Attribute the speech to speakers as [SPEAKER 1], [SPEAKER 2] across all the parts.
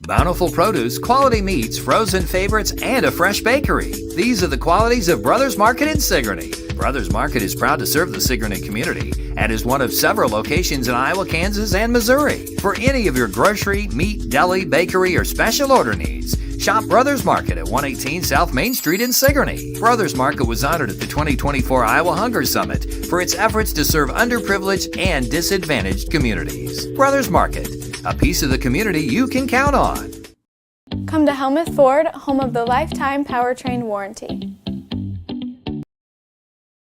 [SPEAKER 1] Bountiful produce, quality meats, frozen favorites, and a fresh bakery. These are the qualities of Brothers Market in Sigourney. Brothers Market is proud to serve the Sigourney community and is one of several locations in Iowa, Kansas, and Missouri. For any of your grocery, meat, deli, bakery, or special order needs, shop Brothers Market at 118 South Main Street in Sigourney. Brothers Market was honored at the 2024 Iowa Hunger Summit for its efforts to serve underprivileged and disadvantaged communities. Brothers Market, a piece of the community you can count on.
[SPEAKER 2] Come to Helmuth Ford, home of the lifetime powertrain warranty.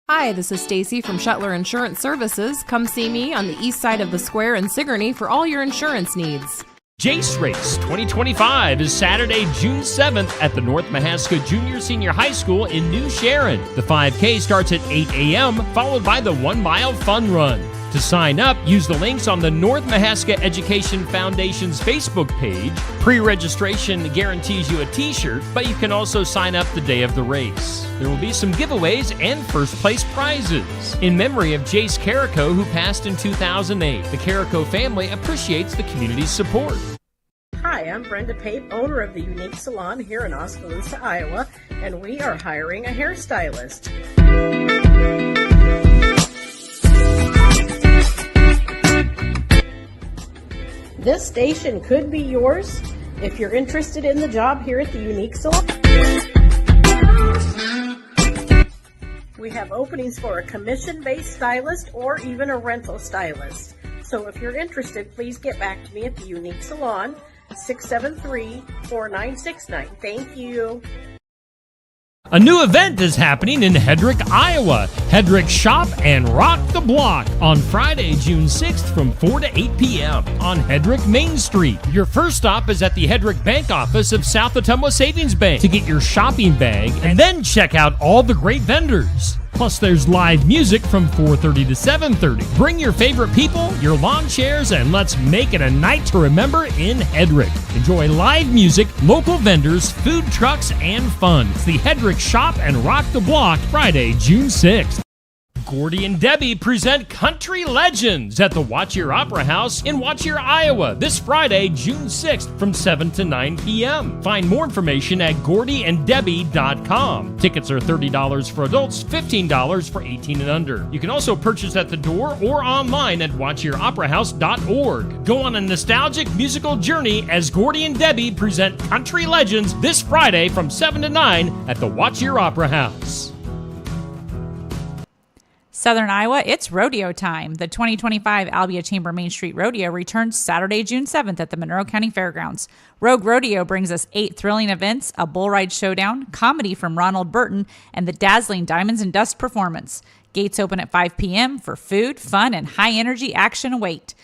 [SPEAKER 3] Hi, this is Stacy from Shuttler Insurance Services. Come see me on the east side of the square in Sigourney for all your insurance needs.
[SPEAKER 4] Jace Race 2025 is Saturday, June 7th at the North Mahaska Junior Senior High School in New Sharon. The 5K starts at 8 a.m., followed by the 1-mile fun run. To sign up, use the links on the North Mahaska Education Foundation's Facebook page. Pre-registration guarantees you a t-shirt, but you can also sign up the day of the race. There will be some giveaways and first-place prizes. In memory of Jace Carrico, who passed in 2008, the Carrico family appreciates the community's support.
[SPEAKER 5] Hi, I'm Brenda Pape, owner of the Unique Salon here in Oskaloosa, Iowa, and we are hiring a hairstylist. This station could be yours if you're interested in the job here at the Unique Salon. We have openings for a commission-based stylist or even a rental stylist. So if you're interested, please get back to me at the Unique Salon, 673-4969. Thank you.
[SPEAKER 4] A new event is happening in Hedrick, Iowa. Hedrick Shop and Rock the Block on Friday, June 6th from 4 to 8 p.m. on Hedrick Main Street. Your first stop is at the Hedrick Bank office of South Ottumwa Savings Bank to get your shopping bag and then check out all the great vendors. Plus, there's live music from 4:30 to 7:30. Bring your favorite people, your lawn chairs, and let's make it a night to remember in Hedrick. Enjoy live music, local vendors, food trucks, and fun. It's the Hedrick Shop and Rock the Block, Friday, June 6th. Gordy and Debbie present Country Legends at the Watch Your Opera House in Watch Your, Iowa this Friday, June 6th from 7 to 9 p.m. Find more information at GordyandDebbie.com. Tickets are $30 for adults, $15 for 18 and under. You can also purchase at the door or online at WatchYourOperaHouse.org. Go on a nostalgic musical journey as Gordy and Debbie present Country Legends this Friday from 7 to 9 at the Watch Your Opera House.
[SPEAKER 6] Southern Iowa, it's rodeo time. The 2025 Albia Chamber Main Street Rodeo returns Saturday, June 7th at the Monroe County Fairgrounds. Rogue Rodeo brings us 8 thrilling events, a bull ride showdown, comedy from Ronald Burton, and the dazzling Diamonds and Dust performance. Gates open at 5 p.m. for food, fun, and high-energy action await.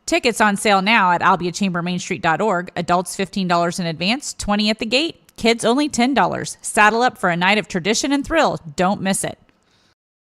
[SPEAKER 6] Tickets on sale now at albiachambermainstreet.org. Adults $15 in advance, $20 at the gate. Kids only $10. Saddle up for a night of tradition and thrill. Don't miss it.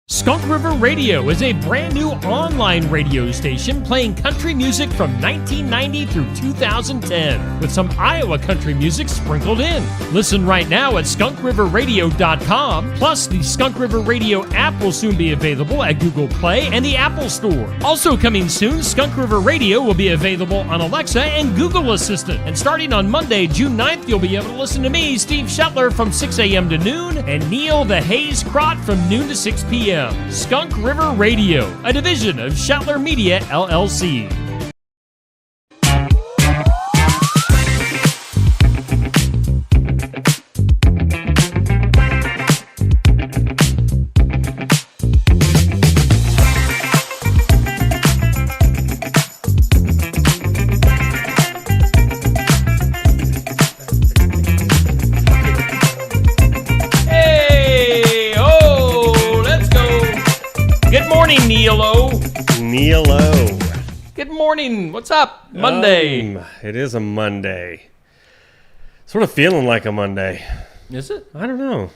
[SPEAKER 4] Skunk River Radio is a brand new online radio station playing country music from 1990 through 2010 with some Iowa country music sprinkled in. Listen right now at skunkriverradio.com. Plus, the Skunk River Radio app will soon be available at Google Play and the Apple Store. Also coming soon, Skunk River Radio will be available on Alexa and Google Assistant. And starting on Monday, June 9th, you'll be able to listen to me, Steve Shetler, from 6 a.m. to noon, and Neil the Hayes Crott from noon to 6 p.m. Skunk River Radio, a division of Shetler Media, LLC.
[SPEAKER 7] Neil-o.
[SPEAKER 4] Good morning. What's up? Monday.
[SPEAKER 7] It is a Monday. Sort of feeling like a Monday.
[SPEAKER 4] Is it?
[SPEAKER 7] I don't know.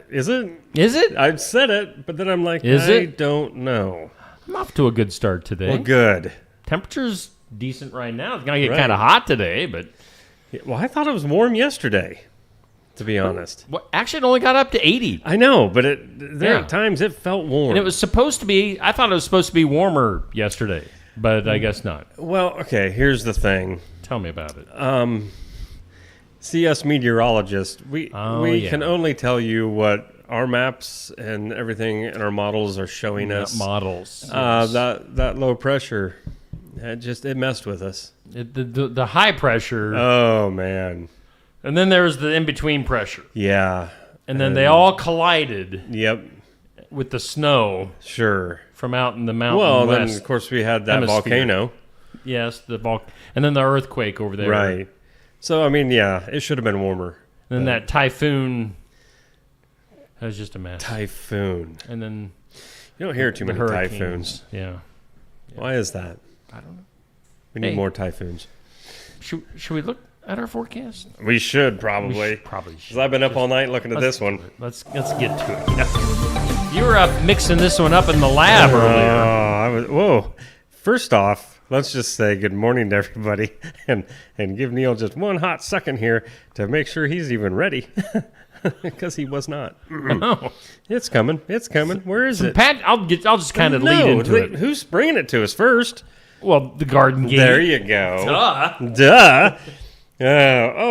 [SPEAKER 7] Is it?
[SPEAKER 4] Is it?
[SPEAKER 7] I've said it, but then I'm like, I don't know.
[SPEAKER 4] I'm off to a good start today.
[SPEAKER 7] Well, good.
[SPEAKER 4] Temperature's decent right now. It's going to get kind of hot today, but...
[SPEAKER 7] Well, I thought it was warm yesterday, to be honest.
[SPEAKER 4] Well, actually, it only got up to 80.
[SPEAKER 7] I know, but at times it felt warm.
[SPEAKER 4] And it was supposed to be, I thought it was supposed to be warmer yesterday. but I guess not.
[SPEAKER 7] Well, okay, here's the thing.
[SPEAKER 4] Tell me about it.
[SPEAKER 7] See, us meteorologists, we
[SPEAKER 4] yeah.
[SPEAKER 7] can only tell you what our maps and everything and our models are showing us.
[SPEAKER 4] Models. Yes.
[SPEAKER 7] That low pressure, it messed with us.
[SPEAKER 4] The high pressure,
[SPEAKER 7] Oh, man.
[SPEAKER 4] and then there's the in-between pressure.
[SPEAKER 7] Yeah.
[SPEAKER 4] And then they all collided
[SPEAKER 7] Yep.
[SPEAKER 4] with the snow
[SPEAKER 7] Sure.
[SPEAKER 4] from out in the mountain
[SPEAKER 7] Well,
[SPEAKER 4] west.
[SPEAKER 7] then, of course, we had that
[SPEAKER 4] hemisphere.
[SPEAKER 7] volcano.
[SPEAKER 4] Yes, and then the earthquake over there.
[SPEAKER 7] Right. So, I mean, yeah, it should have been warmer.
[SPEAKER 4] And then that typhoon. That was just a mess.
[SPEAKER 7] Typhoon.
[SPEAKER 4] And then
[SPEAKER 7] You don't hear too
[SPEAKER 4] the
[SPEAKER 7] many
[SPEAKER 4] hurricanes.
[SPEAKER 7] typhoons.
[SPEAKER 4] Yeah.
[SPEAKER 7] Why is that?
[SPEAKER 4] I don't know.
[SPEAKER 7] We need
[SPEAKER 4] Hey.
[SPEAKER 7] more typhoons.
[SPEAKER 4] Should we look at our forecast?
[SPEAKER 7] We should probably.
[SPEAKER 4] Probably
[SPEAKER 7] Because
[SPEAKER 4] should.
[SPEAKER 7] I've been up all night looking at this one.
[SPEAKER 4] Let's get to it. You were up mixing this one up in the lab earlier.
[SPEAKER 7] Whoa. First off, let's just say good morning to everybody and give Neil just one hot second here to make sure he's even ready. Because he was not.
[SPEAKER 4] No.
[SPEAKER 7] It's coming. It's coming. Where is it?
[SPEAKER 4] Pat, I'll just kind of lead into it.
[SPEAKER 7] Who's bringing it to us first?
[SPEAKER 4] Well, the garden gate.
[SPEAKER 7] There you go.
[SPEAKER 4] Duh.
[SPEAKER 7] Duh.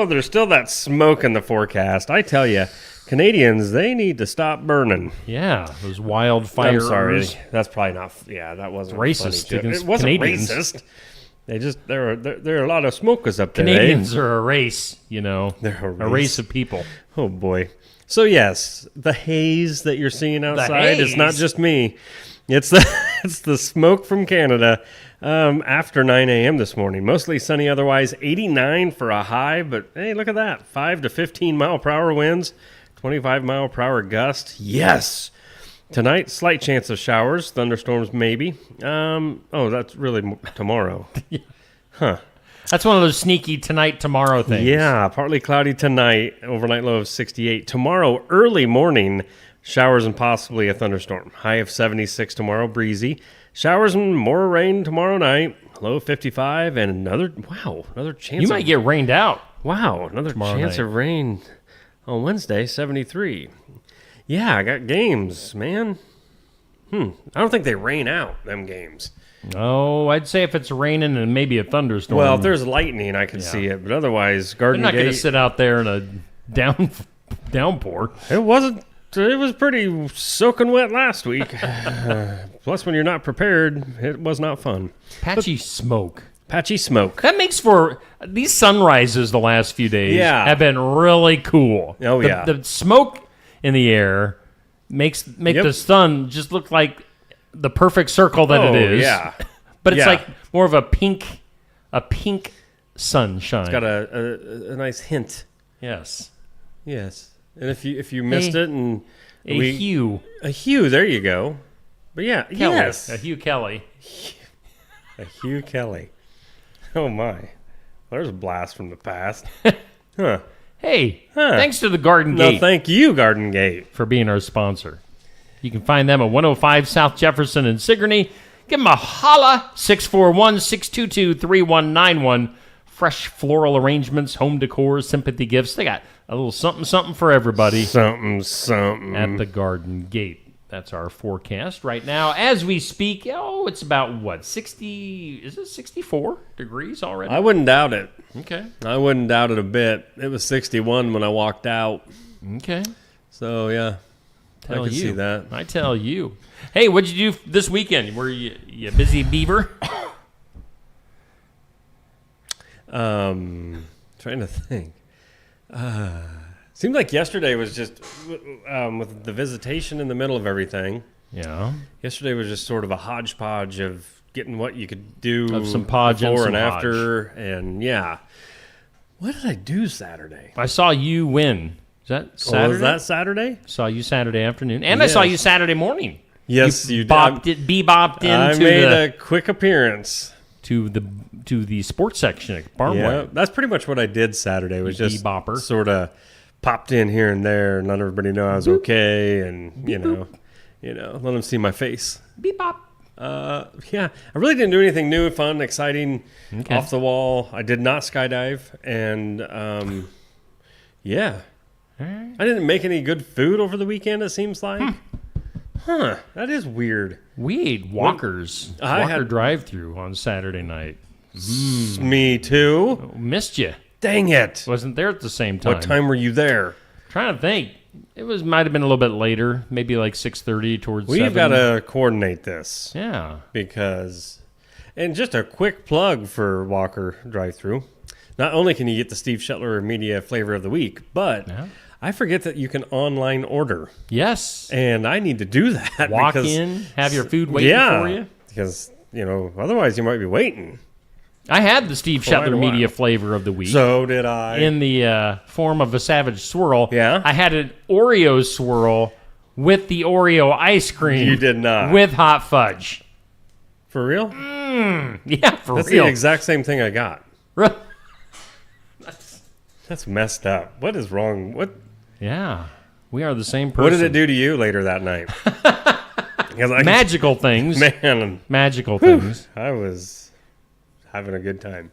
[SPEAKER 7] There's still that smoke in the forecast. I tell you, Canadians, they need to stop burning.
[SPEAKER 4] Yeah, those wildfires.
[SPEAKER 7] I'm sorry. That's probably not. Yeah, that wasn't
[SPEAKER 4] Racist
[SPEAKER 7] funny joke.
[SPEAKER 4] against
[SPEAKER 7] It wasn't
[SPEAKER 4] Canadians.
[SPEAKER 7] racist. There are a lot of smokers up there.
[SPEAKER 4] Canadians are a race, you know.
[SPEAKER 7] They're a
[SPEAKER 4] a
[SPEAKER 7] race.
[SPEAKER 4] race of people.
[SPEAKER 7] Oh boy. So yes, the haze that you're seeing outside is not
[SPEAKER 4] haze?
[SPEAKER 7] just me. It's the smoke from Canada. After 9 a.m. this morning, mostly sunny. Otherwise, 89 for a high. But hey, look at that: 5 to 15 mile per hour winds, 25 mile per hour gust. Yes. Tonight, slight chance of showers, thunderstorms maybe. That's really tomorrow. Huh.
[SPEAKER 4] That's one of those sneaky tonight, tomorrow things.
[SPEAKER 7] Yeah, partly cloudy tonight, overnight low of 68. Tomorrow, early morning, showers and possibly a thunderstorm. High of 76 tomorrow, breezy. Showers and more rain tomorrow night, low of 55, and another chance.
[SPEAKER 4] You might get rained out.
[SPEAKER 7] another
[SPEAKER 4] tomorrow
[SPEAKER 7] chance
[SPEAKER 4] night.
[SPEAKER 7] of rain on Wednesday, 73. Yeah, I got games, man. I don't think they rain out, them games.
[SPEAKER 4] Oh, I'd say if it's raining and maybe a thunderstorm.
[SPEAKER 7] Well, if there's lightning, I could see it, but otherwise,
[SPEAKER 4] they're
[SPEAKER 7] Garden
[SPEAKER 4] not going to
[SPEAKER 7] Gate.
[SPEAKER 4] sit out there in a downpour.
[SPEAKER 7] It was pretty soaking wet last week. Plus, when you're not prepared, it was not fun.
[SPEAKER 4] Patchy smoke.
[SPEAKER 7] Patchy smoke.
[SPEAKER 4] That makes for these sunrises the last few days
[SPEAKER 7] Yeah.
[SPEAKER 4] have been really cool.
[SPEAKER 7] Oh, yeah.
[SPEAKER 4] The smoke in the air make
[SPEAKER 7] Yep.
[SPEAKER 4] the sun just look like the perfect circle that it is.
[SPEAKER 7] Yeah.
[SPEAKER 4] But it's
[SPEAKER 7] Yeah.
[SPEAKER 4] like more of a pink sunshine.
[SPEAKER 7] Got a nice hint.
[SPEAKER 4] Yes.
[SPEAKER 7] Yes. And if you missed it and
[SPEAKER 4] A hue.
[SPEAKER 7] a hue, there you go. But yeah,
[SPEAKER 4] Kelly.
[SPEAKER 7] yes.
[SPEAKER 4] A Hugh Kelly.
[SPEAKER 7] A Hugh Kelly. Oh my. There's a blast from the past. Huh.
[SPEAKER 4] Hey,
[SPEAKER 7] Huh.
[SPEAKER 4] thanks to the Garden
[SPEAKER 7] No,
[SPEAKER 4] Gate
[SPEAKER 7] thank you, Garden Gate.
[SPEAKER 4] for being our sponsor. You can find them at 105 South Jefferson in Sigourney. Give them a holla, 641-622-3191. Fresh floral arrangements, home decor, sympathy gifts. They got a little something for everybody
[SPEAKER 7] Something.
[SPEAKER 4] at the Garden Gate. That's our forecast right now. As we speak, it's about, 60, is it 64 degrees already?
[SPEAKER 7] I wouldn't doubt it.
[SPEAKER 4] Okay.
[SPEAKER 7] I wouldn't doubt it a bit. It was 61 when I walked out.
[SPEAKER 4] Okay.
[SPEAKER 7] So, yeah. I can see that.
[SPEAKER 4] I tell you. Hey, what'd you do this weekend? Were you busy, Beaver?
[SPEAKER 7] Trying to think. Seemed like yesterday was just with the visitation in the middle of everything.
[SPEAKER 4] Yeah.
[SPEAKER 7] Yesterday was just sort of a hodgepodge of getting what you could do
[SPEAKER 4] Of some podge and
[SPEAKER 7] before
[SPEAKER 4] some
[SPEAKER 7] and after, and yeah. What did I do Saturday?
[SPEAKER 4] I saw you win. Is that Saturday?
[SPEAKER 7] Oh, was that Saturday?
[SPEAKER 4] Saw you Saturday afternoon, and I saw you Saturday morning.
[SPEAKER 7] Yes, you did.
[SPEAKER 4] Bebopped
[SPEAKER 7] I
[SPEAKER 4] into
[SPEAKER 7] made a quick appearance
[SPEAKER 4] to the sports section at Barnway.
[SPEAKER 7] Yeah, that's pretty much what I did Saturday. Was just
[SPEAKER 4] Bebopper.
[SPEAKER 7] sort of popped in here and there, and let everybody know I was okay, and you know, let them see my face.
[SPEAKER 4] Bebop.
[SPEAKER 7] Yeah, I really didn't do anything new, fun, exciting,
[SPEAKER 4] Okay.
[SPEAKER 7] off the wall. I did not skydive, and yeah, I didn't make any good food over the weekend. It seems like, that is weird.
[SPEAKER 4] We ate Walker's Walker drive-thru on Saturday night.
[SPEAKER 7] Me too.
[SPEAKER 4] Missed you.
[SPEAKER 7] Dang it.
[SPEAKER 4] Wasn't there at the same time.
[SPEAKER 7] What time were you there?
[SPEAKER 4] Trying to think. It might have been a little bit later, maybe like 6:30 towards 7.
[SPEAKER 7] We've got to coordinate this.
[SPEAKER 4] Yeah.
[SPEAKER 7] Because, and just a quick plug for Walker drive-thru. Not only can you get the Steve Shetler Media Flavor of the Week, but I forget that you can online order.
[SPEAKER 4] Yes.
[SPEAKER 7] And I need to do that.
[SPEAKER 4] Walk in, have your food waiting for you.
[SPEAKER 7] Because, otherwise you might be waiting.
[SPEAKER 4] I had the Steve Shetler Media Flavor of the Week.
[SPEAKER 7] So did I.
[SPEAKER 4] In the form of a Savage Swirl.
[SPEAKER 7] Yeah?
[SPEAKER 4] I had an Oreo swirl with the Oreo ice cream.
[SPEAKER 7] You did not.
[SPEAKER 4] With hot fudge.
[SPEAKER 7] For real?
[SPEAKER 4] Yeah, for
[SPEAKER 7] That's
[SPEAKER 4] real.
[SPEAKER 7] the exact same thing I got.
[SPEAKER 4] Really?
[SPEAKER 7] That's messed up. What is wrong? What?
[SPEAKER 4] Yeah. We are the same person.
[SPEAKER 7] What did it do to you later that night?
[SPEAKER 4] Magical things.
[SPEAKER 7] Man.
[SPEAKER 4] Magical things.
[SPEAKER 7] I was having a good time.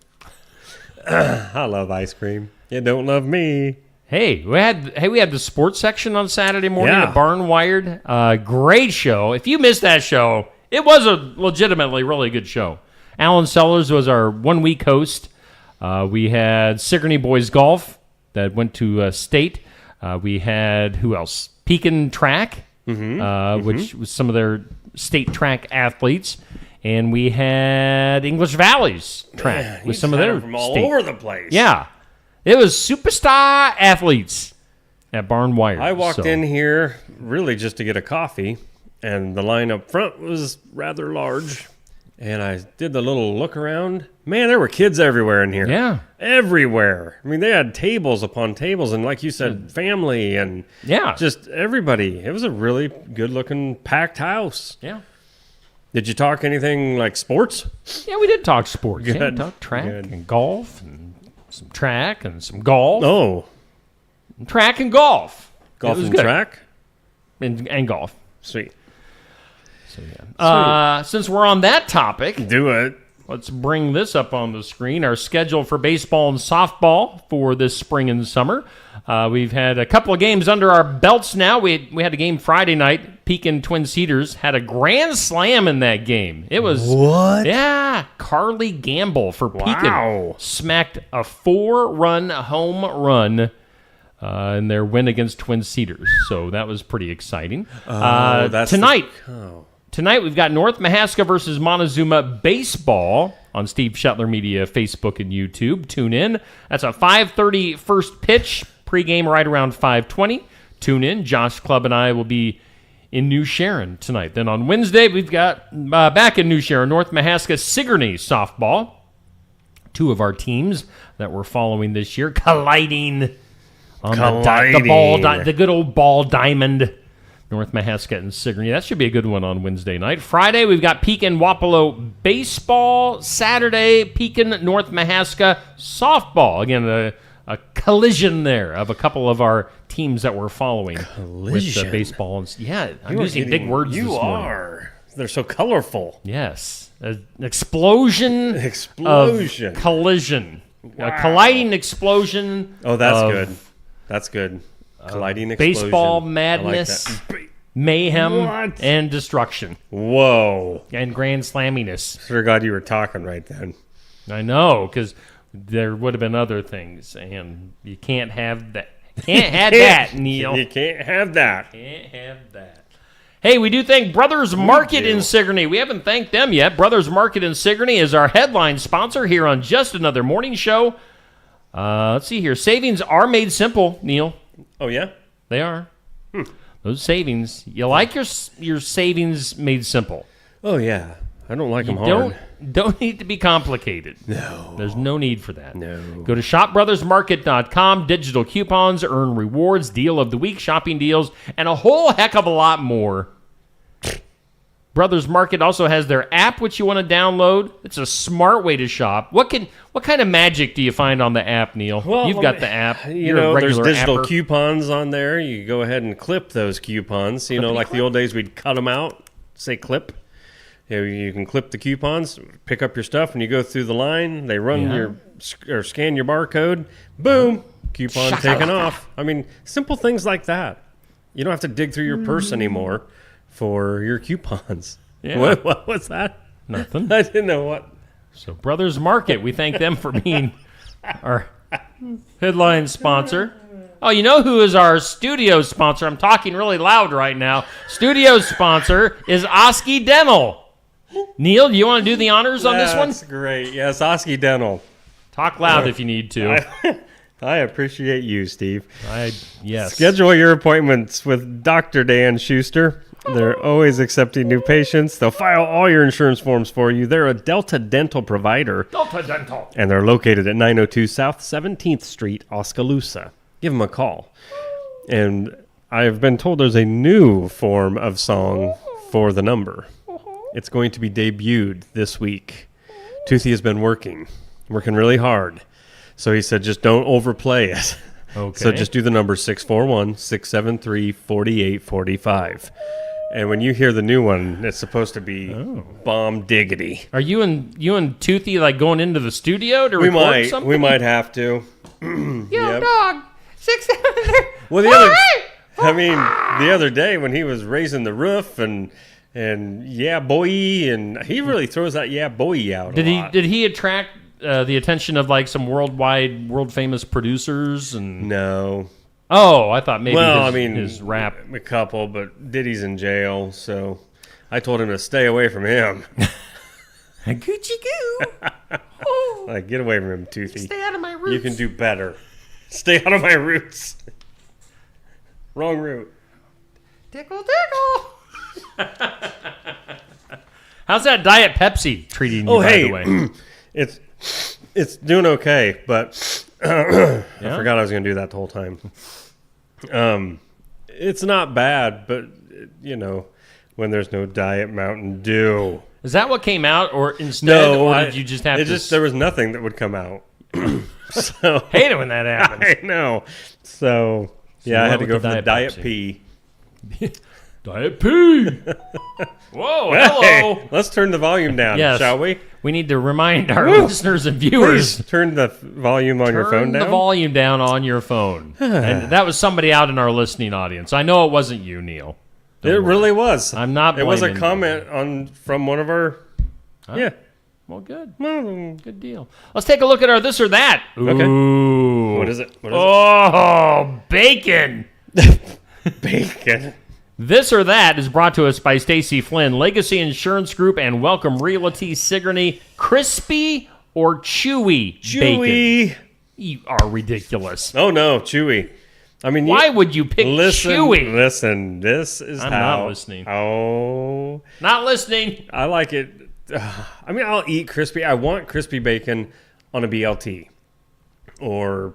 [SPEAKER 7] I love ice cream. You don't love me.
[SPEAKER 4] Hey, we had the sports section on Saturday morning at Barn Wired. Great show. If you missed that show, it was a legitimately really good show. Alan Sellers was our 1 week host. We had Sigourney Boys Golf that went to state. We had, who else? Pekin Track, which was some of their state track athletes. And we had English Valley's track with some of their
[SPEAKER 7] from all
[SPEAKER 4] state.
[SPEAKER 7] over the place.
[SPEAKER 4] Yeah. It was superstar athletes at Barn Wired.
[SPEAKER 7] I walked in here really just to get a coffee, and the line up front was rather large. And I did the little look around. Man, there were kids everywhere in here.
[SPEAKER 4] Yeah.
[SPEAKER 7] Everywhere. I mean, they had tables upon tables, and like you said, family and just everybody. It was a really good-looking, packed house.
[SPEAKER 4] Yeah.
[SPEAKER 7] Did you talk anything like sports?
[SPEAKER 4] Yeah, we did talk sports.
[SPEAKER 7] Good.
[SPEAKER 4] Yeah, talk track and golf and some track and some golf.
[SPEAKER 7] Oh.
[SPEAKER 4] Track and golf.
[SPEAKER 7] Golf
[SPEAKER 4] and
[SPEAKER 7] track?
[SPEAKER 4] And golf.
[SPEAKER 7] Sweet.
[SPEAKER 4] So, yeah. Since we're on that topic.
[SPEAKER 7] Do it.
[SPEAKER 4] Let's bring this up on the screen. Our schedule for baseball and softball for this spring and summer. We've had a couple of games under our belts now. We had a game Friday night. Pekin Twin Cedars had a grand slam in that game. It was...
[SPEAKER 7] What?
[SPEAKER 4] Yeah. Carly Gamble for Pekin. Smacked a 4-run home run in their win against Twin Cedars. So that was pretty exciting. Tonight, we've got North Mahaska versus Montezuma baseball on Steve Shetler Media, Facebook, and YouTube. Tune in. That's a 5:30 first pitch, pregame right around 5:20. Tune in. Josh Clubb and I will be in New Sharon tonight. Then on Wednesday, we've got back in New Sharon, North Mahaska Sigourney softball. Two of our teams that we're following this year colliding on the good old ball diamond. North Mahaska and Sigourney. That should be a good one on Wednesday night. Friday, we've got Pekin Wapello baseball. Saturday, Pekin North Mahaska softball. Again, a collision there of a couple of our teams that we're following with the baseball. I'm using big words this morning.
[SPEAKER 7] You are. They're so colorful.
[SPEAKER 4] Yes. An explosion. Of collision.
[SPEAKER 7] Wow.
[SPEAKER 4] A colliding explosion.
[SPEAKER 7] Oh, that's good. That's good. Colliding explosion.
[SPEAKER 4] Baseball madness, mayhem, and destruction.
[SPEAKER 7] Whoa.
[SPEAKER 4] And grand slamminess.
[SPEAKER 7] Sure glad you were talking right then.
[SPEAKER 4] I know, because there would have been other things, and you can't have that. Can't have that, Neil.
[SPEAKER 7] You can't have that.
[SPEAKER 4] Can't have that. Hey, we do thank Brothers Market in Sigourney. We haven't thanked them yet. Brothers Market in Sigourney is our headline sponsor here on Just Another Morning Show. Let's see here. Savings are made simple, Neil.
[SPEAKER 7] Oh, yeah?
[SPEAKER 4] They are. Those savings. You like your savings made simple.
[SPEAKER 7] Oh, yeah. I don't like them hard.
[SPEAKER 4] Don't need to be complicated.
[SPEAKER 7] No.
[SPEAKER 4] There's no need for that.
[SPEAKER 7] No.
[SPEAKER 4] Go to shopbrothersmarket.com, digital coupons, earn rewards, deal of the week, shopping deals, and a whole heck of a lot more. Brothers Market also has their app, which you want to download. It's a smart way to shop. What kind of magic do you find on the app, Neil?
[SPEAKER 7] Well,
[SPEAKER 4] You've got the app.
[SPEAKER 7] There's digital coupons on there. You go ahead and clip those coupons. Like the old days, we'd cut them out, say clip. You can clip the coupons, pick up your stuff, and you go through the line. They run or scan your barcode. Boom, coupon taken off. I mean, simple things like that. You don't have to dig through your purse anymore for your coupons.
[SPEAKER 4] Yeah.
[SPEAKER 7] What was that?
[SPEAKER 4] Nothing.
[SPEAKER 7] I didn't know what.
[SPEAKER 4] So Brothers Market, we thank them for being our headline sponsor. Oh, you know who is our studio sponsor? I'm talking really loud right now. Studio sponsor is Osky Dental. Neil, do you want to do the honors on this one?
[SPEAKER 7] That's great. Yes, Osky Dental.
[SPEAKER 4] Talk loud if you need to.
[SPEAKER 7] I appreciate you, Steve.
[SPEAKER 4] Yes.
[SPEAKER 7] Schedule your appointments with Dr. Dan Schuster. They're always accepting new patients. They'll file all your insurance forms for you. They're a Delta Dental provider.
[SPEAKER 4] Delta Dental.
[SPEAKER 7] And they're located at 902 South 17th Street, Oskaloosa. Give them a call. And I've been told there's a new form of song for the number. It's going to be debuted this week. Toothy has been working really hard. So he said, just don't overplay it.
[SPEAKER 4] Okay.
[SPEAKER 7] So just do the number 641-673-4845. And when you hear the new one, it's supposed to be bomb diggity.
[SPEAKER 4] Are you and Toothy like going into the studio to record something?
[SPEAKER 7] We might have to.
[SPEAKER 4] Dog. 6, 7, 3.
[SPEAKER 7] Well, the other day when he was raising the roof and yeah boy, and he really throws that yeah boy out.
[SPEAKER 4] Did he attract the attention of like some world famous producers and?
[SPEAKER 7] No.
[SPEAKER 4] Oh, I thought maybe his rap.
[SPEAKER 7] A couple, but Diddy's in jail, so I told him to stay away from him.
[SPEAKER 4] Gucci goo.
[SPEAKER 7] Like, get away from him, Toothy.
[SPEAKER 4] Stay out of my roots.
[SPEAKER 7] You can do better. Stay out of my roots. Wrong route.
[SPEAKER 4] Tickle, tickle. How's that Diet Pepsi treating you, by the way?
[SPEAKER 7] It's doing okay, but I forgot I was going to do that the whole time. It's not bad, but, when there's no Diet Mountain Dew.
[SPEAKER 4] Is that what came out, or instead, did you just have to...
[SPEAKER 7] There was nothing that would come out. So
[SPEAKER 4] hate it when that happens.
[SPEAKER 7] I know. So I had to go for the Diet P.
[SPEAKER 4] Diet P. Whoa, hello.
[SPEAKER 7] Hey, let's turn the volume down, shall we?
[SPEAKER 4] We need to remind our listeners and viewers.
[SPEAKER 7] Please turn the volume on your phone down.
[SPEAKER 4] Turn the volume down on your phone. And that was somebody out in our listening audience. I know it wasn't you, Neil.
[SPEAKER 7] It really was.
[SPEAKER 4] I'm not
[SPEAKER 7] It was a
[SPEAKER 4] blaming
[SPEAKER 7] comment from one of our... Yeah.
[SPEAKER 4] Well, good. Good deal. Let's take a look at our this or that.
[SPEAKER 7] Okay.
[SPEAKER 4] Ooh.
[SPEAKER 7] What is it?
[SPEAKER 4] Bacon.
[SPEAKER 7] Bacon.
[SPEAKER 4] This or that is brought to us by Stacy Flynn, Legacy Insurance Group, and Welcome Realty Sigourney. Crispy or chewy bacon? You are ridiculous.
[SPEAKER 7] Oh, no. Chewy. I mean,
[SPEAKER 4] why would you pick chewy?
[SPEAKER 7] Listen, this is
[SPEAKER 4] I'm
[SPEAKER 7] how...
[SPEAKER 4] not listening.
[SPEAKER 7] Oh.
[SPEAKER 4] Not listening.
[SPEAKER 7] I like it. I mean, I'll eat crispy. I want crispy bacon on a BLT. Or,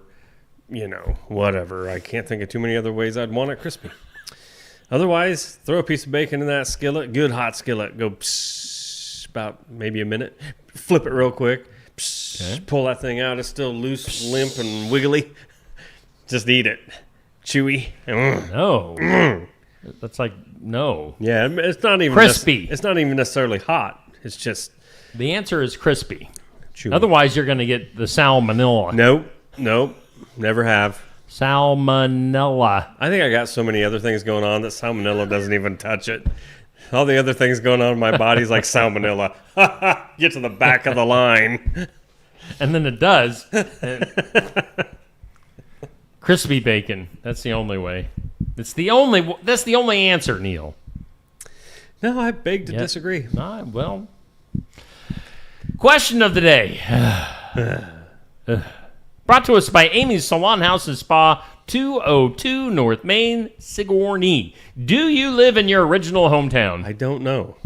[SPEAKER 7] whatever. I can't think of too many other ways I'd want it crispy. Otherwise, throw a piece of bacon in that skillet. Good hot skillet. Go psst, about maybe a minute. Flip it real quick. Psst, okay. Pull that thing out. It's still loose, limp, and wiggly. Just eat it. Chewy.
[SPEAKER 4] No. That's like, no.
[SPEAKER 7] Yeah, it's not even
[SPEAKER 4] crispy.
[SPEAKER 7] It's not even necessarily hot. It's just...
[SPEAKER 4] The answer is crispy.
[SPEAKER 7] Chewy.
[SPEAKER 4] Otherwise, you're going to get the salmonella.
[SPEAKER 7] Nope. Never have.
[SPEAKER 4] Salmonella.
[SPEAKER 7] I think I got so many other things going on that salmonella doesn't even touch it. All the other things going on in my body's like salmonella. Get to the back of the line.
[SPEAKER 4] And then it does. Crispy bacon. That's the only way. That's the only answer, Neil.
[SPEAKER 7] No, I beg to disagree.
[SPEAKER 4] Well, question of the day. Brought to us by Amy's Salon House and Spa, 202 North Main, Sigourney. Do you live in your original hometown?
[SPEAKER 7] I don't know.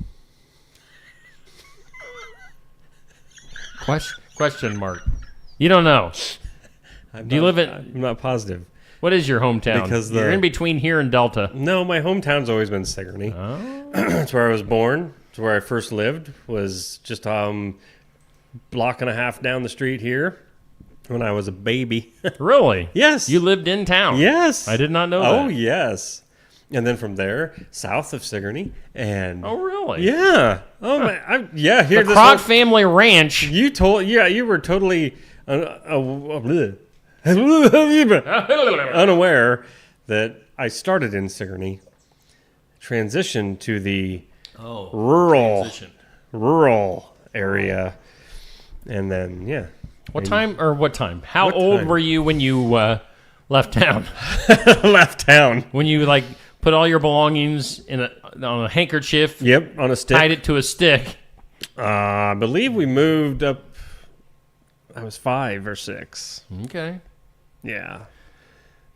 [SPEAKER 4] Question mark. You don't know.
[SPEAKER 7] I'm not positive.
[SPEAKER 4] What is your hometown?
[SPEAKER 7] Because
[SPEAKER 4] you're in between here and Delta.
[SPEAKER 7] No, my hometown's always been Sigourney.
[SPEAKER 4] Oh.
[SPEAKER 7] It's where I was born. It's where I first lived. Was just block and a half down the street here when I was a baby.
[SPEAKER 4] Really?
[SPEAKER 7] Yes.
[SPEAKER 4] You lived in town?
[SPEAKER 7] Yes.
[SPEAKER 4] I did not know that.
[SPEAKER 7] Oh, yes. And then from there, south of Sigourney, and
[SPEAKER 4] oh, really?
[SPEAKER 7] Yeah. Oh my. Yeah. Here,
[SPEAKER 4] the Croc family ranch.
[SPEAKER 7] You were totally unaware that I started in Sigourney, transitioned to the rural area. And then, yeah.
[SPEAKER 4] What time? How old were you when you left town?
[SPEAKER 7] Left town.
[SPEAKER 4] When you, like, put all your belongings on a handkerchief.
[SPEAKER 7] Yep, on a stick.
[SPEAKER 4] Tied it to a stick.
[SPEAKER 7] I believe we moved up. I was 5 or 6.
[SPEAKER 4] Okay.
[SPEAKER 7] Yeah.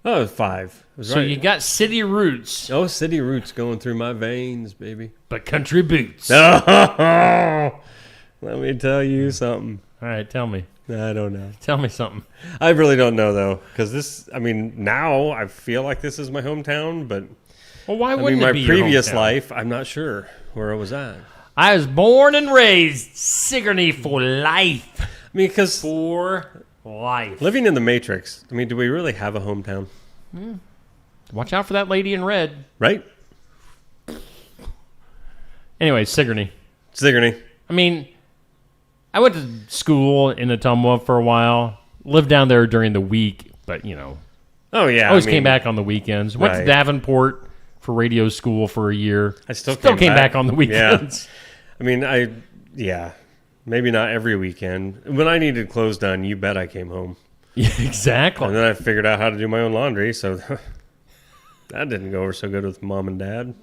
[SPEAKER 7] Oh, it was 5. It was
[SPEAKER 4] So you got city roots.
[SPEAKER 7] Oh, city roots going through my veins, baby.
[SPEAKER 4] But country boots.
[SPEAKER 7] Oh, let me tell you something.
[SPEAKER 4] All right, tell me.
[SPEAKER 7] I don't know.
[SPEAKER 4] Tell me something.
[SPEAKER 7] I really don't know, though, because now I feel like this is my hometown, but
[SPEAKER 4] Well, why wouldn't it be
[SPEAKER 7] my previous
[SPEAKER 4] your hometown?
[SPEAKER 7] life, I'm not sure where I was at.
[SPEAKER 4] I was born and raised Sigourney for life.
[SPEAKER 7] I mean, because
[SPEAKER 4] For life.
[SPEAKER 7] living in the Matrix, do we really have a hometown?
[SPEAKER 4] Watch out for that lady in red.
[SPEAKER 7] Right?
[SPEAKER 4] Anyway, Sigourney.
[SPEAKER 7] Sigourney.
[SPEAKER 4] I went to school in Ottumwa for a while. Lived down there during the week, but,
[SPEAKER 7] Oh, yeah.
[SPEAKER 4] always came back on the weekends. Went to
[SPEAKER 7] Right.
[SPEAKER 4] Davenport for radio school for a year.
[SPEAKER 7] I still
[SPEAKER 4] came back on the weekends.
[SPEAKER 7] Yeah. Maybe not every weekend. When I needed clothes done, you bet I came home.
[SPEAKER 4] Yeah, exactly.
[SPEAKER 7] And then I figured out how to do my own laundry, so that didn't go over so good with Mom and Dad.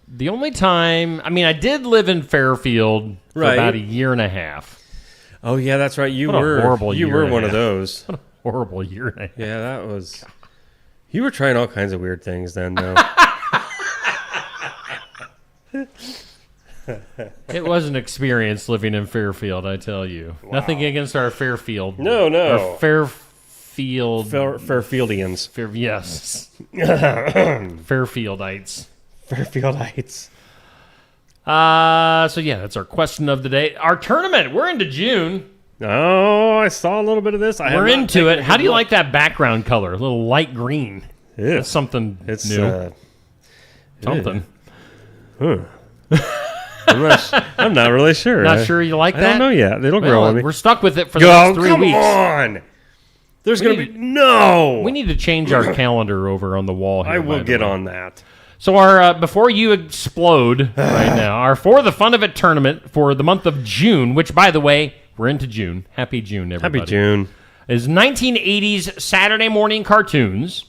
[SPEAKER 4] The only time, I did live in Fairfield for
[SPEAKER 7] Right.
[SPEAKER 4] about a year and a half.
[SPEAKER 7] Oh, yeah, that's right. You
[SPEAKER 4] What a
[SPEAKER 7] were
[SPEAKER 4] horrible
[SPEAKER 7] You
[SPEAKER 4] year
[SPEAKER 7] were
[SPEAKER 4] and a
[SPEAKER 7] one of
[SPEAKER 4] half.
[SPEAKER 7] those.
[SPEAKER 4] What a horrible year and a half.
[SPEAKER 7] Yeah, that was... You were trying all kinds of weird things then, though.
[SPEAKER 4] It was an experience living in Fairfield, I tell you. Wow. Nothing against our Fairfield.
[SPEAKER 7] No.
[SPEAKER 4] Our Fairfield.
[SPEAKER 7] Fairfieldians.
[SPEAKER 4] Yes. Fairfieldites.
[SPEAKER 7] Fairfieldites.
[SPEAKER 4] So yeah, that's our question of the day. Our tournament, we're into June.
[SPEAKER 7] Oh, I saw a little bit of this.
[SPEAKER 4] We're into it. How do you like that background color? A little light green.
[SPEAKER 7] Yeah.
[SPEAKER 4] That's something new. Something.
[SPEAKER 7] I'm not really sure.
[SPEAKER 4] Not sure you like that?
[SPEAKER 7] I don't know yet. It'll grow on me.
[SPEAKER 4] We're stuck with it for the next 3 weeks.
[SPEAKER 7] Come on. There's going to be... No.
[SPEAKER 4] We need to change our calendar over on the wall here.
[SPEAKER 7] I will get on that.
[SPEAKER 4] So our before you explode right now, our For the Fun of It tournament for the month of June, which, by the way, we're into June. Happy June, everybody.
[SPEAKER 7] Happy June.
[SPEAKER 4] Is 1980s Saturday morning cartoons.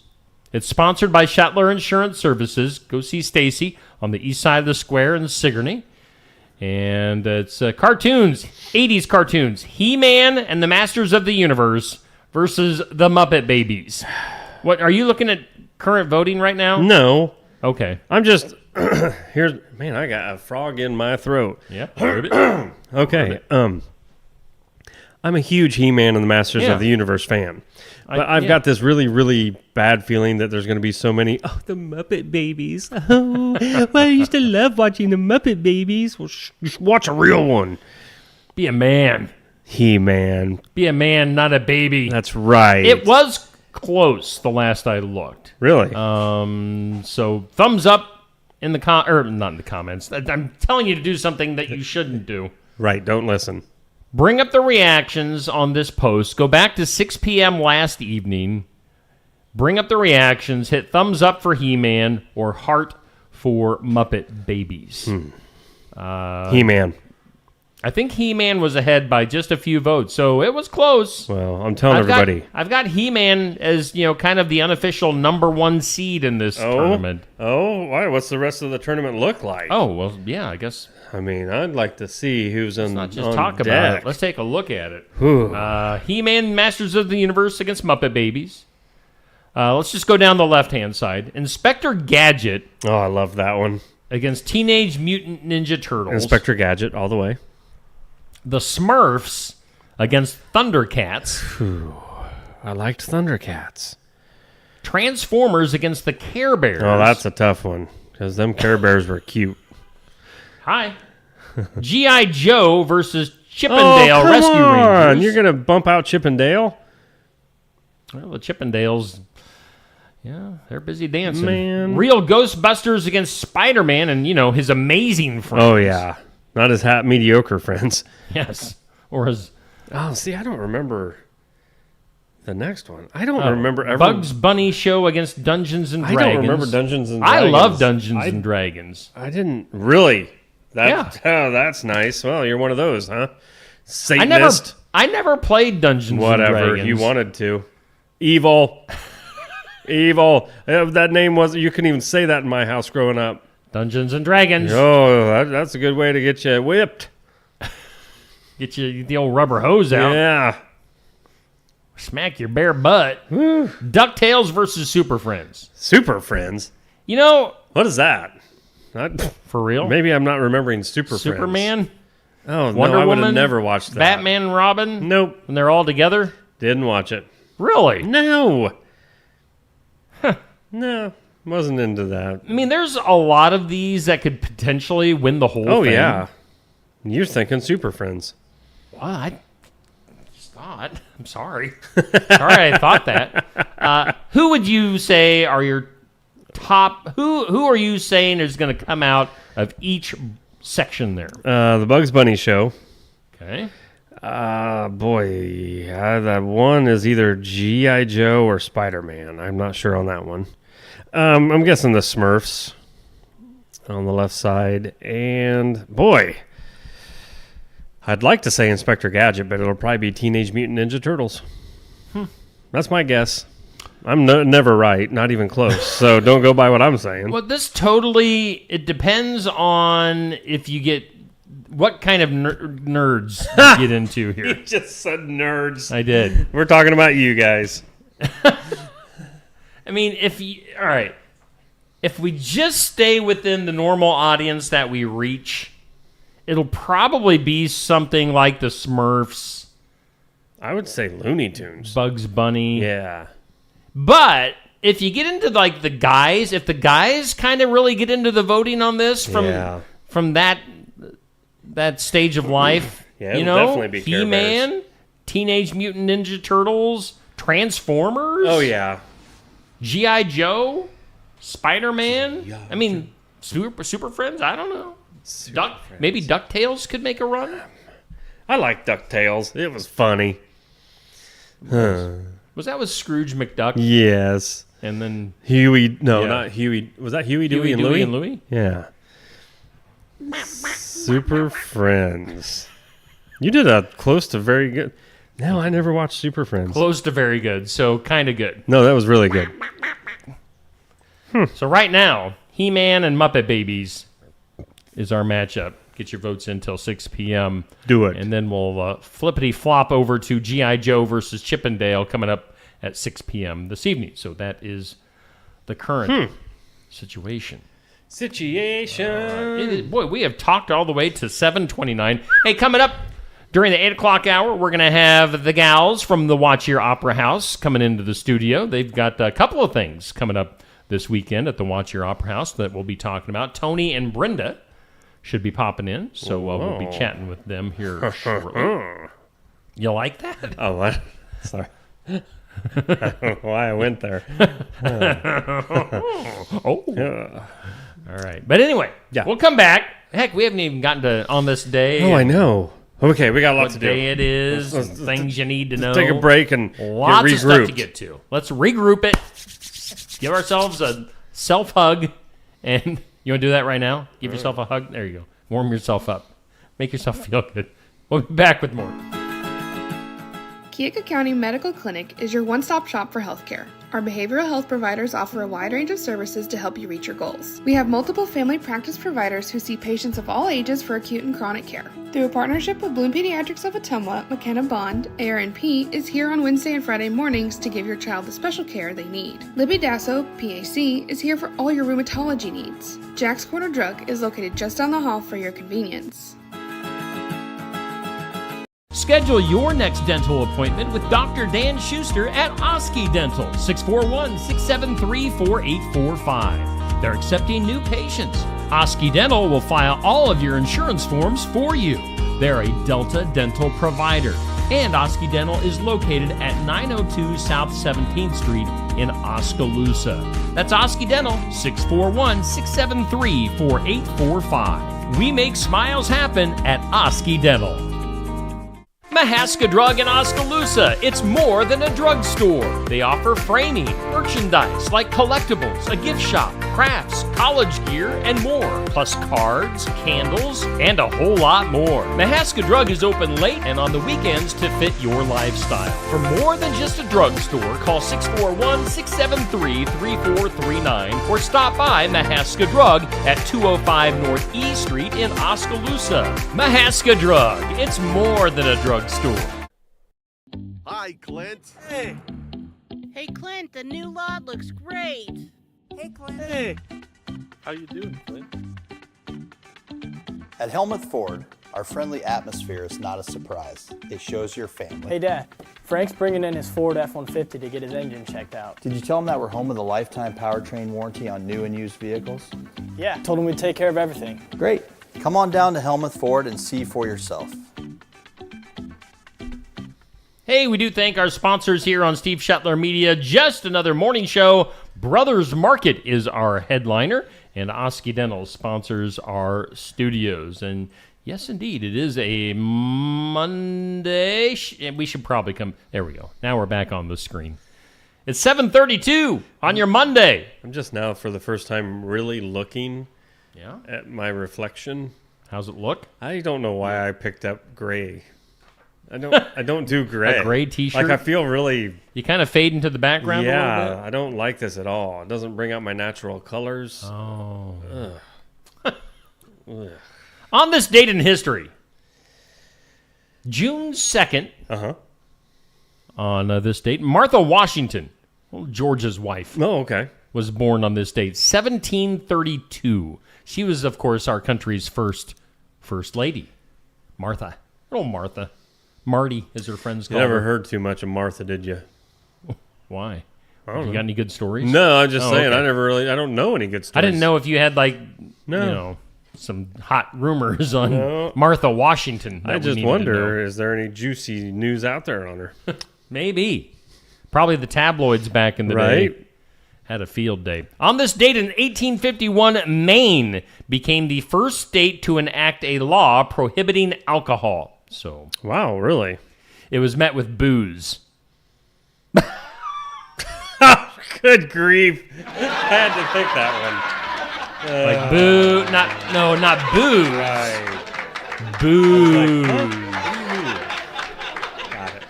[SPEAKER 4] It's sponsored by Shetler Insurance Services. Go see Stacy on the east side of the square in Sigourney. And it's cartoons, 80s cartoons. He-Man and the Masters of the Universe versus the Muppet Babies. What, are you looking at current voting right now?
[SPEAKER 7] No.
[SPEAKER 4] Okay.
[SPEAKER 7] I'm just... Man, I got a frog in my throat.
[SPEAKER 4] Yeah. Heard it.
[SPEAKER 7] Okay. I'm a huge He-Man and the Masters of the Universe fan. But I've got this really, really bad feeling that there's going to be so many, the Muppet Babies. Oh, well, I used to love watching the Muppet Babies. Well, just watch a real one.
[SPEAKER 4] Be a man.
[SPEAKER 7] He-Man.
[SPEAKER 4] Be a man, not a baby.
[SPEAKER 7] That's right.
[SPEAKER 4] It was close the last I looked.
[SPEAKER 7] Really?
[SPEAKER 4] So thumbs up in the not in the comments. I'm telling you to do something that you shouldn't do.
[SPEAKER 7] Right, don't listen.
[SPEAKER 4] Bring up the reactions on this post. Go back to 6 p.m. last evening. Bring up the reactions. Hit thumbs up for He-Man or heart for Muppet Babies.
[SPEAKER 7] He-Man.
[SPEAKER 4] I think He-Man was ahead by just a few votes, so it was close.
[SPEAKER 7] Well, I'm telling everybody.
[SPEAKER 4] I've got He-Man as, kind of the unofficial number one seed in this tournament.
[SPEAKER 7] Oh, why? What's the rest of the tournament look like?
[SPEAKER 4] Oh, well, yeah, I guess.
[SPEAKER 7] I'd like to see who's on
[SPEAKER 4] Let's not just
[SPEAKER 7] on
[SPEAKER 4] talk
[SPEAKER 7] deck.
[SPEAKER 4] about it. Let's take a look at it. He-Man, Masters of the Universe against Muppet Babies. Let's just go down the left-hand side. Inspector Gadget.
[SPEAKER 7] Oh, I love that one.
[SPEAKER 4] Against Teenage Mutant Ninja Turtles.
[SPEAKER 7] Inspector Gadget, all the way.
[SPEAKER 4] The Smurfs against Thundercats.
[SPEAKER 7] I liked Thundercats.
[SPEAKER 4] Transformers against the Care Bears.
[SPEAKER 7] Oh, that's a tough one, because them Care Bears were cute.
[SPEAKER 4] Hi. G.I. Joe versus Chippendale Rescue Rangers.
[SPEAKER 7] You're going to bump out Chippendale?
[SPEAKER 4] Well, the Chippendales, they're busy dancing.
[SPEAKER 7] Man.
[SPEAKER 4] Real Ghostbusters against Spider-Man and, his amazing friends.
[SPEAKER 7] Oh, yeah. Not his mediocre friends.
[SPEAKER 4] Yes. Or his...
[SPEAKER 7] Oh, see, I don't remember the next one. I don't remember ever...
[SPEAKER 4] Bugs Bunny show against Dungeons and Dragons.
[SPEAKER 7] I don't remember Dungeons and Dragons.
[SPEAKER 4] I love Dungeons and Dragons.
[SPEAKER 7] I didn't really... Oh, that's nice. Well, you're one of those, huh? Satanist.
[SPEAKER 4] I never played Dungeons and Dragons.
[SPEAKER 7] You wanted to. Evil. Evil. That name was. You couldn't even say that in my house growing up.
[SPEAKER 4] Dungeons and Dragons.
[SPEAKER 7] Oh, that's a good way to get you whipped.
[SPEAKER 4] Get you the old rubber hose out.
[SPEAKER 7] Yeah.
[SPEAKER 4] Smack your bare butt. DuckTales versus Super Friends.
[SPEAKER 7] Super Friends?
[SPEAKER 4] You know...
[SPEAKER 7] What is that?
[SPEAKER 4] For real?
[SPEAKER 7] Maybe I'm not remembering Superman.
[SPEAKER 4] Superman?
[SPEAKER 7] Oh,
[SPEAKER 4] Wonder
[SPEAKER 7] no, I would
[SPEAKER 4] Woman?
[SPEAKER 7] have never watched that.
[SPEAKER 4] Batman and Robin?
[SPEAKER 7] Nope.
[SPEAKER 4] When they're all together?
[SPEAKER 7] Didn't watch it.
[SPEAKER 4] Really?
[SPEAKER 7] No. No, wasn't into that.
[SPEAKER 4] I mean, there's a lot of these that could potentially win the whole thing.
[SPEAKER 7] Oh, yeah. You're thinking Super Friends.
[SPEAKER 4] Well, I just thought. I'm sorry. Sorry I thought that. Who would you say are your top... Who are you saying is going to come out of each section there?
[SPEAKER 7] The Bugs Bunny Show.
[SPEAKER 4] Okay.
[SPEAKER 7] Boy, that one is either G.I. Joe or Spider-Man. I'm not sure on that one. I'm guessing the Smurfs on the left side. And, boy, I'd like to say Inspector Gadget, but it'll probably be Teenage Mutant Ninja Turtles. That's my guess. I'm never right, not even close. So don't go by what I'm saying.
[SPEAKER 4] Well, this totally... It depends on if you get... What kind of nerds you get into here?
[SPEAKER 7] You just said nerds.
[SPEAKER 4] I did.
[SPEAKER 7] We're talking about you guys.
[SPEAKER 4] I mean, all right. If we just stay within the normal audience that we reach, it'll probably be something like the Smurfs.
[SPEAKER 7] I would say Looney Tunes.
[SPEAKER 4] Bugs Bunny.
[SPEAKER 7] Yeah.
[SPEAKER 4] But if you get into like the guys, if the guys kind of really get into the voting on this from that stage of life,
[SPEAKER 7] yeah,
[SPEAKER 4] you know,
[SPEAKER 7] definitely be Care Bears.
[SPEAKER 4] He-Man, Teenage Mutant Ninja Turtles, Transformers.
[SPEAKER 7] Oh yeah.
[SPEAKER 4] G.I. Joe, Spider-Man. I mean, Super Friends. I don't know. Maybe DuckTales could make a run.
[SPEAKER 7] I like DuckTales. It was funny.
[SPEAKER 4] Was that with Scrooge McDuck?
[SPEAKER 7] Yes.
[SPEAKER 4] And then
[SPEAKER 7] Huey. No, not Huey. Was that Huey, Dewey, and Louie? Yeah. Super Friends. You did a close to very good. No, I never watched Super Friends.
[SPEAKER 4] Close to very good, so kind of good.
[SPEAKER 7] No, that was really good.
[SPEAKER 4] So right now, He-Man and Muppet Babies is our matchup. Get your votes in until 6 p.m.
[SPEAKER 7] Do it.
[SPEAKER 4] And then we'll flippity-flop over to G.I. Joe versus Chip and Dale coming up at 6 p.m. this evening. So that is the current situation. Boy, we have talked all the way to 7:29. Hey, coming up during the 8 o'clock hour, we're going to have the gals from the Watch Your Opera House coming into the studio. They've got a couple of things coming up this weekend at the Watch Your Opera House that we'll be talking about. Tony and Brenda should be popping in, so we'll be chatting with them here shortly. You like that?
[SPEAKER 7] Oh, what? Sorry. I don't know why I went there.
[SPEAKER 4] All right. But anyway, we'll come back. Heck, we haven't even gotten to on this day.
[SPEAKER 7] Oh, I know. Okay, we got a lot to do.
[SPEAKER 4] What day it is, things you need to know.
[SPEAKER 7] Take a break and
[SPEAKER 4] lots of stuff to get to. Let's regroup it. Give ourselves a self-hug. And you want to do that right now? Give yourself a hug. There you go. Warm yourself up. Make yourself feel good. We'll be back with more.
[SPEAKER 2] Keokuk County Medical Clinic is your one-stop shop for healthcare. Our behavioral health providers offer a wide range of services to help you reach your goals. We have multiple family practice providers who see patients of all ages for acute and chronic care. Through a partnership with Bloom Pediatrics of Ottumwa, McKenna Bond, ARNP, is here on Wednesday and Friday mornings to give your child the special care they need. Libby Dasso, PAC, is here for all your rheumatology needs. Jack's Corner Drug is located just down the hall for your convenience.
[SPEAKER 4] Schedule your next dental appointment with Dr. Dan Schuster at Osky Dental, 641-673-4845. They're accepting new patients. Osky Dental will file all of your insurance forms for you. They're a Delta dental provider. And Osky Dental is located at 902 South 17th Street in Oskaloosa. That's Osky Dental, 641-673-4845. We make smiles happen at Osky Dental. Mahaska Drug in Oskaloosa. It's more than a drugstore. They offer framing, merchandise like collectibles, a gift shop, crafts, college gear, and more, plus cards, candles, and a whole lot more. Mahaska Drug is open late and on the weekends to fit your lifestyle. For more than just a drugstore, call 641-673-3439 or stop by Mahaska Drug at 205 North E Street in Oskaloosa. Mahaska Drug, it's more than a drugstore.
[SPEAKER 8] Hi, Clint.
[SPEAKER 9] Hey. Hey, Clint, the new lot looks great. Hey, Clint.
[SPEAKER 8] Hey. How you doing, Clint?
[SPEAKER 10] At Helmuth Ford, our friendly atmosphere is not a surprise. It shows your family.
[SPEAKER 11] Hey, Dad. Frank's bringing in his Ford F-150 to get his engine checked out.
[SPEAKER 10] Did you tell him that we're home with a lifetime powertrain warranty on new and used vehicles?
[SPEAKER 11] Yeah, told him we'd take care of everything.
[SPEAKER 10] Great. Come on down to Helmuth Ford and see for yourself.
[SPEAKER 4] Hey, we do thank our sponsors here on Steve Shetler Media. Just another morning show. Brothers Market is our headliner, and Osky Dental sponsors our studios. And yes, indeed, it is a Monday. We should probably come. There we go. Now we're back on the screen. It's 7:32 on your Monday.
[SPEAKER 7] I'm just now, for the first time, really looking
[SPEAKER 4] Yeah.
[SPEAKER 7] at my reflection.
[SPEAKER 4] How's it look?
[SPEAKER 7] I don't know why I picked up gray. I don't do gray.
[SPEAKER 4] A gray T-shirt?
[SPEAKER 7] Like, I feel really...
[SPEAKER 4] You kind of fade into the background a little bit?
[SPEAKER 7] I don't like this at all. It doesn't bring out my natural colors.
[SPEAKER 4] Oh.
[SPEAKER 7] Ugh.
[SPEAKER 4] On this date in history, June 2nd, on this date, Martha Washington, George's wife, was born on this date, 1732. She was, of course, our country's first lady. Martha. Oh, Martha. Marty, as her friends call her.
[SPEAKER 7] You never heard too much of Martha, did you?
[SPEAKER 4] Why?
[SPEAKER 7] I don't know.
[SPEAKER 4] You got any good stories?
[SPEAKER 7] No, I'm just saying.
[SPEAKER 4] Okay.
[SPEAKER 7] I don't know any good stories.
[SPEAKER 4] I didn't know if you had, some hot rumors on Martha Washington.
[SPEAKER 7] I just wonder, is there any juicy news out there on her?
[SPEAKER 4] Maybe. Probably the tabloids back in the day had a field day. On this date in 1851, Maine became the first state to enact a law prohibiting alcohol. So,
[SPEAKER 7] wow, really?
[SPEAKER 4] It was met with boos.
[SPEAKER 7] Good grief. I had to pick that one.
[SPEAKER 4] Like boo, not boo.
[SPEAKER 7] Right.
[SPEAKER 4] Boo.
[SPEAKER 7] Got it.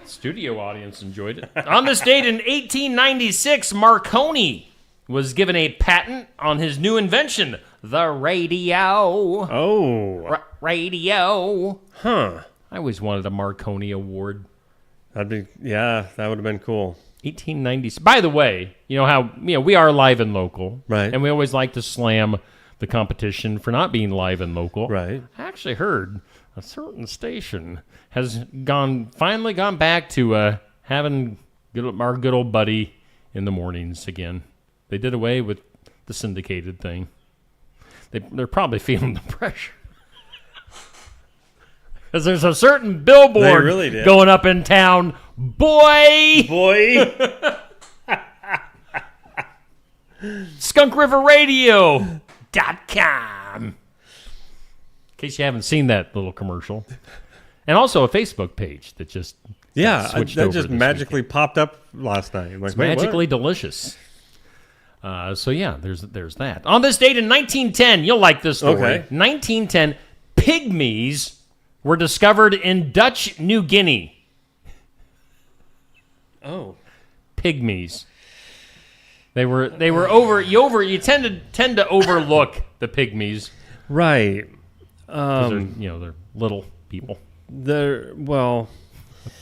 [SPEAKER 4] Studio audience enjoyed it. On this date in 1896, Marconi was given a patent on his new invention, the radio.
[SPEAKER 7] Oh.
[SPEAKER 4] Radio.
[SPEAKER 7] Huh.
[SPEAKER 4] I always wanted a Marconi award.
[SPEAKER 7] That would have been cool.
[SPEAKER 4] 1890s. By the way, you know how we are live and local,
[SPEAKER 7] right?
[SPEAKER 4] And we always like to slam the competition for not being live and local,
[SPEAKER 7] right?
[SPEAKER 4] I actually heard a certain station has finally gone back to having our good old buddy in the mornings again. They did away with the syndicated thing. They're probably feeling the pressure. Because there's a certain billboard going up in town. Boy! SkunkRiverRadio.com. In case you haven't seen that little commercial. And also a Facebook page that just switched over.
[SPEAKER 7] That just magically popped up last night.
[SPEAKER 4] It's magically delicious. So yeah, there's that. On this date in 1910, you'll like this story.
[SPEAKER 7] Okay.
[SPEAKER 4] 1910, pygmies were discovered in Dutch New Guinea.
[SPEAKER 7] Oh,
[SPEAKER 4] pygmies. They were you tend to overlook the pygmies,
[SPEAKER 7] right?
[SPEAKER 4] They're little people.
[SPEAKER 7] A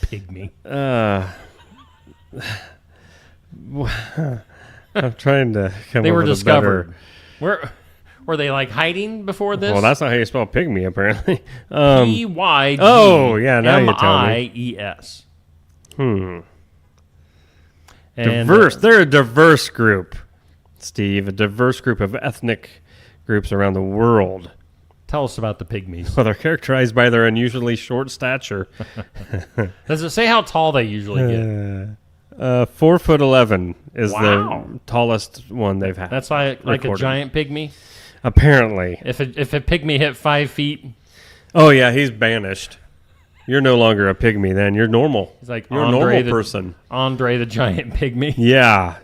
[SPEAKER 4] pygmy.
[SPEAKER 7] I'm trying to come.
[SPEAKER 4] They
[SPEAKER 7] up
[SPEAKER 4] were
[SPEAKER 7] with
[SPEAKER 4] discovered. Were they like hiding before this?
[SPEAKER 7] Well, that's not how you spell pygmy, apparently.
[SPEAKER 4] P-Y-G.
[SPEAKER 7] Oh, yeah, now you tell me.
[SPEAKER 4] M-I-E-S.
[SPEAKER 7] And,
[SPEAKER 4] diverse.
[SPEAKER 7] They're a diverse group, Steve. A diverse group of ethnic groups around the world.
[SPEAKER 4] Tell us about the pygmies.
[SPEAKER 7] Well, they're characterized by their unusually short stature.
[SPEAKER 4] Does it say how tall they usually get?
[SPEAKER 7] 4'11" is the tallest one they've had.
[SPEAKER 4] That's like a giant pygmy?
[SPEAKER 7] Apparently.
[SPEAKER 4] If a pygmy hit 5 feet.
[SPEAKER 7] Oh, yeah, he's banished. You're no longer a pygmy then. You're normal.
[SPEAKER 4] He's like
[SPEAKER 7] You're a normal person.
[SPEAKER 4] Andre the giant pygmy.
[SPEAKER 7] Yeah.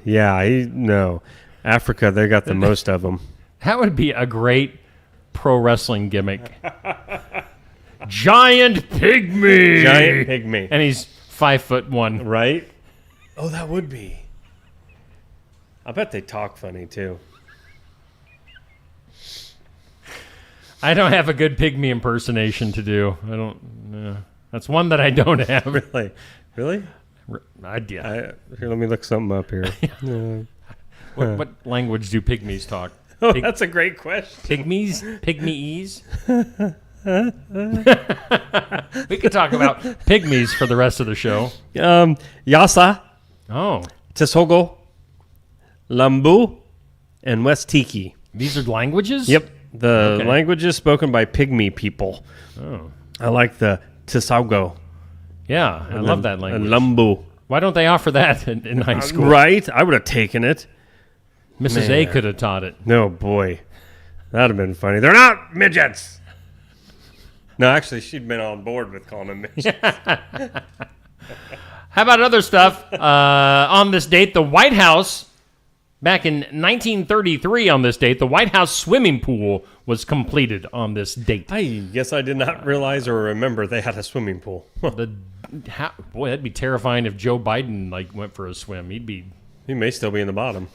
[SPEAKER 7] No. Africa, they got the most of them.
[SPEAKER 4] That would be a great pro wrestling gimmick. Giant pygmy.
[SPEAKER 7] Giant pygmy.
[SPEAKER 4] And he's 5'1",
[SPEAKER 7] right? Oh, that would be. I bet they talk funny too.
[SPEAKER 4] I don't have a good pygmy impersonation to do. I don't. That's one that I don't have.
[SPEAKER 7] Really?
[SPEAKER 4] Here,
[SPEAKER 7] let me look something up here.
[SPEAKER 4] What language do pygmies talk?
[SPEAKER 7] Oh, that's a great question.
[SPEAKER 4] Pygmies? Pygmies? We could talk about pygmies for the rest of the show.
[SPEAKER 7] Yasa.
[SPEAKER 4] Oh.
[SPEAKER 7] Tesogo. Lambu. And West Tiki.
[SPEAKER 4] These are languages?
[SPEAKER 7] Yep. The languages spoken by pygmy people.
[SPEAKER 4] Oh.
[SPEAKER 7] I like the Tesogo.
[SPEAKER 4] Yeah, I love that language.
[SPEAKER 7] And Lambu.
[SPEAKER 4] Why don't they offer that in high school?
[SPEAKER 7] Right? I would have taken it.
[SPEAKER 4] Mrs. A could have taught it.
[SPEAKER 7] No, boy. That would have been funny. They're not midgets. No, actually, she'd been on board with calling them midgets.
[SPEAKER 4] How about other stuff? On this date, the White House, back in 1933 on this date, the White House swimming pool was completed on this date.
[SPEAKER 7] I guess I did not realize or remember they had a swimming pool.
[SPEAKER 4] Boy, that'd be terrifying if Joe Biden went for a swim.
[SPEAKER 7] He may still be in the bottom.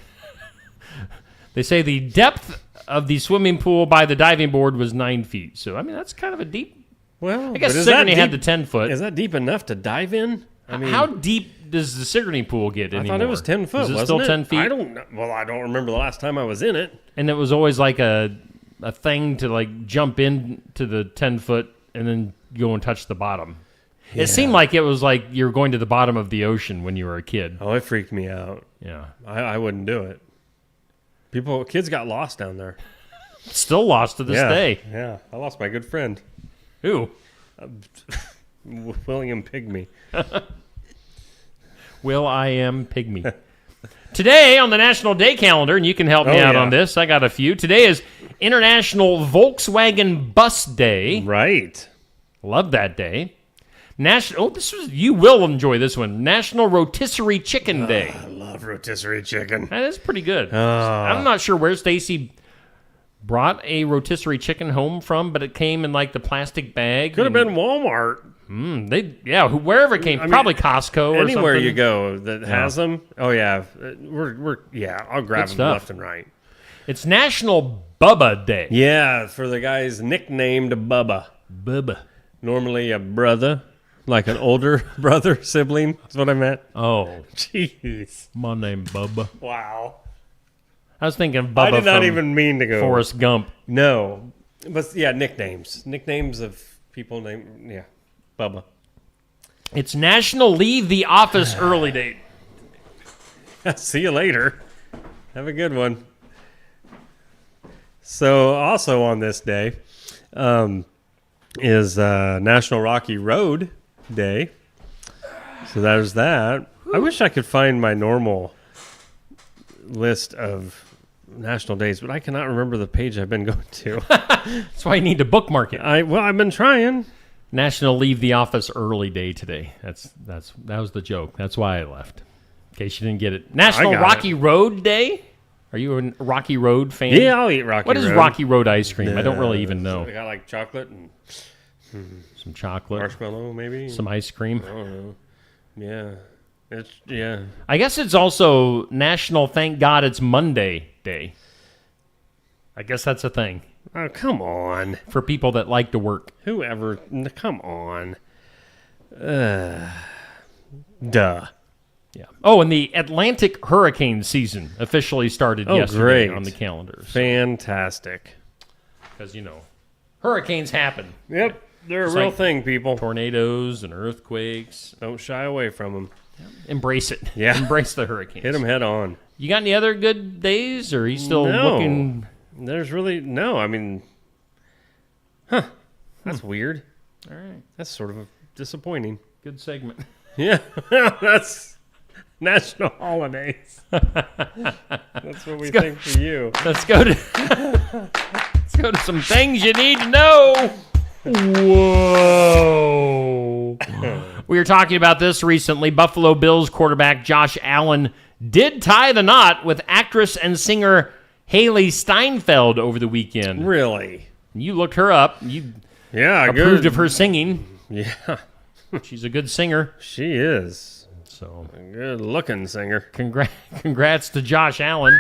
[SPEAKER 4] They say the depth of the swimming pool by the diving board was 9 feet. So, I mean, that's kind of a deep.
[SPEAKER 7] Well,
[SPEAKER 4] I guess Sigourney had the 10 foot.
[SPEAKER 7] Is that deep enough to dive in?
[SPEAKER 4] I mean, how deep does the Sigourney pool get anymore?
[SPEAKER 7] I thought it was 10 foot.
[SPEAKER 4] Is it
[SPEAKER 7] wasn't
[SPEAKER 4] still 10 feet?
[SPEAKER 7] I don't know. Well, I don't remember the last time I was in it.
[SPEAKER 4] And it was always like a thing to like jump into the 10 foot and then go and touch the bottom. Yeah. It seemed like it was like you were going to the bottom of the ocean when you were a kid.
[SPEAKER 7] Oh, it freaked me out.
[SPEAKER 4] Yeah.
[SPEAKER 7] I wouldn't do it. Kids got lost down there.
[SPEAKER 4] Still lost to this day.
[SPEAKER 7] Yeah. I lost my good friend.
[SPEAKER 4] Who?
[SPEAKER 7] William Pygmy.
[SPEAKER 4] Will I am Pygmy. Today on the National Day calendar, and you can help me out on this. I got a few. Today is International Volkswagen Bus Day.
[SPEAKER 7] Right.
[SPEAKER 4] Love that day. You will enjoy this one. National Rotisserie Chicken Day.
[SPEAKER 7] I love rotisserie chicken.
[SPEAKER 4] That is pretty good. I'm not sure where Stacy brought a rotisserie chicken home from, but it came in like the plastic bag.
[SPEAKER 7] Could have been Walmart.
[SPEAKER 4] Wherever it came, probably Costco or something.
[SPEAKER 7] Anywhere you go that has them. Oh yeah, I'll grab them left and right.
[SPEAKER 4] It's National Bubba Day.
[SPEAKER 7] Yeah, for the guys nicknamed Bubba.
[SPEAKER 4] Bubba.
[SPEAKER 7] Normally a brother, like an older brother, sibling. That's what I meant.
[SPEAKER 4] Oh,
[SPEAKER 7] jeez.
[SPEAKER 4] My name Bubba.
[SPEAKER 7] Wow.
[SPEAKER 4] I was thinking Bubba.
[SPEAKER 7] I did not even mean to go
[SPEAKER 4] Forrest Gump.
[SPEAKER 7] No, but yeah, nicknames of people named Bubba.
[SPEAKER 4] It's National Leave the Office Early Day.
[SPEAKER 7] See you later. Have a good one. So also on this day is National Rocky Road Day. So there's that. I wish I could find my normal list of national days, but I cannot remember the page I've been going to.
[SPEAKER 4] That's why you need to bookmark it.
[SPEAKER 7] I've been trying.
[SPEAKER 4] National Leave the Office Early Day today. That was the joke. That's why I left. In case you didn't get it. National Rocky Road Day. Are you a Rocky Road fan?
[SPEAKER 7] Yeah, I'll eat Rocky Road.
[SPEAKER 4] What is Rocky Road ice cream? I don't really even know.
[SPEAKER 7] I got like chocolate and
[SPEAKER 4] some chocolate,
[SPEAKER 7] marshmallow, maybe
[SPEAKER 4] some ice cream.
[SPEAKER 7] I don't know.
[SPEAKER 4] I guess it's also National Thank God It's Monday Day. I guess that's a thing.
[SPEAKER 7] Oh, come on.
[SPEAKER 4] For people that like to work.
[SPEAKER 7] Whoever, come on. Duh.
[SPEAKER 4] Yeah. Oh, and the Atlantic hurricane season officially started yesterday on the calendar.
[SPEAKER 7] So. Fantastic.
[SPEAKER 4] Because, hurricanes happen.
[SPEAKER 7] Yep. They're a real thing, people.
[SPEAKER 4] Tornadoes and earthquakes.
[SPEAKER 7] Don't shy away from them.
[SPEAKER 4] Embrace it.
[SPEAKER 7] Yeah.
[SPEAKER 4] Embrace the hurricanes.
[SPEAKER 7] Hit them head on.
[SPEAKER 4] You got any other good days, or are you still looking?
[SPEAKER 7] There's really no. I mean, that's weird.
[SPEAKER 4] All right.
[SPEAKER 7] That's sort of disappointing.
[SPEAKER 4] Good segment.
[SPEAKER 7] Yeah. That's national holidays. That's what we think for you.
[SPEAKER 4] Let's go to some things you need to know. Whoa. We were talking about this recently. Buffalo Bills quarterback Josh Allen did tie the knot with actress and singer Haley Steinfeld over the weekend.
[SPEAKER 7] Really?
[SPEAKER 4] You looked her up. You approved of her singing.
[SPEAKER 7] Yeah.
[SPEAKER 4] She's a good singer.
[SPEAKER 7] She is.
[SPEAKER 4] So
[SPEAKER 7] a good-looking singer.
[SPEAKER 4] Congrats to Josh Allen.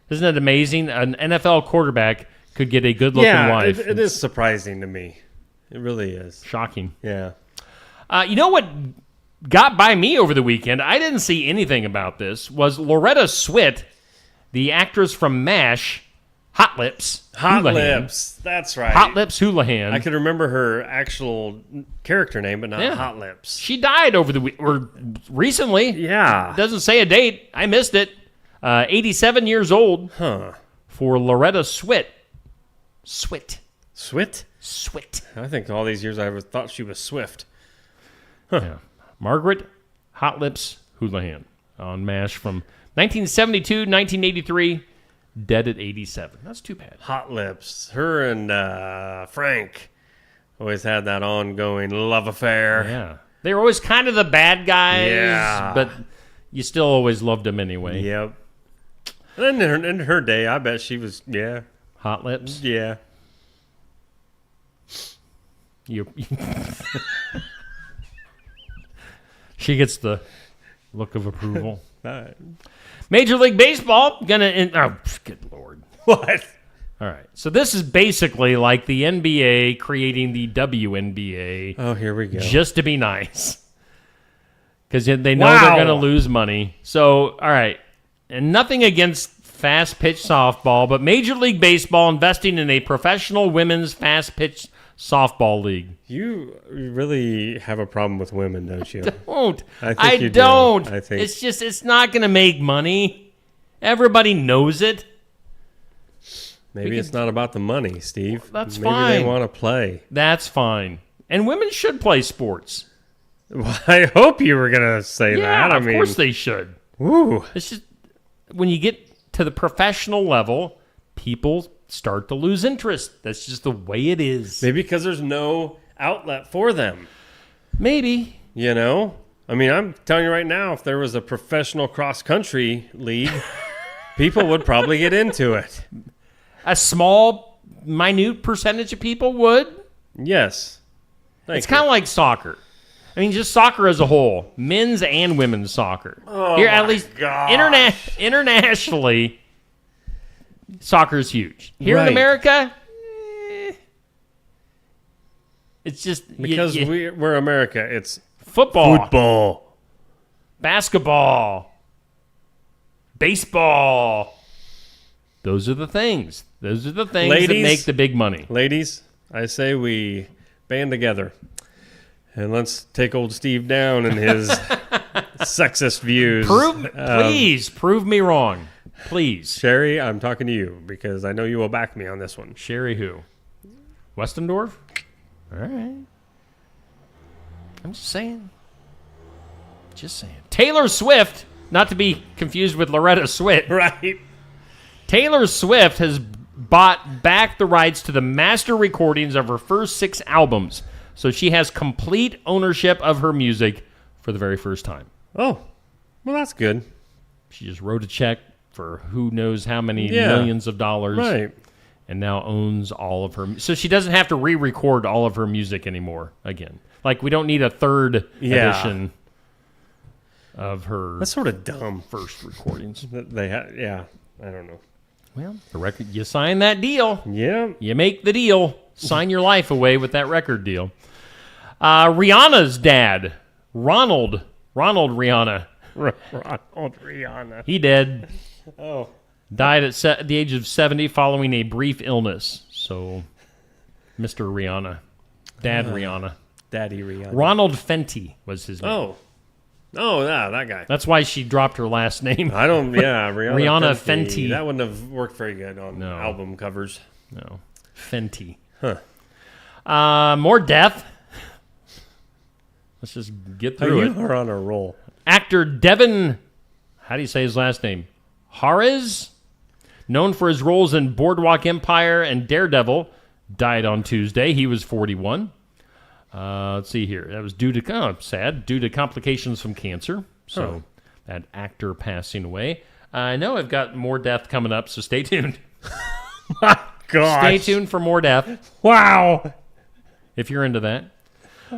[SPEAKER 4] Isn't it amazing? An NFL quarterback could get a good-looking wife.
[SPEAKER 7] It is surprising to me. It really is.
[SPEAKER 4] Shocking.
[SPEAKER 7] Yeah.
[SPEAKER 4] You know what got by me over the weekend? I didn't see anything about this. Was Loretta Swit, the actress from MASH, Hot Lips.
[SPEAKER 7] Hot
[SPEAKER 4] Houlihan.
[SPEAKER 7] Lips. That's right.
[SPEAKER 4] Hot Lips Houlihan.
[SPEAKER 7] I could remember her actual character name, but not Hot Lips.
[SPEAKER 4] She died over the recently.
[SPEAKER 7] Yeah.
[SPEAKER 4] It doesn't say a date. I missed it. 87 years old.
[SPEAKER 7] Huh.
[SPEAKER 4] For Loretta Swit. Swit.
[SPEAKER 7] I think all these years I thought she was Swift.
[SPEAKER 4] Huh. Yeah. Margaret Hot Lips Houlihan on MASH from 1972, 1983. Dead at 87. That's too bad.
[SPEAKER 7] Hot Lips. Her and Frank always had that ongoing love affair.
[SPEAKER 4] Yeah. They were always kind of the bad guys, but you still always loved them anyway.
[SPEAKER 7] Yep. And in her day, I bet she was,
[SPEAKER 4] Hot Lips?
[SPEAKER 7] Yeah.
[SPEAKER 4] She gets the look of approval. Major League Baseball oh, good Lord.
[SPEAKER 7] What?
[SPEAKER 4] All right. So this is basically like the NBA creating the WNBA.
[SPEAKER 7] Oh, here we go.
[SPEAKER 4] Just to be nice. Because they know they're going to lose money. So, all right. And nothing against fast-pitch softball, but Major League Baseball investing in a professional women's fast-pitch softball league.
[SPEAKER 7] You really have a problem with women, don't you?
[SPEAKER 4] Don't.
[SPEAKER 7] I think you
[SPEAKER 4] don't.
[SPEAKER 7] do. I think
[SPEAKER 4] it's just, it's not going to make money. Everybody knows it.
[SPEAKER 7] Maybe it's not about the money, Steve.
[SPEAKER 4] That's
[SPEAKER 7] Maybe
[SPEAKER 4] fine.
[SPEAKER 7] Maybe they want to play.
[SPEAKER 4] That's fine. And women should play sports.
[SPEAKER 7] Well, I hope you were going to say that.
[SPEAKER 4] Of course they should.
[SPEAKER 7] Woo.
[SPEAKER 4] It's just, when you get to the professional level, people start to lose interest. That's just the way it is.
[SPEAKER 7] Maybe because there's no outlet for them.
[SPEAKER 4] Maybe.
[SPEAKER 7] You know? I mean, I'm telling you right now, if there was a professional cross-country league, people would probably get into it.
[SPEAKER 4] A small, minute percentage of people would.
[SPEAKER 7] Yes.
[SPEAKER 4] It's kind of like soccer. I mean, just soccer as a whole. Men's and women's soccer.
[SPEAKER 7] Oh,
[SPEAKER 4] here, at least
[SPEAKER 7] gosh.
[SPEAKER 4] Internationally, soccer is huge. Here in America, it's just...
[SPEAKER 7] Because we're America, it's...
[SPEAKER 4] Football. Basketball. Baseball. Those are the things. Those are the things that make the big money.
[SPEAKER 7] Ladies, I say we band together. And let's take old Steve down and his sexist views.
[SPEAKER 4] Please, prove me wrong. Please.
[SPEAKER 7] Sherry, I'm talking to you because I know you will back me on this one.
[SPEAKER 4] Sherry who? Westendorf? All right. I'm just saying. Taylor Swift, not to be confused with Loretta Swit.
[SPEAKER 7] Right.
[SPEAKER 4] Taylor Swift has bought back the rights to the master recordings of her first 6 albums. So she has complete ownership of her music for the very first time.
[SPEAKER 7] Oh, well, that's good.
[SPEAKER 4] She just wrote a check for who knows how many millions of dollars.
[SPEAKER 7] Right.
[SPEAKER 4] And now owns all of her. So she doesn't have to re-record all of her music anymore again. Like, we don't need a third edition of her.
[SPEAKER 7] That's sort of dumb.
[SPEAKER 4] First recordings.
[SPEAKER 7] I don't know.
[SPEAKER 4] Well, the record, you sign that deal.
[SPEAKER 7] Yeah.
[SPEAKER 4] You make the deal. Sign your life away with that record deal. Rihanna's dad, Ronald Rihanna.
[SPEAKER 7] Ronald Rihanna.
[SPEAKER 4] He dead.
[SPEAKER 7] Oh.
[SPEAKER 4] Died at the age of 70 following a brief illness. So, Mr. Rihanna. Dad Rihanna.
[SPEAKER 7] Daddy Rihanna.
[SPEAKER 4] Ronald Fenty was his name.
[SPEAKER 7] Oh, yeah, that guy.
[SPEAKER 4] That's why she dropped her last name.
[SPEAKER 7] Rihanna
[SPEAKER 4] Fenty.
[SPEAKER 7] That wouldn't have worked very good on album covers.
[SPEAKER 4] No. Fenty.
[SPEAKER 7] Huh.
[SPEAKER 4] More death. Let's just get through it.
[SPEAKER 7] You are on a roll.
[SPEAKER 4] Actor Devin, how do you say his last name? Harris, known for his roles in Boardwalk Empire and Daredevil, died on Tuesday. He was 41. Let's see here. That was due to complications from cancer. So that actor passing away. I know I've got more death coming up, so stay tuned.
[SPEAKER 7] My gosh.
[SPEAKER 4] Stay tuned for more death.
[SPEAKER 7] Wow.
[SPEAKER 4] If you're into that.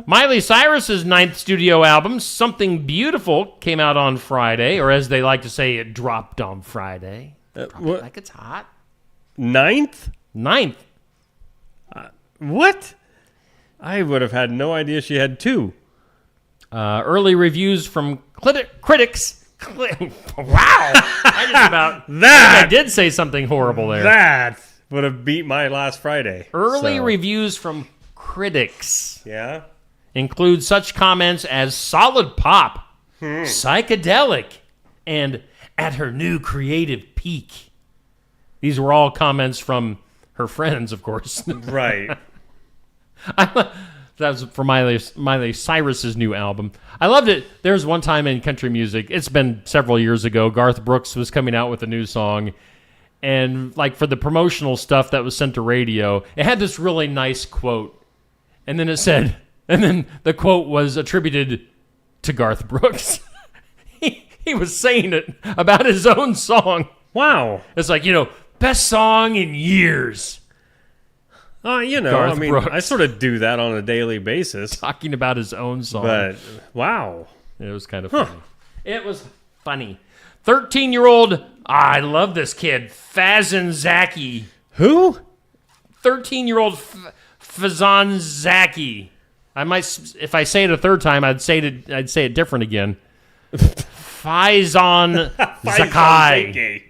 [SPEAKER 4] Miley Cyrus's 9th studio album, Something Beautiful, came out on Friday, or as they like to say, it dropped on Friday. Drop it like it's hot.
[SPEAKER 7] 9th?
[SPEAKER 4] 9th.
[SPEAKER 7] What? I would have had no idea she had 2.
[SPEAKER 4] Early reviews from critics. Wow! I just about I did say something horrible there.
[SPEAKER 7] That would have beat my last Friday.
[SPEAKER 4] Early reviews from critics.
[SPEAKER 7] Yeah?
[SPEAKER 4] Include such comments as solid pop, psychedelic, and at her new creative peak. These were all comments from her friends, of course.
[SPEAKER 7] Right.
[SPEAKER 4] That was for Miley Cyrus's new album. I loved it. There was one time in country music, it's been several years ago, Garth Brooks was coming out with a new song, and like for the promotional stuff that was sent to radio, it had this really nice quote, and then then the quote was attributed to Garth Brooks. He was saying it about his own song.
[SPEAKER 7] Wow.
[SPEAKER 4] It's like, best song in years.
[SPEAKER 7] Garth
[SPEAKER 4] Brooks.
[SPEAKER 7] I sort of do that on a daily basis.
[SPEAKER 4] Talking about his own song.
[SPEAKER 7] But, wow.
[SPEAKER 4] It was kind of funny. It was funny. 13-year-old, I love this kid, Fazan Zaki.
[SPEAKER 7] Who?
[SPEAKER 4] 13-year-old Fazan Zaki. I might, if I say it a third time, I'd say it different again. Faizan Zakai.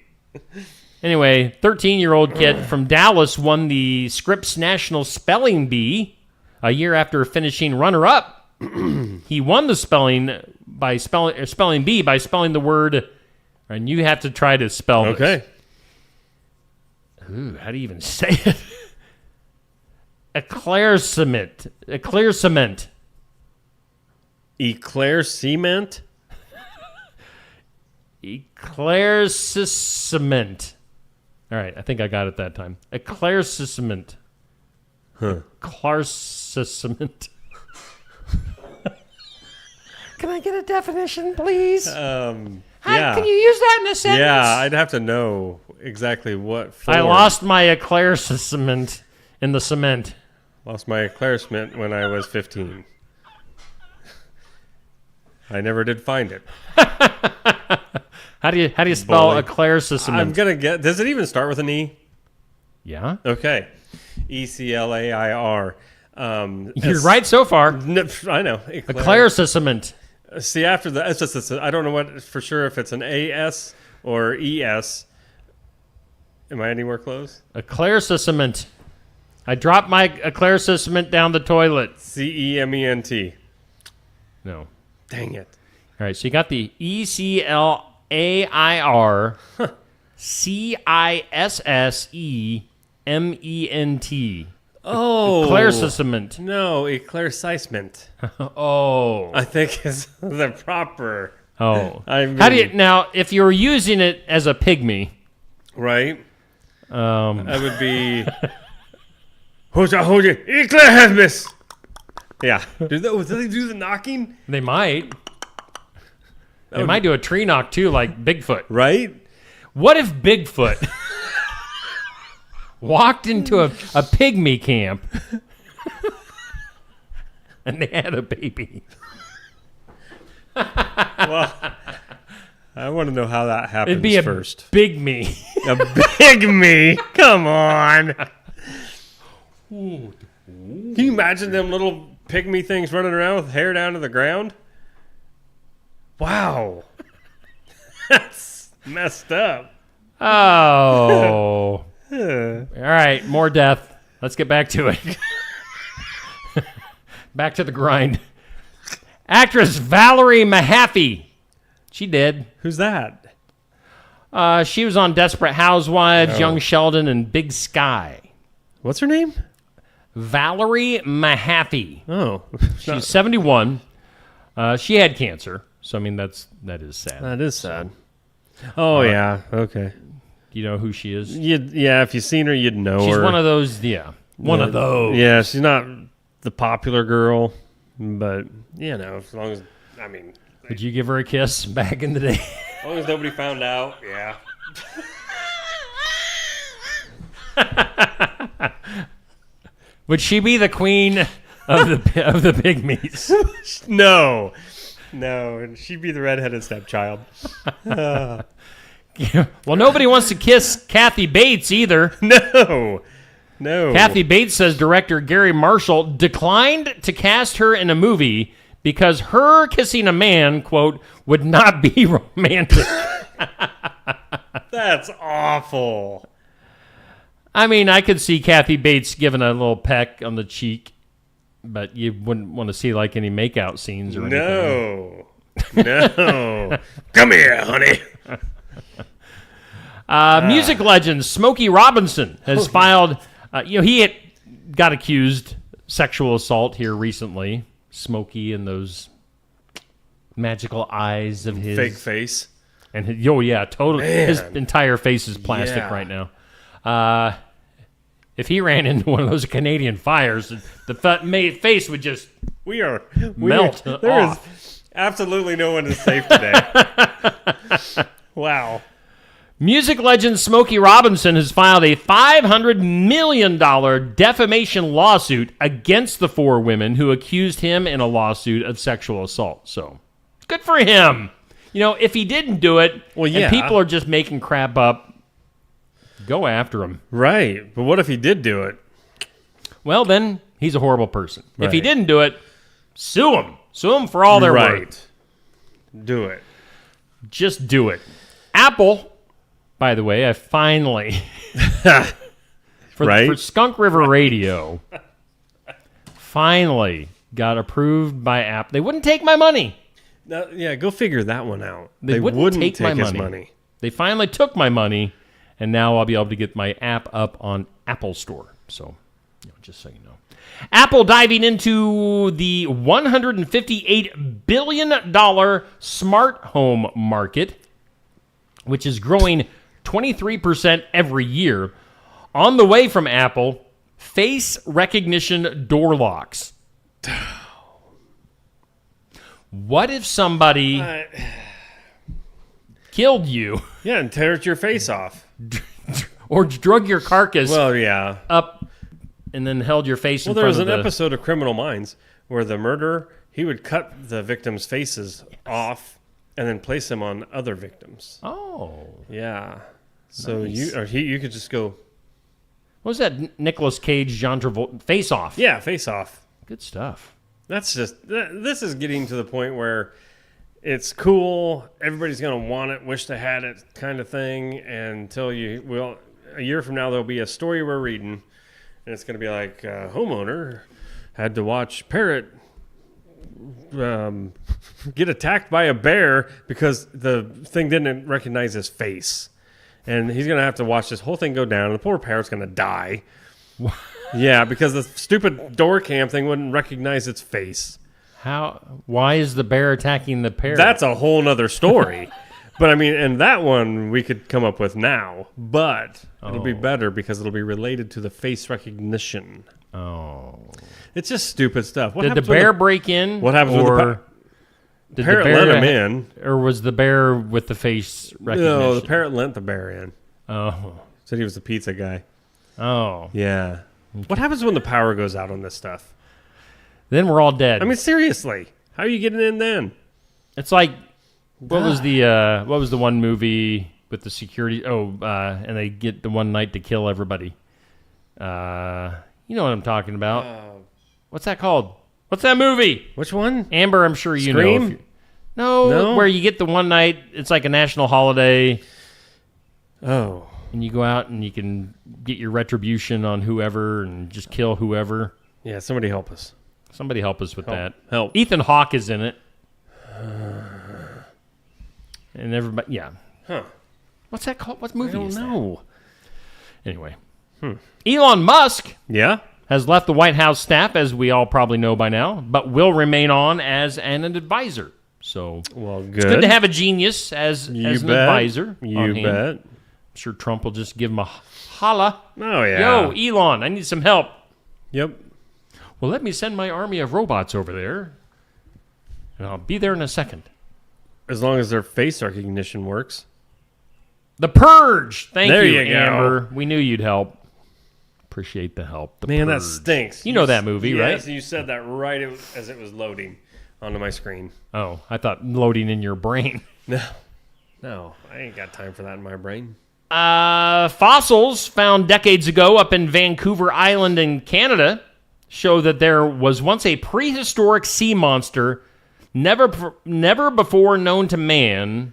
[SPEAKER 4] Anyway, 13-year-old kid from Dallas won the Scripps National Spelling Bee a year after finishing runner-up. He won the spelling bee by spelling the word, and you have to try to spell this.
[SPEAKER 7] Okay.
[SPEAKER 4] Ooh, how do you even say it? Eclaircissement.
[SPEAKER 7] Eclaircissement?
[SPEAKER 4] Eclaircissement. All right, I think I got it that time. Eclaircissement. Eclaircissement. Can I get a definition, please?
[SPEAKER 7] Yeah.
[SPEAKER 4] Can you use that in a sentence?
[SPEAKER 7] Yeah, I'd have to know exactly what form.
[SPEAKER 4] I lost my eclaircissement in the cement.
[SPEAKER 7] Lost my eclaircissement when I was 15. I never did find it.
[SPEAKER 4] How do you spell eclaircissement?
[SPEAKER 7] I'm gonna get. Does it even start with an E?
[SPEAKER 4] Yeah.
[SPEAKER 7] Okay. Eclair.
[SPEAKER 4] You're right so far.
[SPEAKER 7] I know.
[SPEAKER 4] Eclaircissement.
[SPEAKER 7] See, after the S, I don't know what for sure if it's an AS or ES. Am I anywhere close?
[SPEAKER 4] Eclaircissement. I dropped my eclaircissement down the toilet.
[SPEAKER 7] CEMENT.
[SPEAKER 4] No.
[SPEAKER 7] Dang it.
[SPEAKER 4] All right, so you got the ECLAIR CISSEMENT.
[SPEAKER 7] Oh.
[SPEAKER 4] Eclaircissement.
[SPEAKER 7] No, eclaircissement.
[SPEAKER 4] Oh.
[SPEAKER 7] I think is the proper.
[SPEAKER 4] Oh. How do you now? If you were using it as a pygmy,
[SPEAKER 7] right? That would be. Hold you, eclaircissement. Yeah. Do they do the knocking?
[SPEAKER 4] They might. They might do a tree knock too, like Bigfoot.
[SPEAKER 7] Right?
[SPEAKER 4] What if Bigfoot walked into a pygmy camp and they had a baby?
[SPEAKER 7] Well, I want to know how that happens.
[SPEAKER 4] It'd be a
[SPEAKER 7] first.
[SPEAKER 4] big me.
[SPEAKER 7] A big me? Come on. Can you imagine them little pygmy things running around with hair down to the ground? Wow. That's messed up.
[SPEAKER 4] Oh. All right, more death. Let's get back to it. Back to the grind. Actress Valerie Mahaffey. She did.
[SPEAKER 7] Who's that?
[SPEAKER 4] She was on Desperate Housewives, Young Sheldon, and Big Sky.
[SPEAKER 7] What's her name?
[SPEAKER 4] Valerie Mahaffey.
[SPEAKER 7] Oh.
[SPEAKER 4] She's 71. She had cancer. So, I mean, that is sad.
[SPEAKER 7] That is sad. Oh, yeah. Okay.
[SPEAKER 4] You know who she is?
[SPEAKER 7] Yeah, if you've seen her, you'd know her.
[SPEAKER 4] She's one of those, one of those.
[SPEAKER 7] Yeah, she's not the popular girl, but as long as
[SPEAKER 4] Would you give her a kiss back in the day?
[SPEAKER 7] as long as nobody found out, yeah.
[SPEAKER 4] Would she be the queen of the pygmies?
[SPEAKER 7] No, and she'd be the redheaded stepchild.
[SPEAKER 4] Well, nobody wants to kiss Kathy Bates either.
[SPEAKER 7] No.
[SPEAKER 4] Kathy Bates says director Gary Marshall declined to cast her in a movie because her kissing a man, quote, would not be romantic.
[SPEAKER 7] That's awful.
[SPEAKER 4] I mean, I could see Kathy Bates giving a little peck on the cheek, but you wouldn't want to see like any makeout scenes or anything.
[SPEAKER 7] No. Come here, honey.
[SPEAKER 4] Music legend Smokey Robinson has filed. He had got accused sexual assault here recently. Smokey and those magical eyes of his
[SPEAKER 7] fake face,
[SPEAKER 4] and totally. Man. His entire face is plastic right now. If he ran into one of those Canadian fires, the face would just melt off.
[SPEAKER 7] There is absolutely no one is safe today. Wow.
[SPEAKER 4] Music legend Smokey Robinson has filed a $500 million defamation lawsuit against the 4 women who accused him in a lawsuit of sexual assault. So, good for him. If he didn't do it, and people are just making crap up, go after him.
[SPEAKER 7] Right. But what if he did do it?
[SPEAKER 4] Well, then he's a horrible person.
[SPEAKER 7] Right.
[SPEAKER 4] If he didn't do it, sue him. Sue him for all they're worth.
[SPEAKER 7] Do it.
[SPEAKER 4] Just do it. Apple... By the way, I finally, for Skunk River Radio, finally got approved by Apple. They wouldn't take my money.
[SPEAKER 7] Go figure that one out.
[SPEAKER 4] They wouldn't take my money. They finally took my money, and now I'll be able to get my app up on Apple Store. So, just so you know. Apple diving into the $158 billion smart home market, which is growing 23% every year. On the way from Apple, face recognition door locks. What if somebody killed you?
[SPEAKER 7] Yeah, and tears your face off.
[SPEAKER 4] Or drug your carcass
[SPEAKER 7] up
[SPEAKER 4] and then held your face in
[SPEAKER 7] there
[SPEAKER 4] front of
[SPEAKER 7] was an episode of Criminal Minds where the murderer, he would cut the victims' faces off and then place them on other victims.
[SPEAKER 4] Oh.
[SPEAKER 7] Yeah. So
[SPEAKER 4] nice.
[SPEAKER 7] you could just go...
[SPEAKER 4] What was that Nicolas Cage, John Travolta? Face Off.
[SPEAKER 7] Yeah, Face Off.
[SPEAKER 4] Good stuff.
[SPEAKER 7] That's just... This is getting to the point where it's cool, everybody's going to want it, wish they had it kind of thing, until a year from now there'll be a story we're reading, and it's going to be like, homeowner had to watch parrot get attacked by a bear because the thing didn't recognize his face. And he's going to have to watch this whole thing go down, and the poor parrot's going to die. Yeah, because the stupid door cam thing wouldn't recognize its face.
[SPEAKER 4] Why is the bear attacking the parrot?
[SPEAKER 7] That's a whole nother story. But, and that one we could come up with now. But it'll be better because it'll be related to the face recognition.
[SPEAKER 4] Oh.
[SPEAKER 7] It's just stupid stuff.
[SPEAKER 4] Did the bear break in?
[SPEAKER 7] What happens with the parrot let him in.
[SPEAKER 4] Or was the bear with the face recognition?
[SPEAKER 7] No, the parrot let the bear in.
[SPEAKER 4] Oh.
[SPEAKER 7] Said he was the pizza guy.
[SPEAKER 4] Oh.
[SPEAKER 7] Yeah. Okay. What happens when the power goes out on this stuff?
[SPEAKER 4] Then we're all dead.
[SPEAKER 7] Seriously. How are you getting in then?
[SPEAKER 4] It's like, what was the one movie with the security? And they get the one night to kill everybody. You know what I'm talking about. What's that called? What's that movie?
[SPEAKER 7] Which one?
[SPEAKER 4] Amber, I'm sure you
[SPEAKER 7] Scream?
[SPEAKER 4] know. No, where you get the one night, it's like a national holiday.
[SPEAKER 7] Oh.
[SPEAKER 4] And you go out and you can get your retribution on whoever and just kill whoever.
[SPEAKER 7] Yeah, somebody help us.
[SPEAKER 4] Somebody help us with that.
[SPEAKER 7] Help.
[SPEAKER 4] Ethan Hawke is in it. And everybody, yeah.
[SPEAKER 7] Huh.
[SPEAKER 4] What's that called? What movie is that?
[SPEAKER 7] I don't know.
[SPEAKER 4] Anyway. Elon Musk.
[SPEAKER 7] Yeah?
[SPEAKER 4] Has left the White House staff, as we all probably know by now, but will remain on as an advisor. So,
[SPEAKER 7] good.
[SPEAKER 4] It's good to have a genius as an advisor.
[SPEAKER 7] You bet.
[SPEAKER 4] I'm sure Trump will just give him a holla.
[SPEAKER 7] Oh, yeah.
[SPEAKER 4] Yo, Elon, I need some help.
[SPEAKER 7] Yep.
[SPEAKER 4] Well, let me send my army of robots over there, and I'll be there in a second.
[SPEAKER 7] As long as their face recognition works.
[SPEAKER 4] The Purge! Thank
[SPEAKER 7] There
[SPEAKER 4] you,
[SPEAKER 7] you go.
[SPEAKER 4] Amber. We knew you'd help. Appreciate the help. The
[SPEAKER 7] Man, that
[SPEAKER 4] Purge.
[SPEAKER 7] stinks.
[SPEAKER 4] You know that movie, right?
[SPEAKER 7] Yes, you said that right as it was loading onto my screen.
[SPEAKER 4] Oh, I thought loading in your brain.
[SPEAKER 7] No, I ain't got time for that in my brain.
[SPEAKER 4] Fossils found decades ago up in Vancouver Island in Canada show that there was once a prehistoric sea monster never before known to man.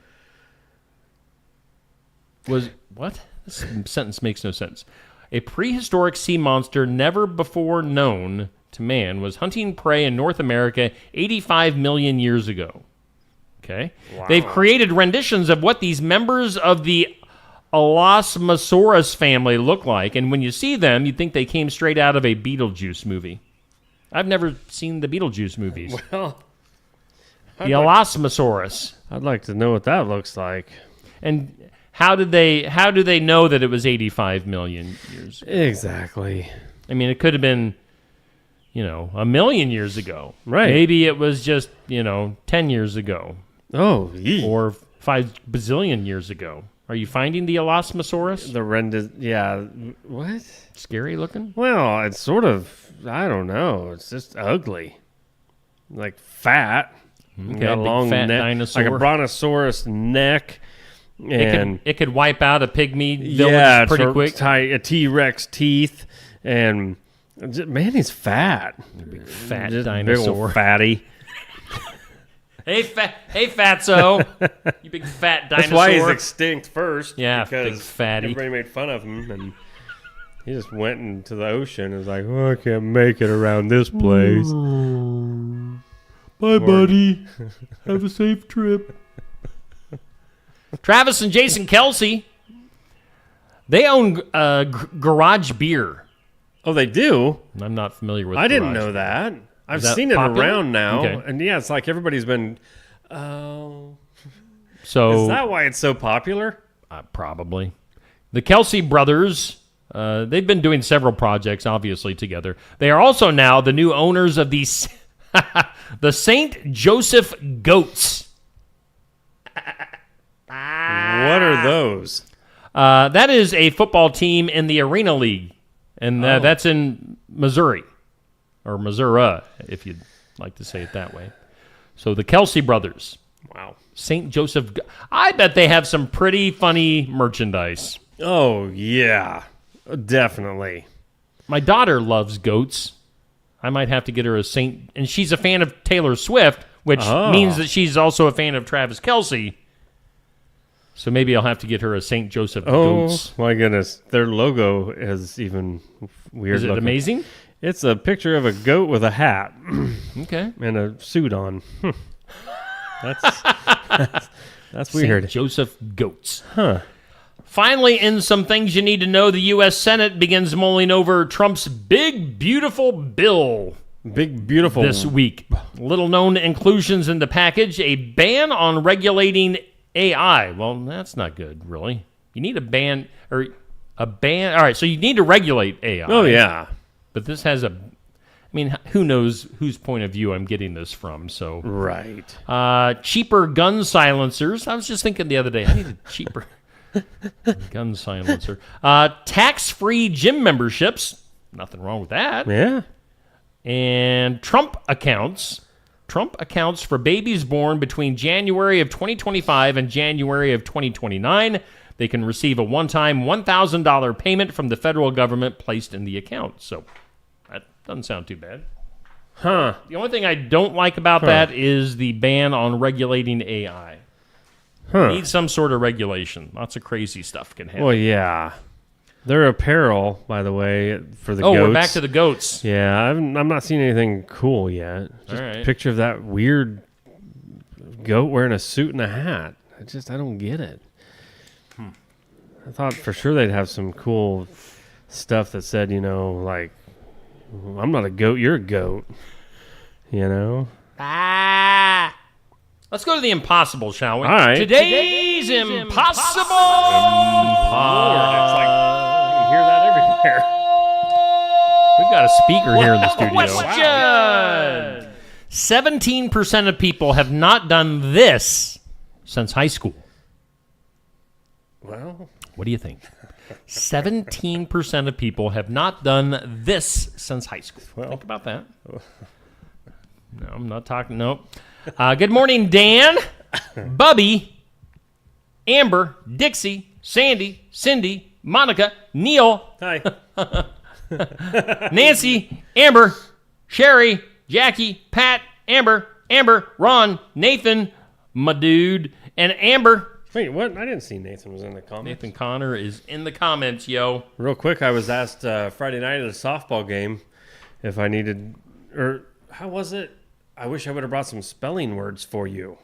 [SPEAKER 4] What? This sentence makes no sense. A prehistoric sea monster never before known to man was hunting prey in North America 85 million years ago. Okay.
[SPEAKER 7] Wow.
[SPEAKER 4] They've created renditions of what these members of the Elasmosaurus family look like, and when you see them, you'd think they came straight out of a Beetlejuice movie. I've never seen the Beetlejuice movies.
[SPEAKER 7] Well,
[SPEAKER 4] the Elasmosaurus.
[SPEAKER 7] I'd like to know what that looks like.
[SPEAKER 4] And how do they know that it was 85 million years ago?
[SPEAKER 7] Exactly.
[SPEAKER 4] I mean, it could have been, a million years ago.
[SPEAKER 7] Right.
[SPEAKER 4] Maybe it was just, 10 years ago.
[SPEAKER 7] Oh, yeah.
[SPEAKER 4] Or 5 bazillion years ago. Are you finding the Elasmosaurus?
[SPEAKER 7] Yeah. What?
[SPEAKER 4] Scary looking?
[SPEAKER 7] Well, it's sort of, I don't know. It's just ugly. Like fat.
[SPEAKER 4] Okay,
[SPEAKER 7] got a
[SPEAKER 4] big
[SPEAKER 7] long
[SPEAKER 4] fat
[SPEAKER 7] neck,
[SPEAKER 4] dinosaur.
[SPEAKER 7] like a brontosaurus neck. And
[SPEAKER 4] it could wipe out a pygmy village pretty quick.
[SPEAKER 7] A T-Rex teeth. And, man, he's fat.
[SPEAKER 4] Big fat
[SPEAKER 7] Just
[SPEAKER 4] dinosaur.
[SPEAKER 7] Big old fatty.
[SPEAKER 4] Hey, fatso. You big fat dinosaur.
[SPEAKER 7] That's why he's extinct first.
[SPEAKER 4] Yeah,
[SPEAKER 7] because
[SPEAKER 4] big fatty.
[SPEAKER 7] everybody made fun of him, and he just went into the ocean and was like, I can't make it around this place.
[SPEAKER 4] Bye, buddy. Have a safe trip. Travis and Jason Kelsey, they own Garage Beer.
[SPEAKER 7] Oh, they do?
[SPEAKER 4] I'm not familiar with
[SPEAKER 7] I didn't
[SPEAKER 4] Garage
[SPEAKER 7] know
[SPEAKER 4] Beer.
[SPEAKER 7] that. I've
[SPEAKER 4] that
[SPEAKER 7] seen it
[SPEAKER 4] popular?
[SPEAKER 7] around now.
[SPEAKER 4] Okay.
[SPEAKER 7] And yeah, it's like everybody's been,
[SPEAKER 4] So
[SPEAKER 7] is that why it's so popular?
[SPEAKER 4] Probably. The Kelsey brothers, they've been doing several projects, obviously, together. They are also now the new owners of the St. Joseph Goats.
[SPEAKER 7] What are those?
[SPEAKER 4] That is a football team in the Arena League, and that's in Missouri, or Missouri, if you'd like to say it that way. So the Kelsey brothers.
[SPEAKER 7] Wow.
[SPEAKER 4] St. Joseph. I bet they have some pretty funny merchandise.
[SPEAKER 7] Oh, yeah. Definitely.
[SPEAKER 4] My daughter loves goats. I might have to get her a St. And she's a fan of Taylor Swift, which means that she's also a fan of Travis Kelsey. So maybe I'll have to get her a St. Joseph Goats.
[SPEAKER 7] Oh, my goodness. Their logo is even weird
[SPEAKER 4] Is it
[SPEAKER 7] looking.
[SPEAKER 4] amazing?
[SPEAKER 7] It's a picture of a goat with a hat.
[SPEAKER 4] Okay.
[SPEAKER 7] And a suit on. That's weird.
[SPEAKER 4] St. Joseph Goats.
[SPEAKER 7] Huh.
[SPEAKER 4] Finally, in some things you need to know, the U.S. Senate begins mulling over Trump's big, beautiful bill.
[SPEAKER 7] Big, beautiful.
[SPEAKER 4] This week. Little-known inclusions in the package, a ban on regulating AI. Well, that's not good, really. You need a ban. All right, so you need to regulate AI.
[SPEAKER 7] Oh, yeah.
[SPEAKER 4] But this has who knows whose point of view I'm getting this from, so.
[SPEAKER 7] Right.
[SPEAKER 4] Cheaper gun silencers. I was just thinking the other day, I need a cheaper gun silencer. Tax-free gym memberships. Nothing wrong with that.
[SPEAKER 7] Yeah.
[SPEAKER 4] And Trump accounts for babies born between January of 2025 and January of 2029. They can receive a one-time $1,000 payment from the federal government placed in the account. So that doesn't sound too bad.
[SPEAKER 7] Huh.
[SPEAKER 4] The only thing I don't like about that is the ban on regulating AI. Need some sort of regulation. Lots of crazy stuff can happen.
[SPEAKER 7] Well, yeah. Their apparel, by the way, for the goats.
[SPEAKER 4] Oh, we're back to the goats.
[SPEAKER 7] Yeah, I'm not seeing anything cool yet. Just
[SPEAKER 4] All right.
[SPEAKER 7] a picture of that weird goat wearing a suit and a hat. I don't get it. I thought for sure they'd have some cool stuff that said, like, I'm not a goat, you're a goat.
[SPEAKER 4] Let's go to the impossible, shall we?
[SPEAKER 7] All right.
[SPEAKER 4] Today's impossible.
[SPEAKER 7] Lord, it's like you can hear that everywhere.
[SPEAKER 4] We've got a speaker here in the studio.
[SPEAKER 7] Question!
[SPEAKER 4] 17% of people have not done this since high school.
[SPEAKER 7] Well,
[SPEAKER 4] what do you think? 17% of people have not done this since high school. Think about that. No, I'm not talking. Nope. Good morning, Dan, Bubby, Amber, Dixie, Sandy, Cindy, Monica, Neil.
[SPEAKER 7] Hi.
[SPEAKER 4] Nancy, Amber, Sherry, Jackie, Pat, Amber, Ron, Nathan, my dude, and Amber.
[SPEAKER 7] Wait, what? I didn't see Nathan was in the comments.
[SPEAKER 4] Nathan Connor is in the comments, yo.
[SPEAKER 7] Real quick, I was asked Friday night at a softball game if I needed, or how was it? I wish I would have brought some spelling words for you.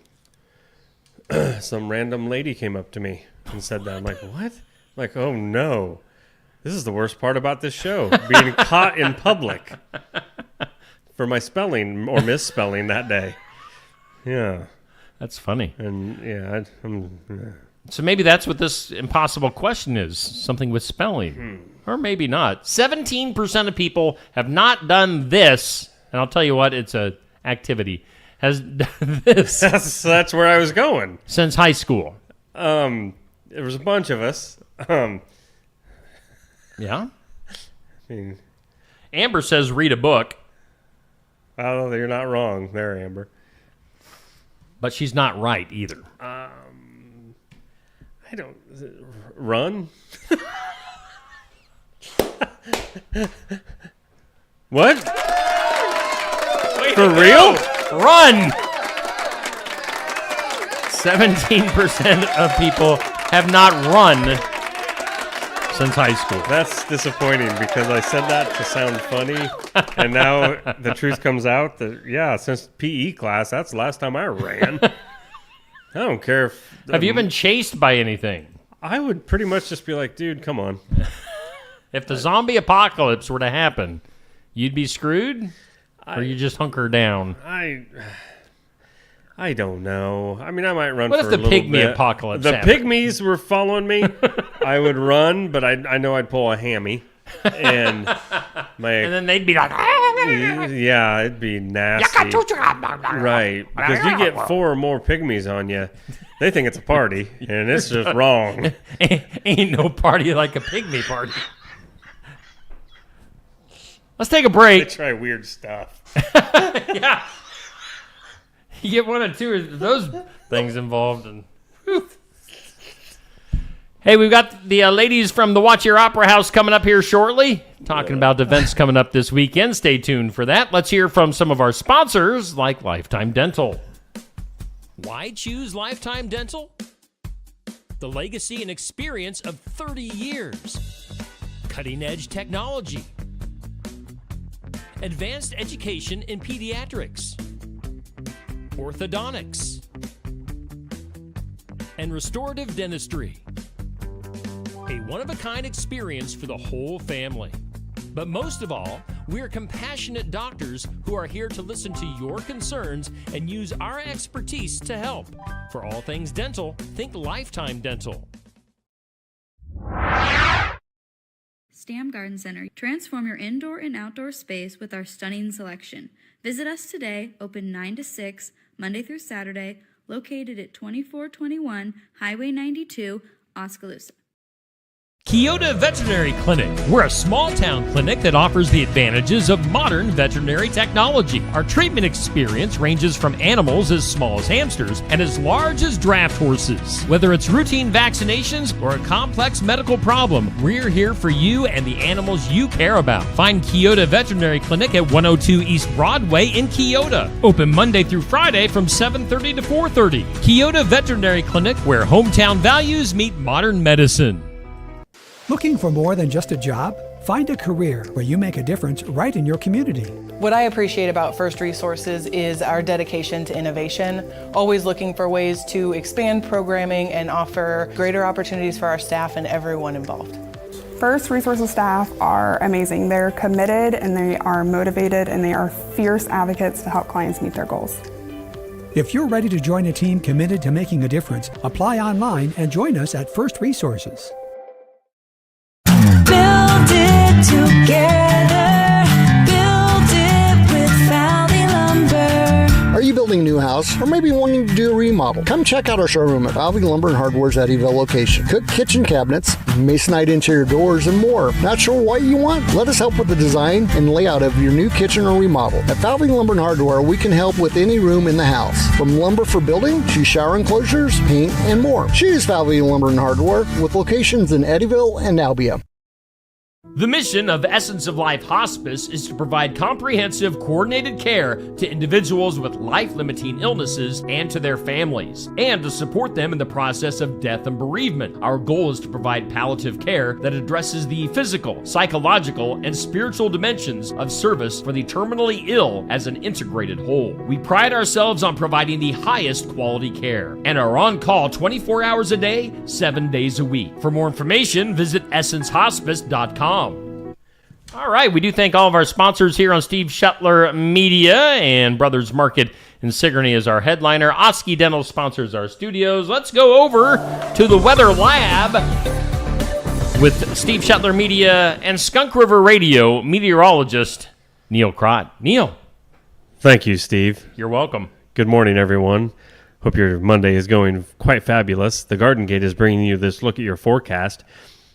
[SPEAKER 7] Some random lady came up to me and said that. I'm like, what? I'm like, oh no. This is the worst part about this show, being caught in public for my spelling or misspelling that day. Yeah.
[SPEAKER 4] That's funny.
[SPEAKER 7] And yeah,
[SPEAKER 4] so maybe that's what this impossible question is, something with spelling. Or maybe not. 17% of people have not done this, and I'll tell you what, it's a activity, has done this.
[SPEAKER 7] That's where I was going.
[SPEAKER 4] Since high school.
[SPEAKER 7] There was a bunch of us.
[SPEAKER 4] Yeah?
[SPEAKER 7] I mean,
[SPEAKER 4] Amber says read a book.
[SPEAKER 7] Oh, you're not wrong there, Amber.
[SPEAKER 4] But she's not right either.
[SPEAKER 7] I don't... Run? What? For real?
[SPEAKER 4] Run! 17% of people have not run since high school.
[SPEAKER 7] That's disappointing because I said that to sound funny, and now the truth comes out that, yeah, since PE class, that's the last time I ran. I don't care if...
[SPEAKER 4] Have you been chased by anything?
[SPEAKER 7] I would pretty much just be like, dude, come on.
[SPEAKER 4] If the zombie apocalypse were to happen, you'd be screwed? Or you just hunker down?
[SPEAKER 7] I don't know. I mean, I might run
[SPEAKER 4] what
[SPEAKER 7] for a
[SPEAKER 4] little bit. What if the pygmy apocalypse
[SPEAKER 7] The
[SPEAKER 4] happened?
[SPEAKER 7] pygmies were following me. I would run, but I know I'd pull a hammy. And
[SPEAKER 4] and then they'd be like...
[SPEAKER 7] Yeah, it'd be nasty. Right. Because you get 4 or more pygmies on you, they think it's a party, and it's just wrong.
[SPEAKER 4] Ain't no party like a pygmy party. Let's take a break.
[SPEAKER 7] They try weird stuff.
[SPEAKER 4] Yeah. You get 1 or 2 of those things involved. Hey, we've got the ladies from the Watch Your Opera House coming up here shortly, talking about events coming up this weekend. Stay tuned for that. Let's hear from some of our sponsors, like Lifetime Dental.
[SPEAKER 12] Why choose Lifetime Dental? The legacy and experience of 30 years. Cutting-edge technology. Advanced education in pediatrics. Orthodontics. And restorative dentistry. A one-of-a-kind experience for the whole family. But most of all, we're compassionate doctors who are here to listen to your concerns and use our expertise to help. For all things dental, think Lifetime Dental.
[SPEAKER 13] Stam Garden Center. Transform your indoor and outdoor space with our stunning selection. Visit us today, open 9 to 6, Monday through Saturday, located at 2421 Highway 92, Oskaloosa.
[SPEAKER 4] Keota Veterinary Clinic. We're a small-town clinic that offers the advantages of modern veterinary technology. Our treatment experience ranges from animals as small as hamsters and as large as draft horses. Whether it's routine vaccinations or a complex medical problem, we're here for you and the animals you care about. Find Keota Veterinary Clinic at 102 East Broadway in Keota. Open Monday through Friday from 7:30 to 4:30. Keota Veterinary Clinic, where hometown values meet modern medicine.
[SPEAKER 14] Looking for more than just a job? Find a career where you make a difference right in your community.
[SPEAKER 15] What I appreciate about First Resources is our dedication to innovation, always looking for ways to expand programming and offer greater opportunities for our staff and everyone involved.
[SPEAKER 16] First Resources staff are amazing. They're committed and they are motivated and they are fierce advocates to help clients meet their goals.
[SPEAKER 14] If you're ready to join a team committed to making a difference, apply online and join us at First Resources.
[SPEAKER 17] Build it together. house or maybe wanting to do a remodel, come check out our showroom at Valvey Lumber and Hardware's Eddyville location. Cook kitchen cabinets, masonite interior doors, and more. Not sure what you want? Let us help with the design and layout of your new kitchen or remodel. At Valvey Lumber and Hardware, we can help with any room in the house, from lumber for building to shower enclosures, paint, and more. Choose Valvey Lumber and Hardware with locations in Eddyville and Albia.
[SPEAKER 12] The mission of Essence of Life Hospice is to provide comprehensive, coordinated care to individuals with life-limiting illnesses and to their families, and to support them in the process of death and bereavement. Our goal is to provide palliative care that addresses the physical, psychological, and spiritual dimensions of service for the terminally ill as an integrated whole. We pride ourselves on providing the highest quality care and are on call 24 hours a day, 7 days a week. For more information, visit essencehospice.com. All right, we do thank all of our sponsors here on Steve Shuttler Media, and Brothers Market in Sigourney is our headliner. Osky Dental sponsors our studios. Let's go over to the Weather Lab with Steve Shuttler Media and Skunk River Radio meteorologist Neil Crott. Neil.
[SPEAKER 7] Thank you, Steve.
[SPEAKER 12] You're welcome.
[SPEAKER 7] Good morning, everyone. Hope your Monday is going quite fabulous. The Garden Gate is bringing you this look at your forecast.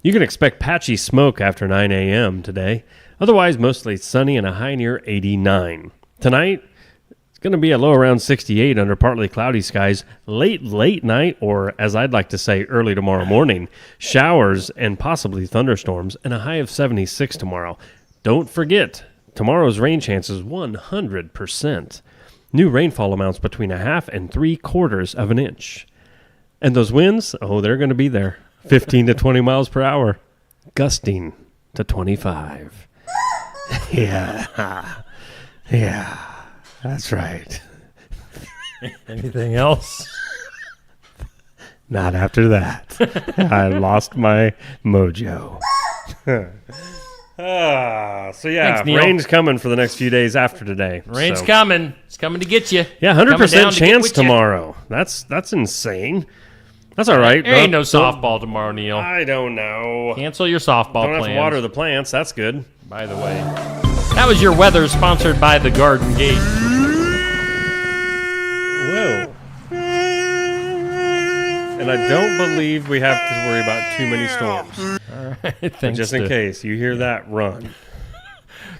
[SPEAKER 7] You can expect patchy smoke after 9 a.m. today. Otherwise, mostly sunny and a high near 89. Tonight, it's going to be a low around 68 under partly cloudy skies. Late night, or as I'd like to say, early tomorrow morning, showers and possibly thunderstorms, and a high of 76 tomorrow. Don't forget, tomorrow's rain chances 100%. New rainfall amounts between 1/2 and 3/4 of an inch. And those winds, they're going to be there. 15 to 20 miles per hour, gusting to 25. Yeah, that's right.
[SPEAKER 12] Anything else?
[SPEAKER 7] Not after that. I lost my mojo. So yeah,
[SPEAKER 12] Thanks, Neil.
[SPEAKER 7] Rain's coming for the next few days after today.
[SPEAKER 12] Rain's coming. It's coming to get you.
[SPEAKER 7] Yeah, 100% chance tomorrow. That's insane. That's all right.
[SPEAKER 12] There ain't no softball tomorrow, Neil.
[SPEAKER 7] I don't know.
[SPEAKER 12] Cancel your softball plans.
[SPEAKER 7] Don't have to water the plants. That's good.
[SPEAKER 12] By the way, that was your weather sponsored by the Garden Gate.
[SPEAKER 7] Whoa. And I don't believe we have to worry about too many storms.
[SPEAKER 12] All right,
[SPEAKER 7] just in case you hear that, run.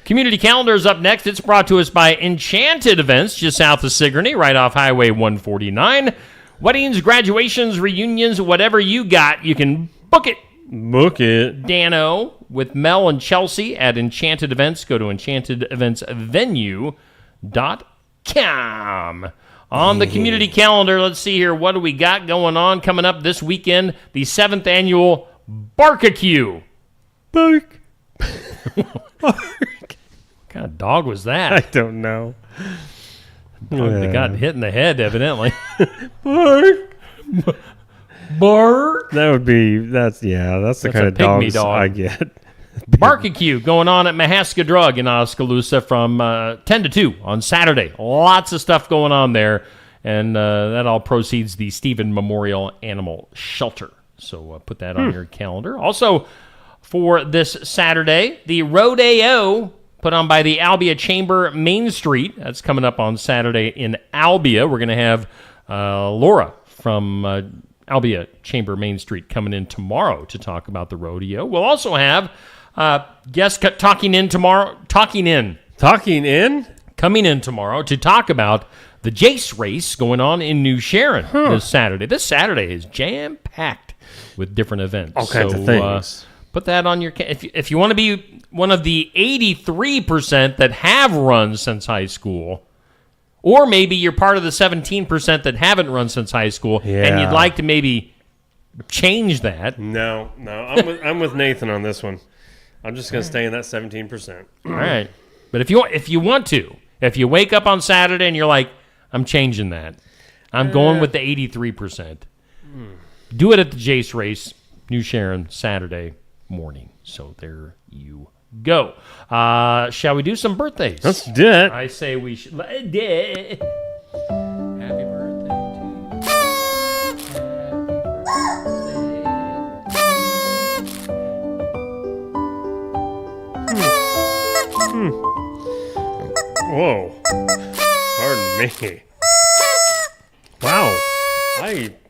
[SPEAKER 12] Community Calendar is up next. It's brought to us by Enchanted Events, just south of Sigourney, right off Highway 149. Weddings, graduations, reunions, whatever you got, you can book it.
[SPEAKER 7] Book it.
[SPEAKER 12] Dano with Mel and Chelsea at Enchanted Events. Go to enchantedeventsvenue.com. On the community calendar, let's see here. What do we got going on coming up this weekend? The 7th annual Barkacue.
[SPEAKER 7] Bark.
[SPEAKER 12] What kind of dog was that?
[SPEAKER 7] I don't know.
[SPEAKER 12] They got hit in the head, evidently.
[SPEAKER 7] Bark.
[SPEAKER 12] Bark.
[SPEAKER 7] That's the kind of dogs I get.
[SPEAKER 12] Barbecue going on at Mahaska Drug in Oskaloosa from 10 to 2 on Saturday. Lots of stuff going on there, and that all proceeds the Stephen Memorial Animal Shelter. So put that on your calendar. Also, for this Saturday, the Rodeo put on by the Albia Chamber Main Street. That's coming up on Saturday in Albia. We're going to have Laura from Albia Chamber Main Street coming in tomorrow to talk about the rodeo. We'll also have guests coming in tomorrow to talk about the Jace race going on in New Sharon this Saturday. This Saturday is jam-packed with different events.
[SPEAKER 7] All kinds of things.
[SPEAKER 12] Put that on your... If you want to be one of the 83% that have run since high school, or maybe you're part of the 17% that haven't run since high school, and you'd like to maybe change that.
[SPEAKER 7] No. I'm with Nathan on this one. I'm just going to stay in that 17%.
[SPEAKER 12] All right. But if you want to, if you wake up on Saturday and you're like, I'm changing that. I'm going with the 83%. Do it at the Jace race, New Sharon, Saturday morning. So there you go. Shall we do some birthdays?
[SPEAKER 7] Let's do it.
[SPEAKER 12] I say we should. Happy birthday to
[SPEAKER 7] Whoa. Pardon me.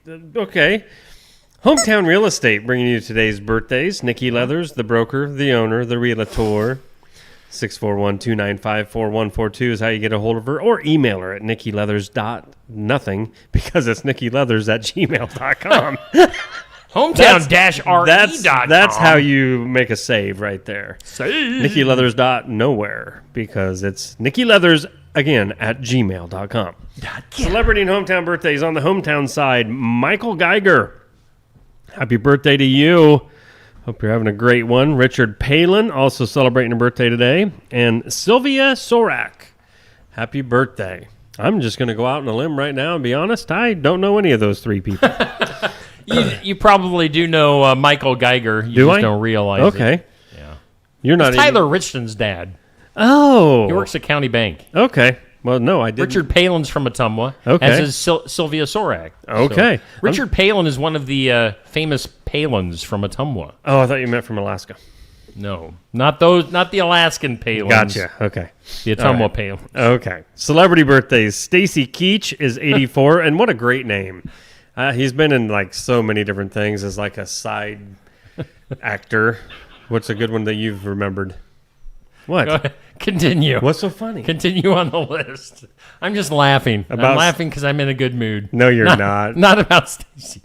[SPEAKER 7] Okay. Hometown Real Estate bringing you today's birthdays. Nikki Leathers, the broker, the owner, the realtor. 641-295-4142 is how you get a hold of her, or email her at nikkileathers.nothing because it's nikkileathers@gmail.com.
[SPEAKER 12] Hometown-re.com.
[SPEAKER 7] That's how you make a save right there.
[SPEAKER 12] Save.
[SPEAKER 7] nikkileathers.nowhere because it's Nikki Leathers, again, at gmail.com. Celebrity and hometown birthdays on the hometown side. Michael Geiger. Happy birthday to you. Hope you're having a great one. Richard Palin, also celebrating a birthday today. And Sylvia Sorak. Happy birthday. I'm just going to go out on a limb right now and be honest. I don't know any of those three people.
[SPEAKER 12] You probably do know Michael Geiger. You just don't realize it.
[SPEAKER 7] Okay.
[SPEAKER 12] Yeah.
[SPEAKER 7] You're not
[SPEAKER 12] Tyler Richton's dad.
[SPEAKER 7] Oh.
[SPEAKER 12] He works at County Bank.
[SPEAKER 7] Okay. Well, no, I didn't.
[SPEAKER 12] Richard Palin's from Ottumwa.
[SPEAKER 7] Okay.
[SPEAKER 12] As is Sylvia Sorak.
[SPEAKER 7] Okay.
[SPEAKER 12] So, Richard Palin is one of the famous Palins from Ottumwa.
[SPEAKER 7] Oh, I thought you meant from Alaska.
[SPEAKER 12] No. Not those. Not the Alaskan Palins.
[SPEAKER 7] Gotcha. Okay.
[SPEAKER 12] The Ottumwa Palins.
[SPEAKER 7] Okay. Celebrity birthdays. Stacy Keach is 84, and what a great name. He's been in like so many different things as like a side actor. What's a good one that you've remembered? What?
[SPEAKER 12] Go ahead. Continue.
[SPEAKER 7] What's so funny?
[SPEAKER 12] Continue on the list. I'm just laughing. I'm laughing because I'm in a good mood.
[SPEAKER 7] No, you're not.
[SPEAKER 12] Not about Stacy.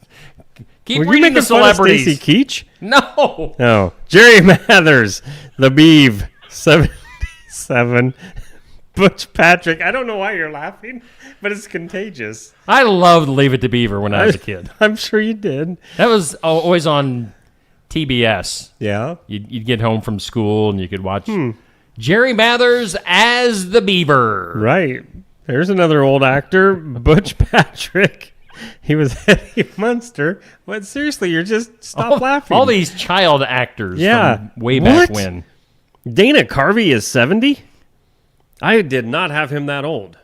[SPEAKER 12] Keep
[SPEAKER 7] Were you
[SPEAKER 12] reading
[SPEAKER 7] making
[SPEAKER 12] the celebrities.
[SPEAKER 7] Fun of Stacy Keach?
[SPEAKER 12] No.
[SPEAKER 7] No. Jerry Mathers, the Beeve, 77. Butch Patrick. I don't know why you're laughing, but it's contagious.
[SPEAKER 12] I loved Leave It to Beaver when I was a kid.
[SPEAKER 7] I'm sure you did.
[SPEAKER 12] That was always on TBS.
[SPEAKER 7] Yeah.
[SPEAKER 12] You'd get home from school and you could watch Jerry Mathers as the Beaver.
[SPEAKER 7] Right. There's another old actor, Butch Patrick. He was Eddie Munster. But seriously, you're just stop laughing.
[SPEAKER 12] All these child actors from way back when.
[SPEAKER 7] Dana Carvey is 70? I did not have him that old.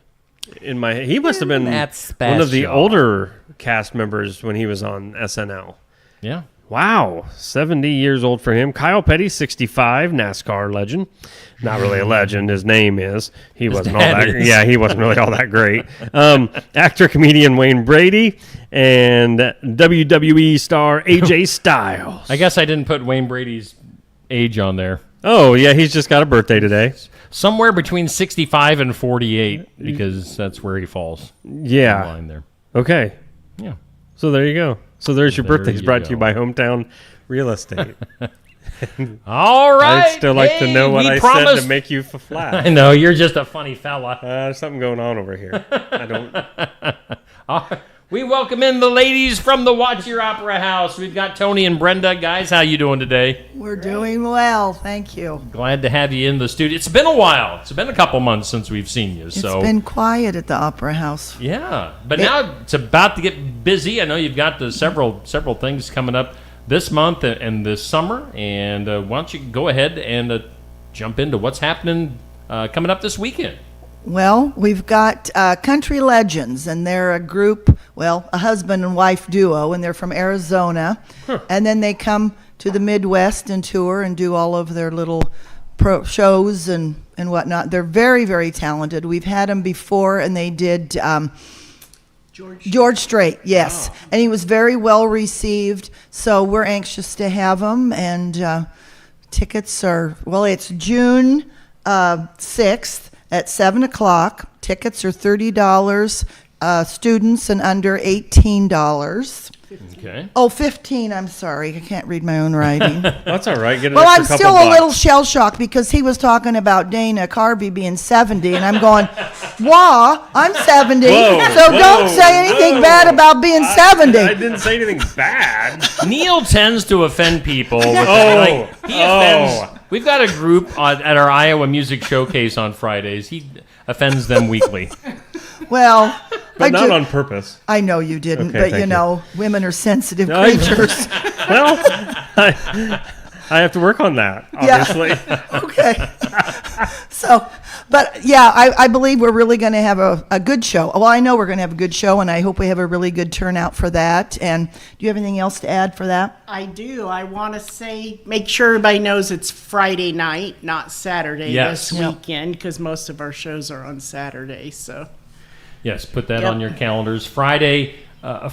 [SPEAKER 7] He must have been one of the older cast members when he was on SNL.
[SPEAKER 12] Yeah.
[SPEAKER 7] Wow, 70 years old for him. Kyle Petty, 65, NASCAR legend. Not really a legend. His name is. He wasn't all that. Yeah, he wasn't really all that great. Actor comedian Wayne Brady and WWE star AJ Styles.
[SPEAKER 12] I guess I didn't put Wayne Brady's age on there.
[SPEAKER 7] Oh yeah, he's just got a birthday today.
[SPEAKER 12] Somewhere between 65 and 48 because that's where he falls.
[SPEAKER 7] Yeah.
[SPEAKER 12] Line there.
[SPEAKER 7] Okay.
[SPEAKER 12] Yeah.
[SPEAKER 7] So there you go. So there's your birthdays
[SPEAKER 12] you
[SPEAKER 7] brought
[SPEAKER 12] go.
[SPEAKER 7] to you by Hometown Real Estate.
[SPEAKER 12] All right.
[SPEAKER 7] I'd still like to know what I said to make you flat.
[SPEAKER 12] I know, you're just a funny fella.
[SPEAKER 7] There's something going on over here. I don't.
[SPEAKER 12] We welcome in the ladies from the Watch Your Opera House. We've got Tony and Brenda. Guys, how you doing today?
[SPEAKER 18] We're doing well, thank you.
[SPEAKER 12] Glad to have you in the studio. It's been a while. It's been a couple months since we've seen you.
[SPEAKER 18] It's been quiet at the Opera House.
[SPEAKER 12] Yeah, but now it's about to get busy. I know you've got the several things coming up this month and this summer. And why don't you go ahead and jump into what's happening coming up this weekend?
[SPEAKER 18] Well, we've got Country Legends, and they're a group, a husband and wife duo, and they're from Arizona. And then they come to the Midwest and tour and do all of their little shows and whatnot. They're very, very talented. We've had them before, and they did George Strait, yes. Oh. And he was very well received, so we're anxious to have him. And tickets are, it's June 6th. At 7 o'clock, tickets are $30, students and under $18.
[SPEAKER 12] Okay.
[SPEAKER 18] Oh, 15, I'm sorry. I can't read my own writing.
[SPEAKER 7] That's all right. Get an
[SPEAKER 18] I'm
[SPEAKER 7] extra
[SPEAKER 18] still
[SPEAKER 7] couple
[SPEAKER 18] a little
[SPEAKER 7] bucks.
[SPEAKER 18] shell-shocked because he was talking about Dana Carvey being 70, and I'm going, I'm 70, don't say anything bad about being 70.
[SPEAKER 7] I didn't say anything bad.
[SPEAKER 12] Neil tends to offend people. With he offends. We've got a group at our Iowa Music Showcase on Fridays. He offends them weekly.
[SPEAKER 18] Well,
[SPEAKER 7] but not on purpose.
[SPEAKER 18] I know you didn't,
[SPEAKER 7] Okay,
[SPEAKER 18] but you know, women are sensitive creatures.
[SPEAKER 7] Well, I have to work on that, obviously.
[SPEAKER 18] Yeah. Okay. I believe we're really going to have a good show. Well, I know we're going to have a good show, and I hope we have a really good turnout for that. And do you have anything else to add for that?
[SPEAKER 9] I do. I want to say, make sure everybody knows it's Friday night, not Saturday this weekend, because most of our shows are on Saturday. So.
[SPEAKER 12] Yes, put that on your calendars. Friday,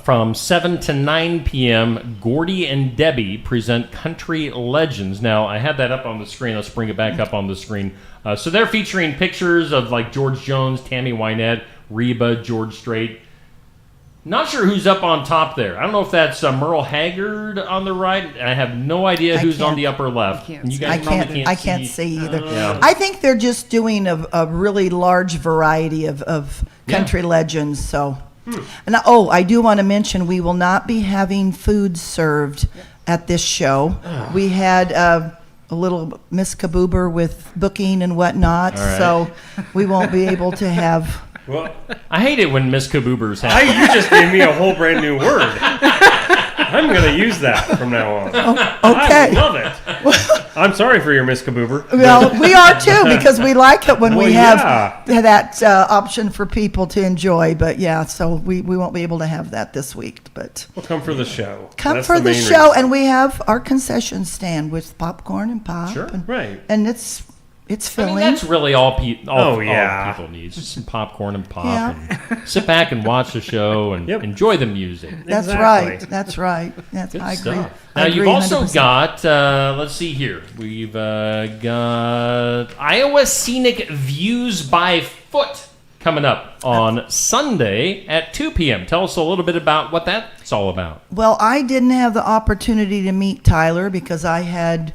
[SPEAKER 12] from 7 to 9 p.m., Gordy and Debbie present Country Legends. Now, I had that up on the screen. Let's bring it back up on the screen. So they're featuring pictures of like George Jones, Tammy Wynette, Reba, George Strait. Not sure who's up on top there. I don't know if that's Merle Haggard on the right. I have no idea who's on the upper left. And you guys
[SPEAKER 18] I can't see either.
[SPEAKER 12] Yeah.
[SPEAKER 18] I think they're just doing a really large variety of country legends. So, and I do want to mention we will not be having food served at this show. We had a little Miss Kaboober with booking and whatnot, so we won't be able to have.
[SPEAKER 12] Well, I hate it when Miss Kaboober's happen.
[SPEAKER 7] You just gave me a whole brand new word. I'm going to use that from now on.
[SPEAKER 18] Okay.
[SPEAKER 7] I love it. I'm sorry for your Miss Kaboober.
[SPEAKER 18] Well, we are too, because we like it when we have that option for people to enjoy. But yeah, so we won't be able to have that this week. But
[SPEAKER 7] we'll come for the show.
[SPEAKER 18] Come for the show, and we have our concession stand with popcorn and pop.
[SPEAKER 12] Sure,
[SPEAKER 18] right. And it's filling.
[SPEAKER 12] I mean, that's really all people need. Just some popcorn and pop. And sit back and watch the show and enjoy the music.
[SPEAKER 18] That's right. That's right. I agree.
[SPEAKER 12] Now, you've also got, let's see here. We've got Iowa Scenic Views by Foot coming up on Sunday at 2 p.m. Tell us a little bit about what that's all about.
[SPEAKER 18] Well, I didn't have the opportunity to meet Tyler because I had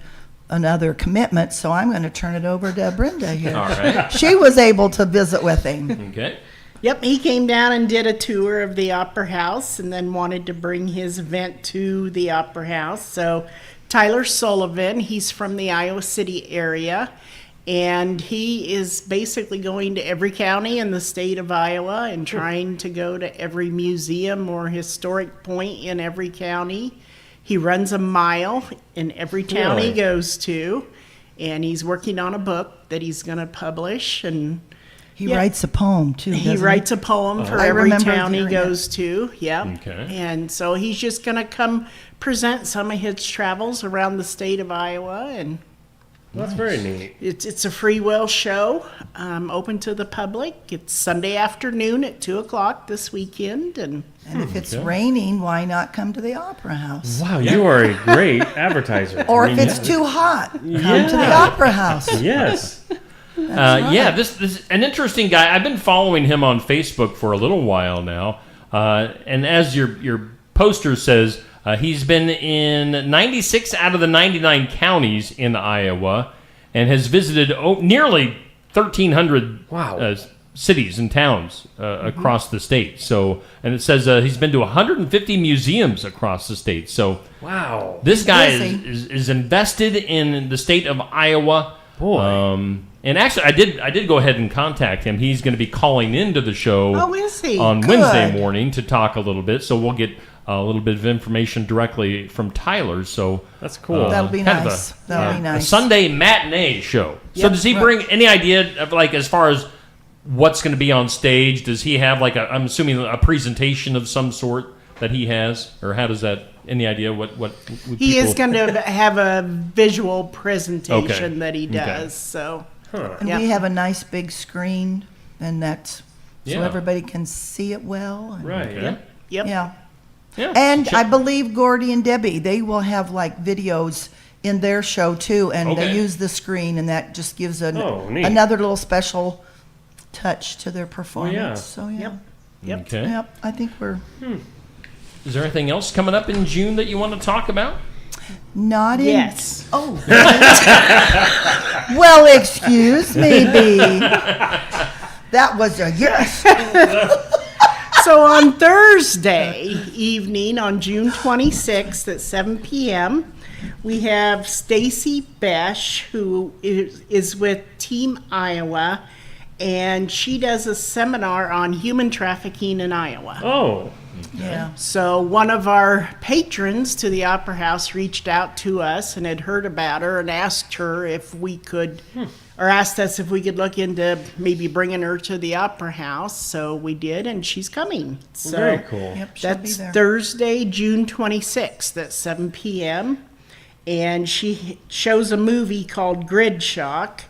[SPEAKER 18] another commitment, so I'm going to turn it over to Brenda here.
[SPEAKER 12] All right.
[SPEAKER 18] She was able to visit with him.
[SPEAKER 12] Okay.
[SPEAKER 9] Yep, he came down and did a tour of the Opera House and then wanted to bring his event to the Opera House. So Tyler Sullivan, he's from the Iowa City area, and he is basically going to every county in the state of Iowa and trying to go to every museum or historic point in every county. He runs a mile in every town he goes to, and he's working on a book that he's going to publish. And
[SPEAKER 18] he writes a poem too.
[SPEAKER 9] He writes a poem for every town he goes to. Yeah.
[SPEAKER 12] Okay.
[SPEAKER 9] And so he's just going to come present some of his travels around the state of Iowa, and
[SPEAKER 7] that's very neat.
[SPEAKER 9] It's a free will show, open to the public. It's Sunday afternoon at 2:00 this weekend, and
[SPEAKER 18] if it's raining, why not come to the Opera House?
[SPEAKER 7] Wow, you are a great advertiser.
[SPEAKER 18] Or if it's too hot, come to the Opera House.
[SPEAKER 7] Yes.
[SPEAKER 12] Yeah, this is an interesting guy. I've been following him on Facebook for a little while now, and as your poster says, he's been in 96 out of the 99 counties in Iowa and has visited nearly 1,300 cities and towns across the state. So, and it says he's been to 150 museums across the state. So,
[SPEAKER 7] wow,
[SPEAKER 12] this guy is invested in the state of Iowa.
[SPEAKER 7] Boy.
[SPEAKER 12] And actually, I did go ahead and contact him. He's going to be calling into the show on Wednesday morning to talk a little bit. So we'll get a little bit of information directly from Tyler. So
[SPEAKER 7] that's cool.
[SPEAKER 18] That'll be nice. That'll be nice.
[SPEAKER 12] A Sunday matinee show. So does he bring any idea of as far as what's going to be on stage? Does he have I'm assuming a presentation of some sort that he has, or how does that? Any idea what
[SPEAKER 9] he is going to have a visual presentation that he does. So.
[SPEAKER 18] And we have a nice big screen, and that's so everybody can see it well. And
[SPEAKER 7] right.
[SPEAKER 9] Yep.
[SPEAKER 18] Yeah. And I believe Gordy and Debbie, they will have videos in their show too, and they use the screen, and that just gives another little special touch to their performance. So
[SPEAKER 9] Yep.
[SPEAKER 12] Okay.
[SPEAKER 18] Yep. I think we're.
[SPEAKER 12] Is there anything else coming up in June that you want to talk about?
[SPEAKER 18] Not in.
[SPEAKER 9] Yes.
[SPEAKER 18] Oh. Well, excuse me, B. That was a yes.
[SPEAKER 9] So on Thursday evening, on June 26th at 7 p.m., we have Stacy Besh, who is with Team Iowa, and she does a seminar on human trafficking in Iowa.
[SPEAKER 7] Oh.
[SPEAKER 18] Yeah.
[SPEAKER 9] So one of our patrons to the Opera House reached out to us and had heard about her and asked her if we could, or asked us if we could look into maybe bringing her to the Opera House. So we did, and she's coming. So
[SPEAKER 7] very cool.
[SPEAKER 18] Yep,
[SPEAKER 9] that's Thursday, June 26th at 7 p.m. And she shows a movie called Grid Shock.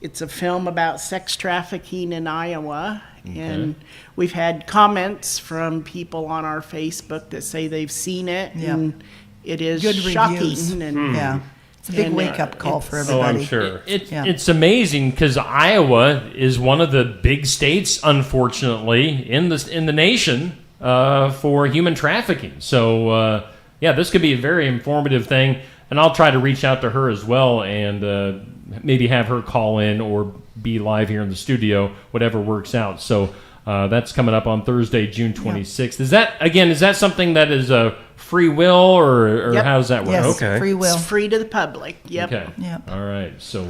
[SPEAKER 9] It's a film about sex trafficking in Iowa, And we've had comments from people on our Facebook that say they've seen it, and it is
[SPEAKER 18] Good
[SPEAKER 9] shocking.
[SPEAKER 18] reviews.
[SPEAKER 9] And
[SPEAKER 18] Yeah. It's a big wake-up call for
[SPEAKER 7] Oh,
[SPEAKER 18] everybody.
[SPEAKER 7] I'm sure.
[SPEAKER 12] It's amazing because Iowa is one of the big states, unfortunately, in the nation for human trafficking. So, this could be a very informative thing. And I'll try to reach out to her as well and maybe have her call in or be live here in the studio, whatever works out. So that's coming up on Thursday, June 26th. Is that something that is a free will or
[SPEAKER 9] Yep.
[SPEAKER 12] how does that work?
[SPEAKER 18] Yes,
[SPEAKER 12] Okay.
[SPEAKER 18] free will.
[SPEAKER 9] It's free to the public. Yep.
[SPEAKER 12] Okay.
[SPEAKER 18] Yep.
[SPEAKER 12] All right. So,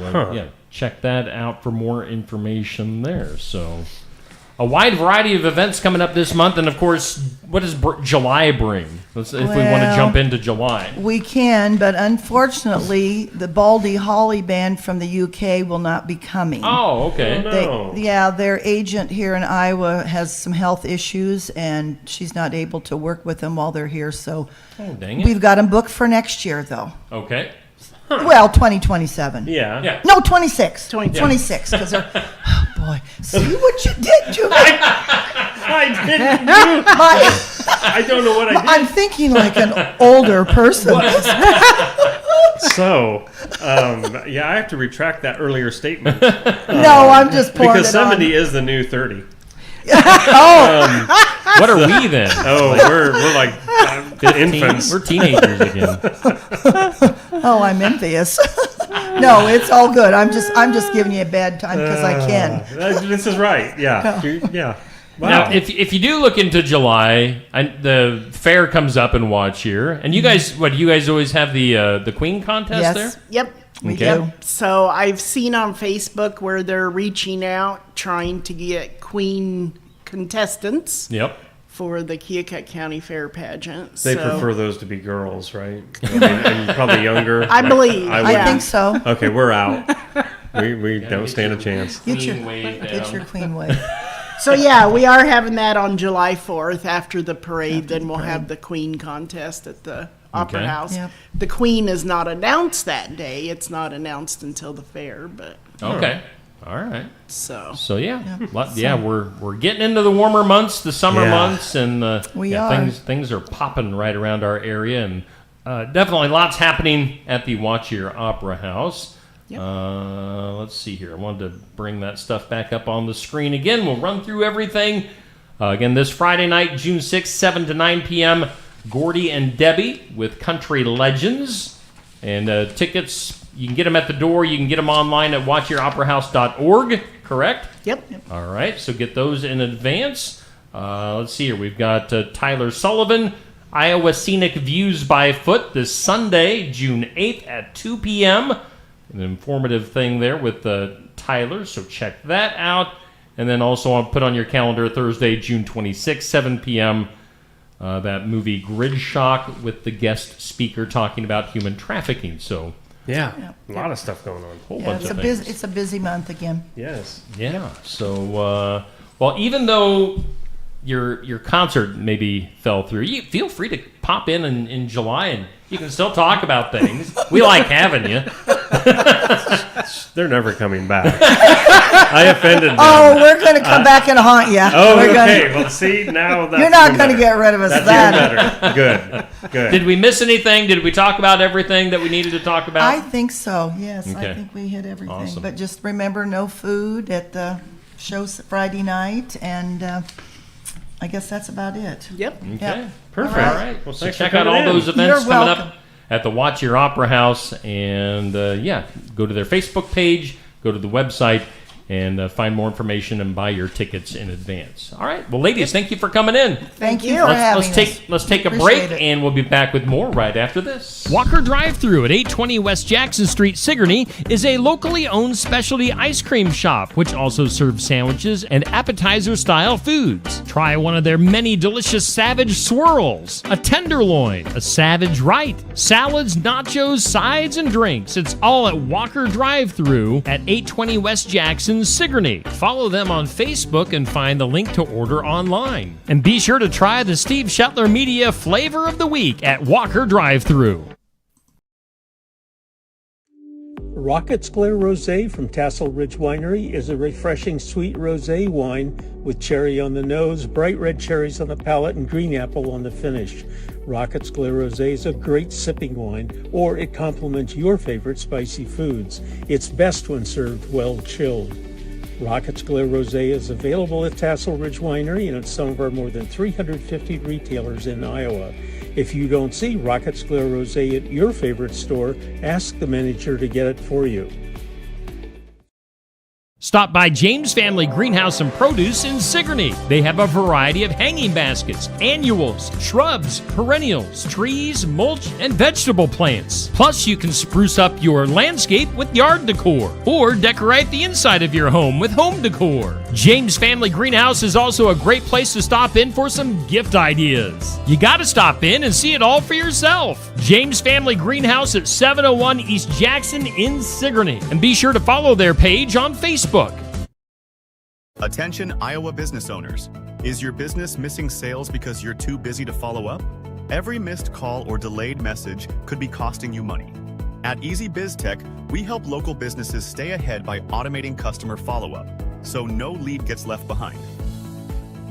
[SPEAKER 12] check that out for more information there. So, a wide variety of events coming up this month. And, of course, what does July bring? If we want to
[SPEAKER 18] Well,
[SPEAKER 12] jump into July.
[SPEAKER 18] We can, but unfortunately, the Baldy Holly Band from the UK will not be coming.
[SPEAKER 12] Oh, okay.
[SPEAKER 18] Their agent here in Iowa has some health issues, and she's not able to work with them while they're here. So
[SPEAKER 12] dang it.
[SPEAKER 18] we've got them booked for next year, though.
[SPEAKER 12] Okay.
[SPEAKER 18] Well, 2027.
[SPEAKER 7] Yeah.
[SPEAKER 18] No, 26.
[SPEAKER 9] 26.
[SPEAKER 18] Because they're, oh boy, see what you did to me.
[SPEAKER 7] I didn't do. I don't know what I did.
[SPEAKER 18] I'm thinking like an older person.
[SPEAKER 7] So, I have to retract that earlier statement.
[SPEAKER 18] No, I'm just pouring
[SPEAKER 7] because
[SPEAKER 18] it on.
[SPEAKER 7] 70 is the new 30.
[SPEAKER 12] What are we then?
[SPEAKER 7] Oh, we're like infants.
[SPEAKER 12] We're teenagers again.
[SPEAKER 18] Oh, I'm envious. No, it's all good. I'm just giving you a bad time because I can.
[SPEAKER 7] This is right. Yeah. Yeah. Wow.
[SPEAKER 12] Now, if you do look into July, the fair comes up in Watch here, and you guys, do you guys always have the Queen contest
[SPEAKER 18] Yes.
[SPEAKER 12] there?
[SPEAKER 9] Yep.
[SPEAKER 18] We
[SPEAKER 12] Okay.
[SPEAKER 18] do.
[SPEAKER 9] So I've seen on Facebook where they're reaching out, trying to get Queen contestants
[SPEAKER 12] Yep.
[SPEAKER 9] for the Keokuk County Fair pageant.
[SPEAKER 7] They
[SPEAKER 9] So-
[SPEAKER 7] prefer those to be girls, right? And probably younger.
[SPEAKER 9] I believe.
[SPEAKER 18] I
[SPEAKER 9] yeah.
[SPEAKER 18] think so.
[SPEAKER 7] Okay, we're out. We don't stand a chance.
[SPEAKER 18] Get your queen wave.
[SPEAKER 9] So yeah, we are having that on July 4th after the parade. Then we'll have the Queen contest at the Opera
[SPEAKER 12] Okay.
[SPEAKER 9] House.
[SPEAKER 18] Yep.
[SPEAKER 9] The Queen is not announced that day. It's not announced until the fair, but
[SPEAKER 12] Okay. All right.
[SPEAKER 9] so
[SPEAKER 12] So we're getting into the warmer months, the summer
[SPEAKER 7] Yeah.
[SPEAKER 12] months, and
[SPEAKER 18] We are.
[SPEAKER 12] things are popping right around our area, and definitely lots happening at the Watch Your Opera House.
[SPEAKER 9] Yep.
[SPEAKER 12] Let's see here. I wanted to bring that stuff back up on the screen again. We'll run through everything. Again, this Friday night, June 6th, 7 to 9 p.m., Gordy and Debbie with Country Legends. And tickets, you can get them at the door. You can get them online at watchyouraoperahouse.org, correct?
[SPEAKER 9] Yep.
[SPEAKER 12] All right, so get those in advance. Let's see here. We've got Tyler Sullivan, Iowa Scenic Views by Foot, this Sunday, June 8th at 2 p.m. An informative thing there with Tyler, so check that out. And then also I'll put on your calendar Thursday, June 26th, 7 p.m., that movie Grid Shock with the guest speaker talking about human trafficking. So
[SPEAKER 7] Yeah. A lot of stuff going on.
[SPEAKER 12] whole
[SPEAKER 18] Yeah,
[SPEAKER 12] bunch
[SPEAKER 18] it's
[SPEAKER 12] of
[SPEAKER 18] a
[SPEAKER 12] things.
[SPEAKER 18] it's a busy month again.
[SPEAKER 7] Yes.
[SPEAKER 12] Yeah. So, even though your concert maybe fell through, you feel free to pop in July, and you can still talk about things. We like having you.
[SPEAKER 7] They're never coming back. I offended them.
[SPEAKER 18] Oh, we're going to come back and haunt you.
[SPEAKER 7] Oh,
[SPEAKER 18] We're gonna-
[SPEAKER 7] okay. Well, see, now that's
[SPEAKER 18] You're not
[SPEAKER 7] even
[SPEAKER 18] going to
[SPEAKER 7] better.
[SPEAKER 18] get rid of us
[SPEAKER 7] That's
[SPEAKER 18] that.
[SPEAKER 7] even better. Good.
[SPEAKER 12] Did we miss anything? Did we talk about everything that we needed to talk about?
[SPEAKER 18] I think so. Yes,
[SPEAKER 12] Okay.
[SPEAKER 18] I think we hit everything.
[SPEAKER 12] Awesome.
[SPEAKER 18] But just remember, no food at the show Friday night, and I guess that's about it.
[SPEAKER 9] Yep.
[SPEAKER 12] Okay.
[SPEAKER 18] Yep.
[SPEAKER 7] Perfect.
[SPEAKER 12] All right. Well, so
[SPEAKER 7] Thanks for
[SPEAKER 12] check out all
[SPEAKER 7] coming in.
[SPEAKER 12] those events
[SPEAKER 18] You're
[SPEAKER 12] coming
[SPEAKER 18] welcome.
[SPEAKER 12] up at the Watch Your Opera House. And, go to their Facebook page, go to the website, and find more information and buy your tickets in advance. All right. Well, ladies, thank you for coming in.
[SPEAKER 18] Thank you for having us.
[SPEAKER 12] Let's take a
[SPEAKER 18] Appreciate
[SPEAKER 12] break,
[SPEAKER 18] it.
[SPEAKER 12] and we'll be back with more right after this.
[SPEAKER 4] Walker Drive-Thru at 820 West Jackson Street, Sigourney, is a locally owned specialty ice cream shop, which also serves sandwiches and appetizer-style foods. Try one of their many delicious Savage Swirls, a Tenderloin, a Savage Right, salads, nachos, sides, and drinks. It's all at Walker Drive-Thru at 820 West Jackson, Sigourney. Follow them on Facebook and find the link to order online. And be sure to try the Steve Shetler Media Flavor of the Week at Walker Drive-Thru.
[SPEAKER 19] Rocket's Glare Rosé from Tassel Ridge Winery is a refreshing sweet rosé wine with cherry on the nose, bright red cherries on the palate, and green apple on the finish. Rocket's Glare Rosé is a great sipping wine, or it complements your favorite spicy foods. It's best when served well chilled. Rocket's Glare Rosé is available at Tassel Ridge Winery and at some of our more than 350 retailers in Iowa. If you don't see Rocket's Glare Rosé at your favorite store, ask the manager to get it for you.
[SPEAKER 4] Stop by James Family Greenhouse and Produce in Sigourney. They have a variety of hanging baskets, annuals, shrubs, perennials, trees, mulch, and vegetable plants. Plus, you can spruce up your landscape with yard decor or decorate the inside of your home with home decor. James Family Greenhouse is also a great place to stop in for some gift ideas. You got to stop in and see it all for yourself. James Family Greenhouse at 701 East Jackson in Sigourney. And be sure to follow their page on Facebook.
[SPEAKER 20] Attention Iowa business owners. Is your business missing sales because you're too busy to follow up? Every missed call or delayed message could be costing you money. At Easy Biz Tech, we help local businesses stay ahead by automating customer follow-up, so no lead gets left behind.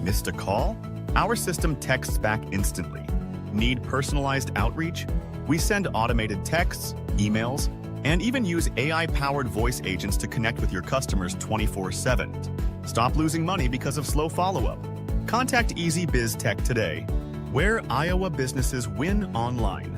[SPEAKER 20] Missed a call? Our system texts back instantly. Need personalized outreach? We send automated texts, emails, and even use AI-powered voice agents to connect with your customers 24/7. Stop losing money because of slow follow-up. Contact Easy Biz Tech today, where Iowa businesses win online.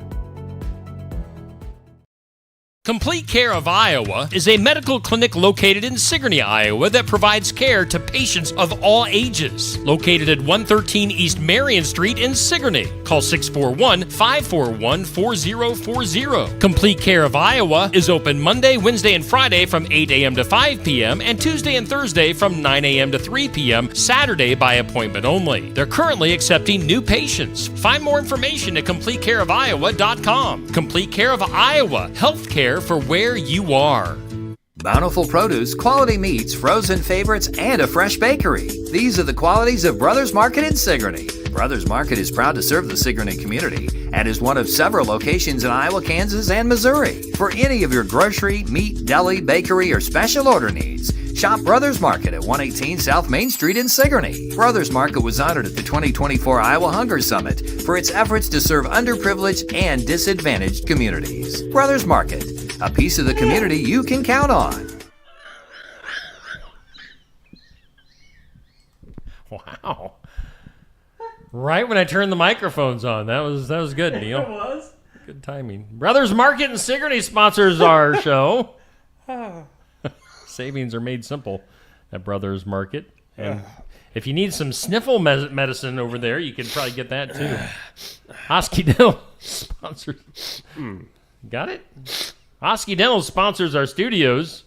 [SPEAKER 12] Complete Care of Iowa is a medical clinic located in Sigourney, Iowa that provides care to patients of all ages. Located at 113 East Marion Street in Sigourney. Call 641-541-4040. Complete Care of Iowa is open Monday, Wednesday, and Friday from 8 a.m. to 5 p.m. and Tuesday and Thursday from 9 a.m. to 3 p.m. Saturday by appointment only. They're currently accepting new patients. Find more information at CompleteCareOfIowa.com. Complete Care of Iowa. Healthcare for where you are.
[SPEAKER 1] Bountiful produce, quality meats, frozen favorites, and a fresh bakery. These are the qualities of Brothers Market in Sigourney. Brothers Market is proud to serve the Sigourney community and is one of several locations in Iowa, Kansas, and Missouri. For any of your grocery, meat, deli, bakery, or special order needs, shop Brothers Market at 118 South Main Street in Sigourney. Brothers Market was honored at the 2024 Iowa Hunger Summit for its efforts to serve underprivileged and disadvantaged communities. Brothers Market, a piece of the community you can count on.
[SPEAKER 4] Wow. Right when I turned the microphones on. That was good, Neil.
[SPEAKER 7] It was.
[SPEAKER 4] Good timing. Brothers Market in Sigourney sponsors our show. Savings are made simple at Brothers Market. And if you need some sniffle medicine over there, you can probably get that too. Osky Dental sponsors. Got it? Osky Dental sponsors our studios.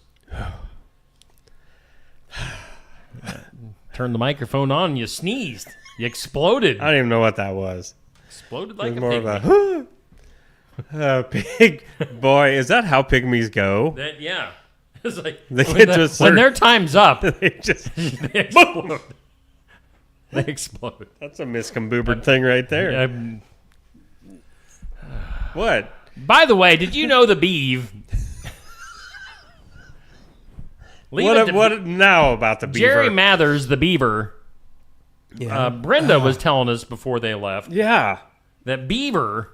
[SPEAKER 4] Turn the microphone on and you sneezed. You exploded.
[SPEAKER 7] I don't even know what that was.
[SPEAKER 4] Exploded like
[SPEAKER 7] it was
[SPEAKER 4] a
[SPEAKER 7] more
[SPEAKER 4] pygmy.
[SPEAKER 7] of a pig. Boy, is that how pygmies go?
[SPEAKER 4] Yeah. It's like
[SPEAKER 7] They
[SPEAKER 4] when,
[SPEAKER 7] get to a certain-
[SPEAKER 4] when their time's up,
[SPEAKER 7] they just
[SPEAKER 4] they explode. They explode.
[SPEAKER 7] That's a miscomboobered thing right there. What?
[SPEAKER 4] By the way, did you know the beeve?
[SPEAKER 7] What now about the beaver?
[SPEAKER 4] Jerry Mathers, the beaver.
[SPEAKER 7] Yeah.
[SPEAKER 4] Brenda was telling us before they left.
[SPEAKER 7] Yeah.
[SPEAKER 4] That beaver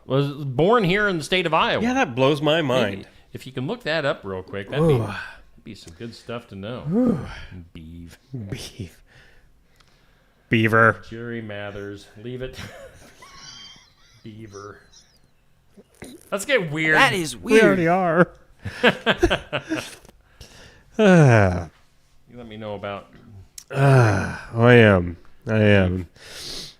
[SPEAKER 4] was born here in the state of Iowa.
[SPEAKER 7] Yeah, that blows my mind.
[SPEAKER 4] Maybe, if you can look that up real quick, that'd be some good stuff to know.
[SPEAKER 7] Beaver.
[SPEAKER 4] Jerry Mathers. Leave it. Beaver. Let's get weird.
[SPEAKER 21] That is
[SPEAKER 7] We
[SPEAKER 21] weird.
[SPEAKER 7] already are.
[SPEAKER 4] You let me know about...
[SPEAKER 7] I am.
[SPEAKER 4] Let's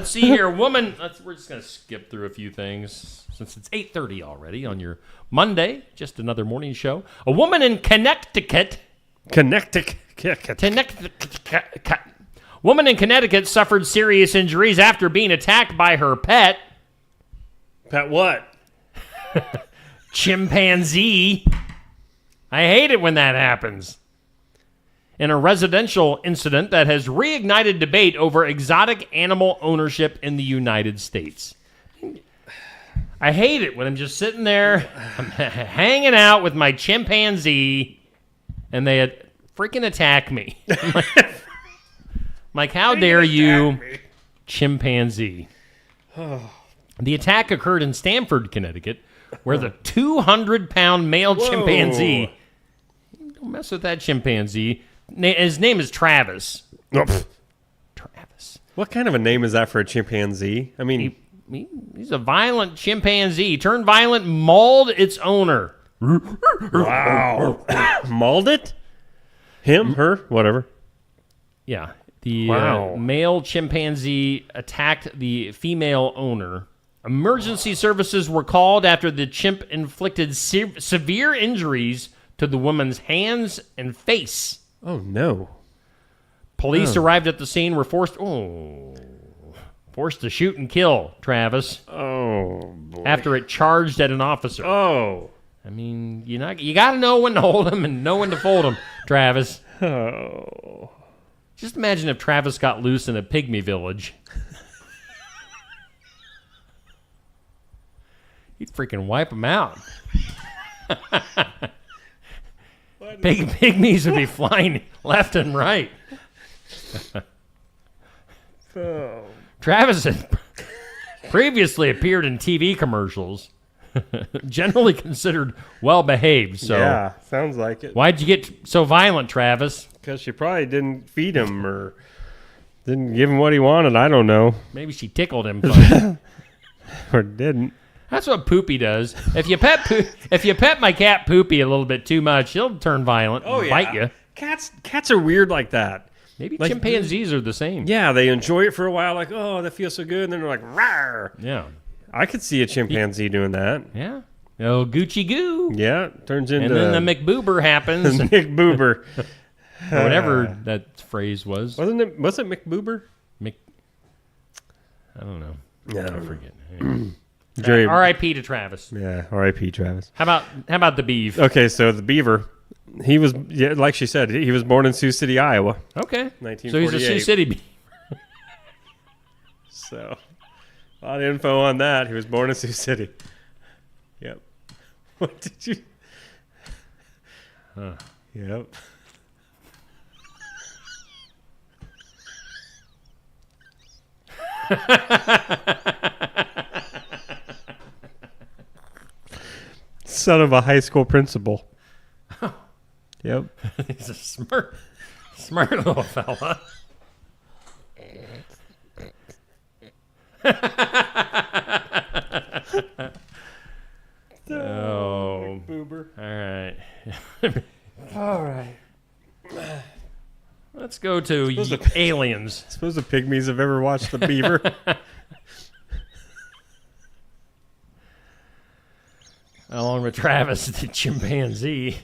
[SPEAKER 4] see here. We're just going to skip through a few things since it's 8:30 already on your Monday. Just another morning show. A woman in Connecticut. Woman in Connecticut suffered serious injuries after being attacked by her pet.
[SPEAKER 7] Pet what?
[SPEAKER 4] Chimpanzee. I hate it when that happens. In a residential incident that has reignited debate over exotic animal ownership in the United States. I hate it when I'm just sitting there, I'm hanging out with my chimpanzee, and they freaking attack me. Like, how dare you, chimpanzee? The attack occurred in Stamford, Connecticut, where the 200-pound male chimpanzee... Don't mess with that chimpanzee. His name is Travis. Travis.
[SPEAKER 7] What kind of a name is that for a chimpanzee? I mean...
[SPEAKER 4] He's a violent chimpanzee. Turned violent, mauled its owner.
[SPEAKER 7] Wow. Mauled it? Him? Her? Whatever.
[SPEAKER 4] Yeah. The male chimpanzee attacked the female owner. Emergency services were called after the chimp inflicted severe injuries to the woman's hands and face.
[SPEAKER 7] Oh, no.
[SPEAKER 4] Police arrived at the scene, were forced to shoot and kill Travis.
[SPEAKER 7] Oh, boy.
[SPEAKER 4] After it charged at an officer.
[SPEAKER 7] Oh.
[SPEAKER 4] I mean, you got to know when to hold him and know when to fold him, Travis.
[SPEAKER 7] Oh.
[SPEAKER 4] Just imagine if Travis got loose in a pygmy village. He'd freaking wipe him out. Pygmies would be flying left and right.
[SPEAKER 7] Oh.
[SPEAKER 4] Travis had previously appeared in TV commercials, generally considered well-behaved. So
[SPEAKER 7] yeah, sounds like it.
[SPEAKER 4] Why'd you get so violent, Travis?
[SPEAKER 7] Because she probably didn't feed him or didn't give him what he wanted. I don't know.
[SPEAKER 4] Maybe she tickled him.
[SPEAKER 7] Or didn't.
[SPEAKER 4] That's what Poopy does. If you pet my cat Poopy a little bit too much, he'll turn violent and bite you.
[SPEAKER 7] Cats are weird like that.
[SPEAKER 4] Maybe chimpanzees are the same.
[SPEAKER 7] Yeah, they enjoy it for a while, like, oh, that feels so good, and then they're like, rawr.
[SPEAKER 4] Yeah.
[SPEAKER 7] I could see a chimpanzee doing that.
[SPEAKER 4] Yeah. Oh, Gucci Goo.
[SPEAKER 7] Yeah, turns into...
[SPEAKER 4] And then the McBoober happens.
[SPEAKER 7] McBoober.
[SPEAKER 4] Or whatever that phrase was.
[SPEAKER 7] Was it McBoober?
[SPEAKER 4] I don't know.
[SPEAKER 7] Yeah.
[SPEAKER 4] I forget. Anyway. R.I.P. to Travis.
[SPEAKER 7] Yeah, R.I.P. Travis.
[SPEAKER 4] How about the beef?
[SPEAKER 7] Okay, so the beaver... He was, like she said, he was born in Sioux City, Iowa.
[SPEAKER 4] Okay.
[SPEAKER 7] 1948.
[SPEAKER 4] So he's a Sioux City beaver.
[SPEAKER 7] So, a lot of info on that. He was born in Sioux City. Yep. What did you... Yep. Son of a high school principal. Yep.
[SPEAKER 4] He's a smart little fella. Oh,
[SPEAKER 7] Boober.
[SPEAKER 4] All right. Let's go to aliens.
[SPEAKER 7] I suppose the pygmies have ever watched the beaver.
[SPEAKER 4] Along with Travis, the chimpanzee.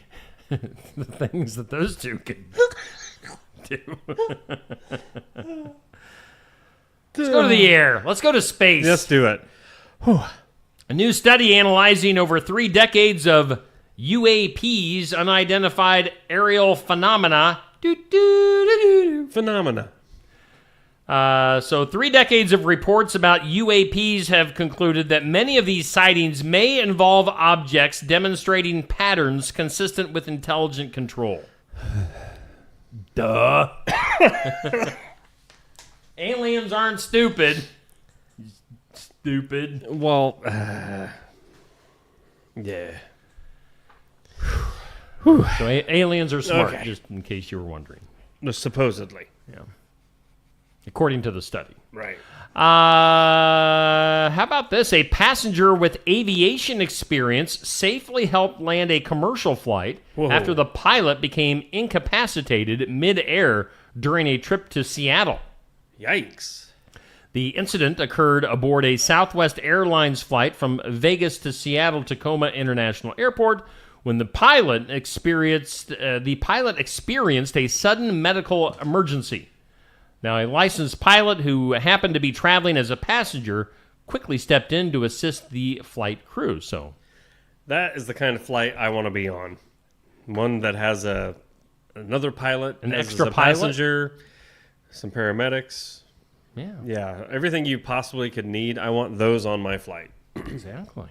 [SPEAKER 4] The things that those two can do. Let's go to the air. Let's go to space.
[SPEAKER 7] Let's do it. Whew.
[SPEAKER 4] A new study analyzing over 3 decades of UAPs, unidentified aerial phenomena.
[SPEAKER 7] Phenomena.
[SPEAKER 4] So 3 decades of reports about UAPs have concluded that many of these sightings may involve objects demonstrating patterns consistent with intelligent control. Duh. Aliens aren't stupid. Stupid.
[SPEAKER 7] Well, yeah.
[SPEAKER 4] So aliens are smart, just in case you were wondering.
[SPEAKER 7] Supposedly.
[SPEAKER 4] Yeah. According to the study.
[SPEAKER 7] Right.
[SPEAKER 4] How about this? A passenger with aviation experience safely helped land a commercial flight after the pilot became incapacitated mid-air during a trip to Seattle.
[SPEAKER 7] Yikes.
[SPEAKER 4] The incident occurred aboard a Southwest Airlines flight from Vegas to Seattle Tacoma International Airport when the pilot experienced a sudden medical emergency. Now, a licensed pilot who happened to be traveling as a passenger quickly stepped in to assist the flight crew. So,
[SPEAKER 7] that is the kind of flight I want to be on. One that has another pilot,
[SPEAKER 4] an
[SPEAKER 7] as
[SPEAKER 4] extra
[SPEAKER 7] a
[SPEAKER 4] pilot,
[SPEAKER 7] passenger, some paramedics.
[SPEAKER 4] Yeah,
[SPEAKER 7] yeah, everything you possibly could need. I want those on my flight.
[SPEAKER 12] Exactly.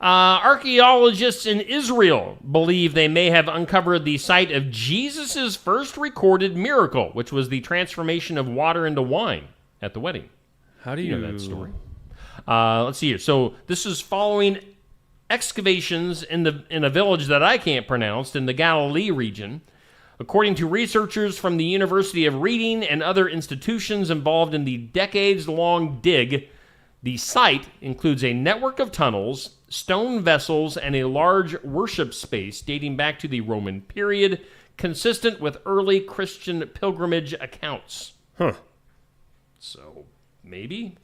[SPEAKER 12] Archaeologists in Israel believe they may have uncovered the site of Jesus' first recorded miracle, which was the transformation of water into wine at the wedding.
[SPEAKER 7] How do you
[SPEAKER 12] know that story? Let's see here. So this is following excavations in a village that I can't pronounce in the Galilee region. According to researchers from the University of Reading and other institutions involved in the decades-long dig, the site includes a network of tunnels, stone vessels, and a large worship space dating back to the Roman period, consistent with early Christian pilgrimage accounts.
[SPEAKER 7] Huh.
[SPEAKER 12] So, maybe?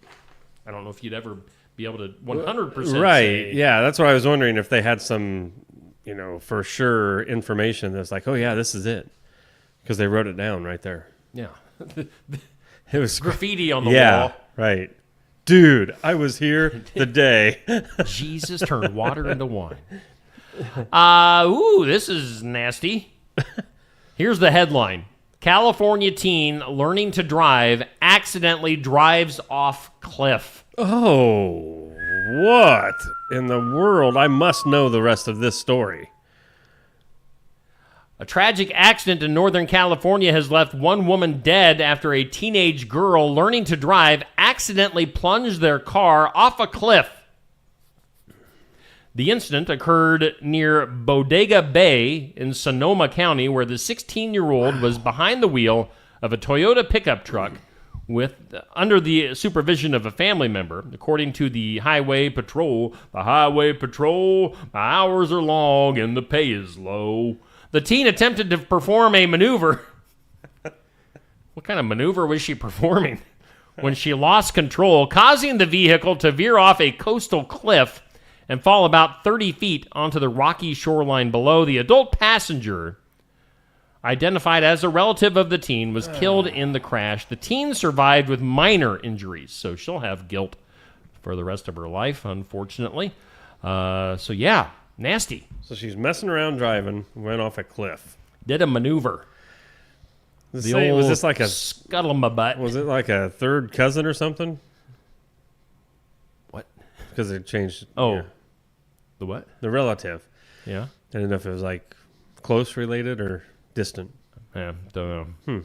[SPEAKER 12] I don't know if you'd ever be able to 100%
[SPEAKER 7] Right.
[SPEAKER 12] say.
[SPEAKER 7] Yeah, that's what I was wondering, if they had some, for sure information that's like, oh, yeah, this is it. Because they wrote it down right there.
[SPEAKER 12] Yeah.
[SPEAKER 7] It was
[SPEAKER 12] graffiti on the wall.
[SPEAKER 7] Yeah, right. Dude, I was here the day
[SPEAKER 12] Jesus turned water into wine. This is nasty. Here's the headline. California teen learning to drive accidentally drives off cliff.
[SPEAKER 7] Oh, what in the world? I must know the rest of this story.
[SPEAKER 12] A tragic accident in Northern California has left one woman dead after a teenage girl learning to drive accidentally plunged their car off a cliff. The incident occurred near Bodega Bay in Sonoma County, where the 16-year-old was behind the wheel of a Toyota pickup truck under the supervision of a family member. According to the Highway Patrol, my hours are long and the pay is low. The teen attempted to perform a maneuver. What kind of maneuver was she performing? When she lost control, causing the vehicle to veer off a coastal cliff and fall about 30 feet onto the rocky shoreline below. The adult passenger, identified as a relative of the teen, was killed in the crash. The teen survived with minor injuries, so she'll have guilt for the rest of her life, unfortunately. So yeah, nasty.
[SPEAKER 7] So she's messing around driving, went off a cliff.
[SPEAKER 12] Did a maneuver.
[SPEAKER 7] Was this like a
[SPEAKER 12] scuttlebutt?
[SPEAKER 7] Was it like a third cousin or something?
[SPEAKER 12] What?
[SPEAKER 7] Because it changed.
[SPEAKER 12] Oh,
[SPEAKER 7] yeah.
[SPEAKER 12] The what?
[SPEAKER 7] The relative.
[SPEAKER 12] Yeah.
[SPEAKER 7] I didn't know if it was like close related or distant.
[SPEAKER 12] Yeah, don't know.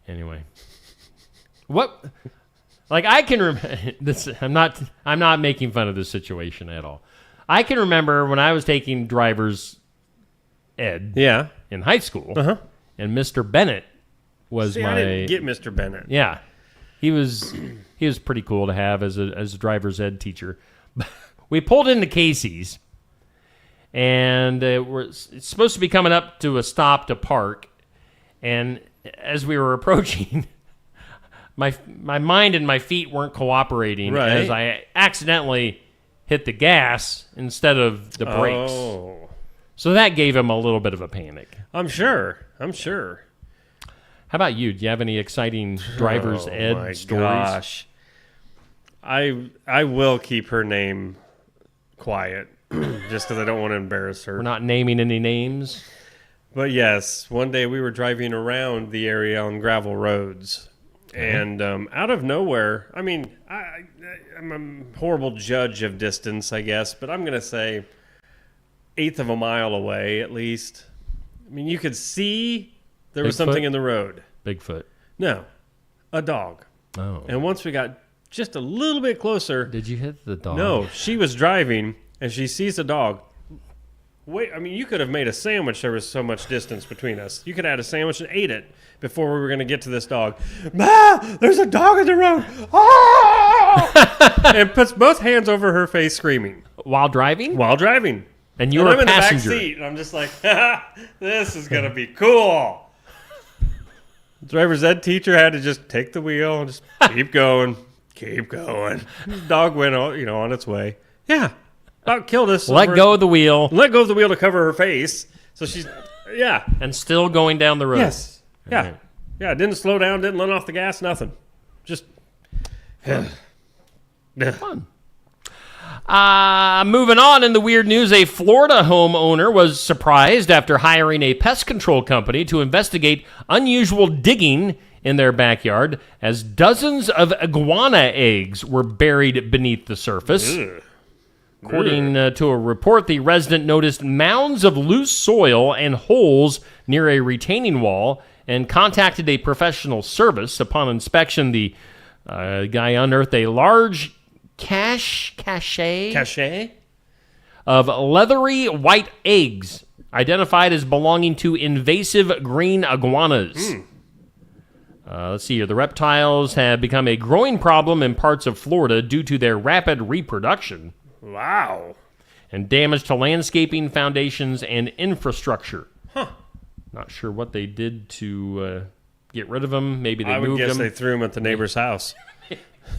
[SPEAKER 12] Anyway, what? Like I can remember this. I'm not making fun of this situation at all. I can remember when I was taking driver's ed.
[SPEAKER 7] Yeah.
[SPEAKER 12] In high school.
[SPEAKER 7] Uh-huh.
[SPEAKER 12] And Mr. Bennett was
[SPEAKER 7] I didn't get Mr. Bennett.
[SPEAKER 12] Yeah. He was pretty cool to have as a driver's ed teacher. We pulled into Casey's, and it's supposed to be coming up to a stop to park. And as we were approaching, my mind and my feet weren't cooperating as I accidentally hit the gas instead of the brakes.
[SPEAKER 7] Oh.
[SPEAKER 12] So that gave him a little bit of a panic.
[SPEAKER 7] I'm sure.
[SPEAKER 12] How about you? Do you have any exciting driver's ed stories?
[SPEAKER 7] Gosh. I will keep her name quiet just because I don't want to embarrass her.
[SPEAKER 12] We're not naming any names.
[SPEAKER 7] But yes, one day we were driving around the area on gravel roads. And out of nowhere, I mean, I'm a horrible judge of distance, I guess, but I'm going to say 1/8 of a mile away at least. I mean, you could see there was something in the road.
[SPEAKER 12] Bigfoot.
[SPEAKER 7] No, a dog.
[SPEAKER 12] Oh.
[SPEAKER 7] And once we got just a little bit closer.
[SPEAKER 12] Did you hit the dog?
[SPEAKER 7] No, she was driving and she sees a dog. Wait, I mean, you could have made a sandwich. There was so much distance between us. You could have had a sandwich and ate it before we were going to get to this dog. Ma, there's a dog in the road. Ah! And puts both hands over her face screaming.
[SPEAKER 12] While driving?
[SPEAKER 7] While driving.
[SPEAKER 12] And you were a passenger.
[SPEAKER 7] I'm in the back seat, and I'm just like, this is going to be cool. The driver's ed teacher had to just take the wheel and just keep going. Keep going. The dog went on its way. Yeah. Dog killed us.
[SPEAKER 12] Let go of the wheel.
[SPEAKER 7] Let go of the wheel to cover her face. So she's, yeah.
[SPEAKER 12] And still going down the road.
[SPEAKER 7] Yes. Yeah.
[SPEAKER 12] Right.
[SPEAKER 7] Yeah. Didn't slow down. Didn't let off the gas. Nothing. Just.
[SPEAKER 12] Fun. Moving on in the weird news, a Florida homeowner was surprised after hiring a pest control company to investigate unusual digging
[SPEAKER 4] in their backyard as dozens of iguana eggs were buried beneath the surface.
[SPEAKER 7] Ugh.
[SPEAKER 4] According to a report, the resident noticed mounds of loose soil and holes near a retaining wall and contacted a professional service. Upon inspection, the guy unearthed a large cache of leathery white eggs identified as belonging to invasive green iguanas. Let's see here. The reptiles have become a growing problem in parts of Florida due to their rapid reproduction.
[SPEAKER 7] Wow.
[SPEAKER 4] And damage to landscaping, foundations, and infrastructure. Not sure what they did to get rid of them. Maybe they moved them.
[SPEAKER 7] I would guess they threw them at the neighbor's house.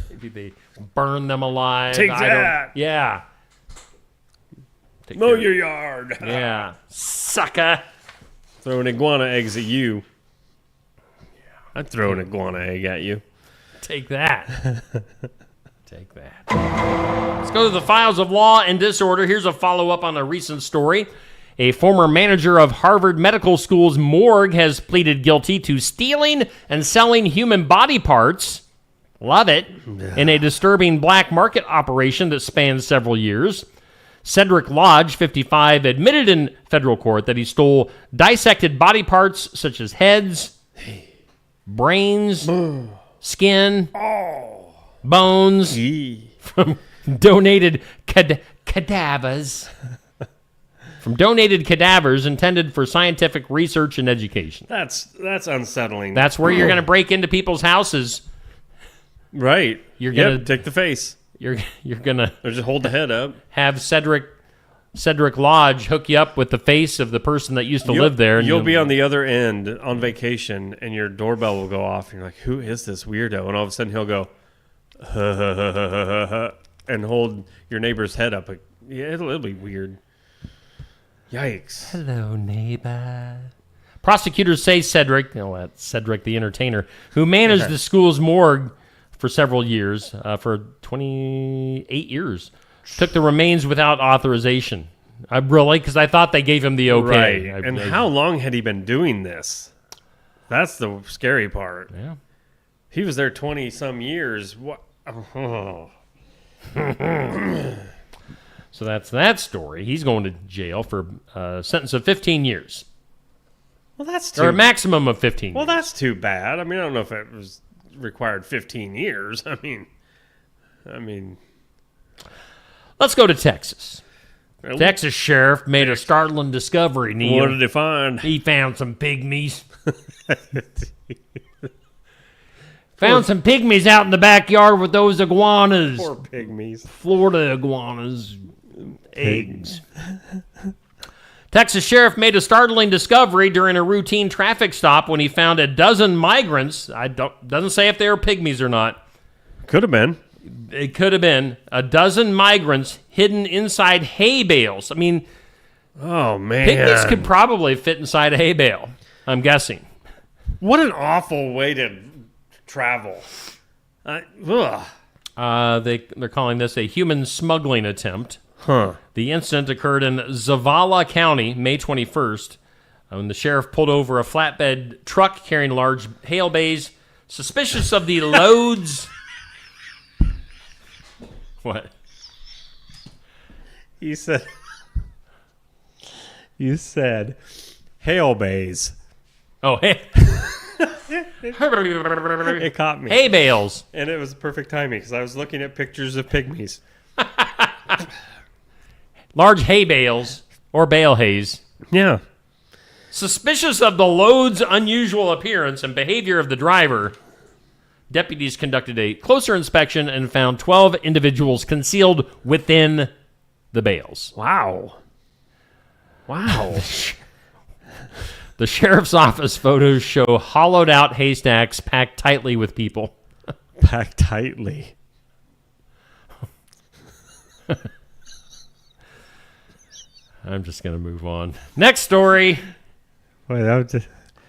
[SPEAKER 4] Maybe they burned them alive.
[SPEAKER 7] Take that.
[SPEAKER 4] Yeah.
[SPEAKER 7] Mow your yard.
[SPEAKER 4] Yeah. Sucker.
[SPEAKER 7] Throwing iguana eggs at you. I'd throw an iguana egg at you.
[SPEAKER 4] Take that. Take that. Let's go to the files of law and disorder. Here's a follow-up on a recent story. A former manager of Harvard Medical School's morgue has pleaded guilty to stealing and selling human body parts. Love it. In a disturbing black market operation that spans several years. Cedric Lodge, 55, admitted in federal court that he stole dissected body parts such as heads, brains, skin, bones from donated cadavers. From donated cadavers intended for scientific research and education.
[SPEAKER 7] That's unsettling.
[SPEAKER 4] That's where you're going to break into people's houses.
[SPEAKER 7] Right.
[SPEAKER 4] You're going to
[SPEAKER 7] take the face.
[SPEAKER 4] You're going to
[SPEAKER 7] just hold the head up.
[SPEAKER 4] Have Cedric Lodge hook you up with the face of the person that used to live there. And
[SPEAKER 7] You'll be on the other end on vacation, and your doorbell will go off, and you're like, who is this weirdo? And all of a sudden he'll go, and hold your neighbor's head up. Yeah, it'll be weird. Yikes.
[SPEAKER 4] Hello, neighbor. Prosecutors say Cedric, that's Cedric the entertainer, who managed the school's morgue for several years, for 28 years, took the remains without authorization. Really? Because I thought they gave him the okay.
[SPEAKER 7] Right. And how long had he been doing this? That's the scary part.
[SPEAKER 4] Yeah.
[SPEAKER 7] He was there 20-some years. What? Oh.
[SPEAKER 4] So that's that story. He's going to jail for a sentence of 15 years.
[SPEAKER 7] Well, that's
[SPEAKER 4] or a maximum of 15
[SPEAKER 7] Well,
[SPEAKER 4] years.
[SPEAKER 7] that's too bad. I mean, I don't know if it was required 15 years. I mean.
[SPEAKER 4] Let's go to Texas. Texas sheriff made a startling discovery, Neil.
[SPEAKER 7] What did he find?
[SPEAKER 4] He found some pygmies. Found some pygmies out in the backyard with those iguanas.
[SPEAKER 7] Poor pygmies.
[SPEAKER 4] Florida iguanas. Eggs. Texas sheriff made a startling discovery during a routine traffic stop when he found a dozen migrants. Doesn't say if they were pygmies or not.
[SPEAKER 7] Could have been.
[SPEAKER 4] It could have been a dozen migrants hidden inside hay bales. I mean,
[SPEAKER 7] oh man,
[SPEAKER 4] pygmies could probably fit inside a hay bale, I'm guessing.
[SPEAKER 7] What an awful way to travel.
[SPEAKER 4] They're calling this a human smuggling attempt.
[SPEAKER 7] Huh.
[SPEAKER 4] The incident occurred in Zavala County, May 21st, when the sheriff pulled over a flatbed truck carrying large hay bales, suspicious of the loads. What?
[SPEAKER 7] You said hail bays.
[SPEAKER 4] Oh, hey.
[SPEAKER 7] It caught me.
[SPEAKER 4] Hay bales.
[SPEAKER 7] And it was perfect timing because I was looking at pictures of pygmies.
[SPEAKER 4] Large hay bales or bale hays.
[SPEAKER 7] Yeah.
[SPEAKER 4] Suspicious of the load's unusual appearance and behavior of the driver, deputies conducted a closer inspection and found 12 individuals concealed within the bales.
[SPEAKER 7] Wow.
[SPEAKER 4] The sheriff's office photos show hollowed-out haystacks packed tightly with people.
[SPEAKER 7] Packed tightly.
[SPEAKER 4] I'm just going to move on. Next story.
[SPEAKER 7] Wait,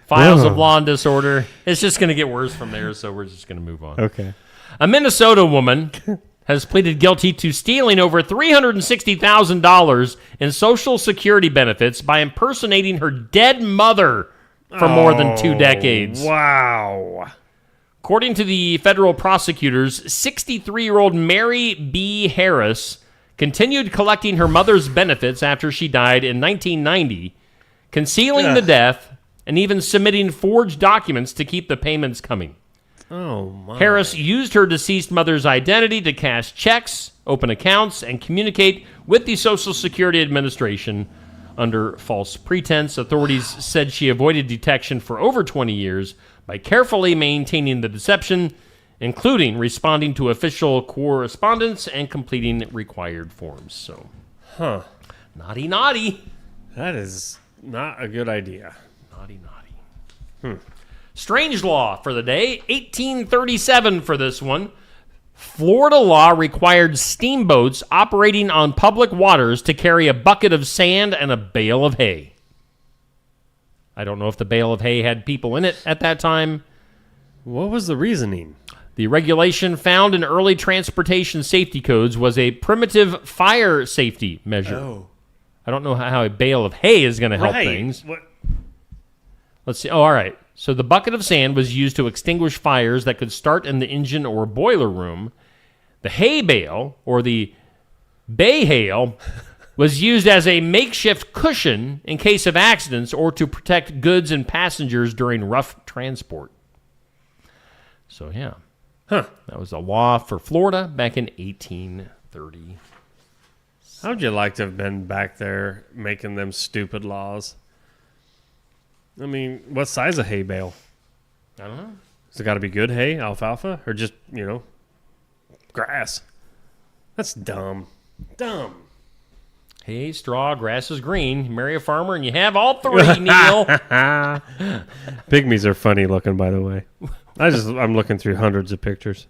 [SPEAKER 4] Files of law and disorder. It's just going to get worse from there, so we're just going to move on.
[SPEAKER 7] Okay.
[SPEAKER 4] A Minnesota woman has pleaded guilty to stealing over $360,000 in Social Security benefits by impersonating her dead mother for more than 2 decades.
[SPEAKER 7] Wow.
[SPEAKER 12] According to the federal prosecutors, 63-year-old Mary B. Harris continued collecting her mother's benefits after she died in 1990, concealing the death and even submitting forged documents to keep the payments coming.
[SPEAKER 7] Oh, my.
[SPEAKER 12] Harris used her deceased mother's identity to cash checks, open accounts, and communicate with the Social Security Administration under false pretense. Authorities said she avoided detection for over 20 years by carefully maintaining the deception, including responding to official correspondence and completing required forms. So, naughty.
[SPEAKER 7] That is not a good idea.
[SPEAKER 12] Naughty. Strange law for the day, 1837 for this one. Florida law required steamboats operating on public waters to carry a bucket of sand and a bale of hay. I don't know if the bale of hay had people in it at that time.
[SPEAKER 7] What was the reasoning?
[SPEAKER 12] The regulation found in early transportation safety codes was a primitive fire safety measure.
[SPEAKER 7] Oh.
[SPEAKER 12] I don't know how a bale of hay is going to help things.
[SPEAKER 7] What?
[SPEAKER 12] Let's see. Oh, all right. So the bucket of sand was used to extinguish fires that could start in the engine or boiler room. The hay bale, or the bay hail, was used as a makeshift cushion in case of accidents or to protect goods and passengers during rough transport. So, yeah. That was a law for Florida back in 1830.
[SPEAKER 7] How would you like to have been back there making them stupid laws? I mean, what size of hay bale?
[SPEAKER 12] I don't know.
[SPEAKER 7] Has it got to be good hay, alfalfa, or just, grass? That's dumb. Dumb.
[SPEAKER 12] Hay, straw, grass is green. Marry a farmer and you have all three, Neil.
[SPEAKER 7] Pygmies are funny looking, by the way. I'm looking through hundreds of pictures.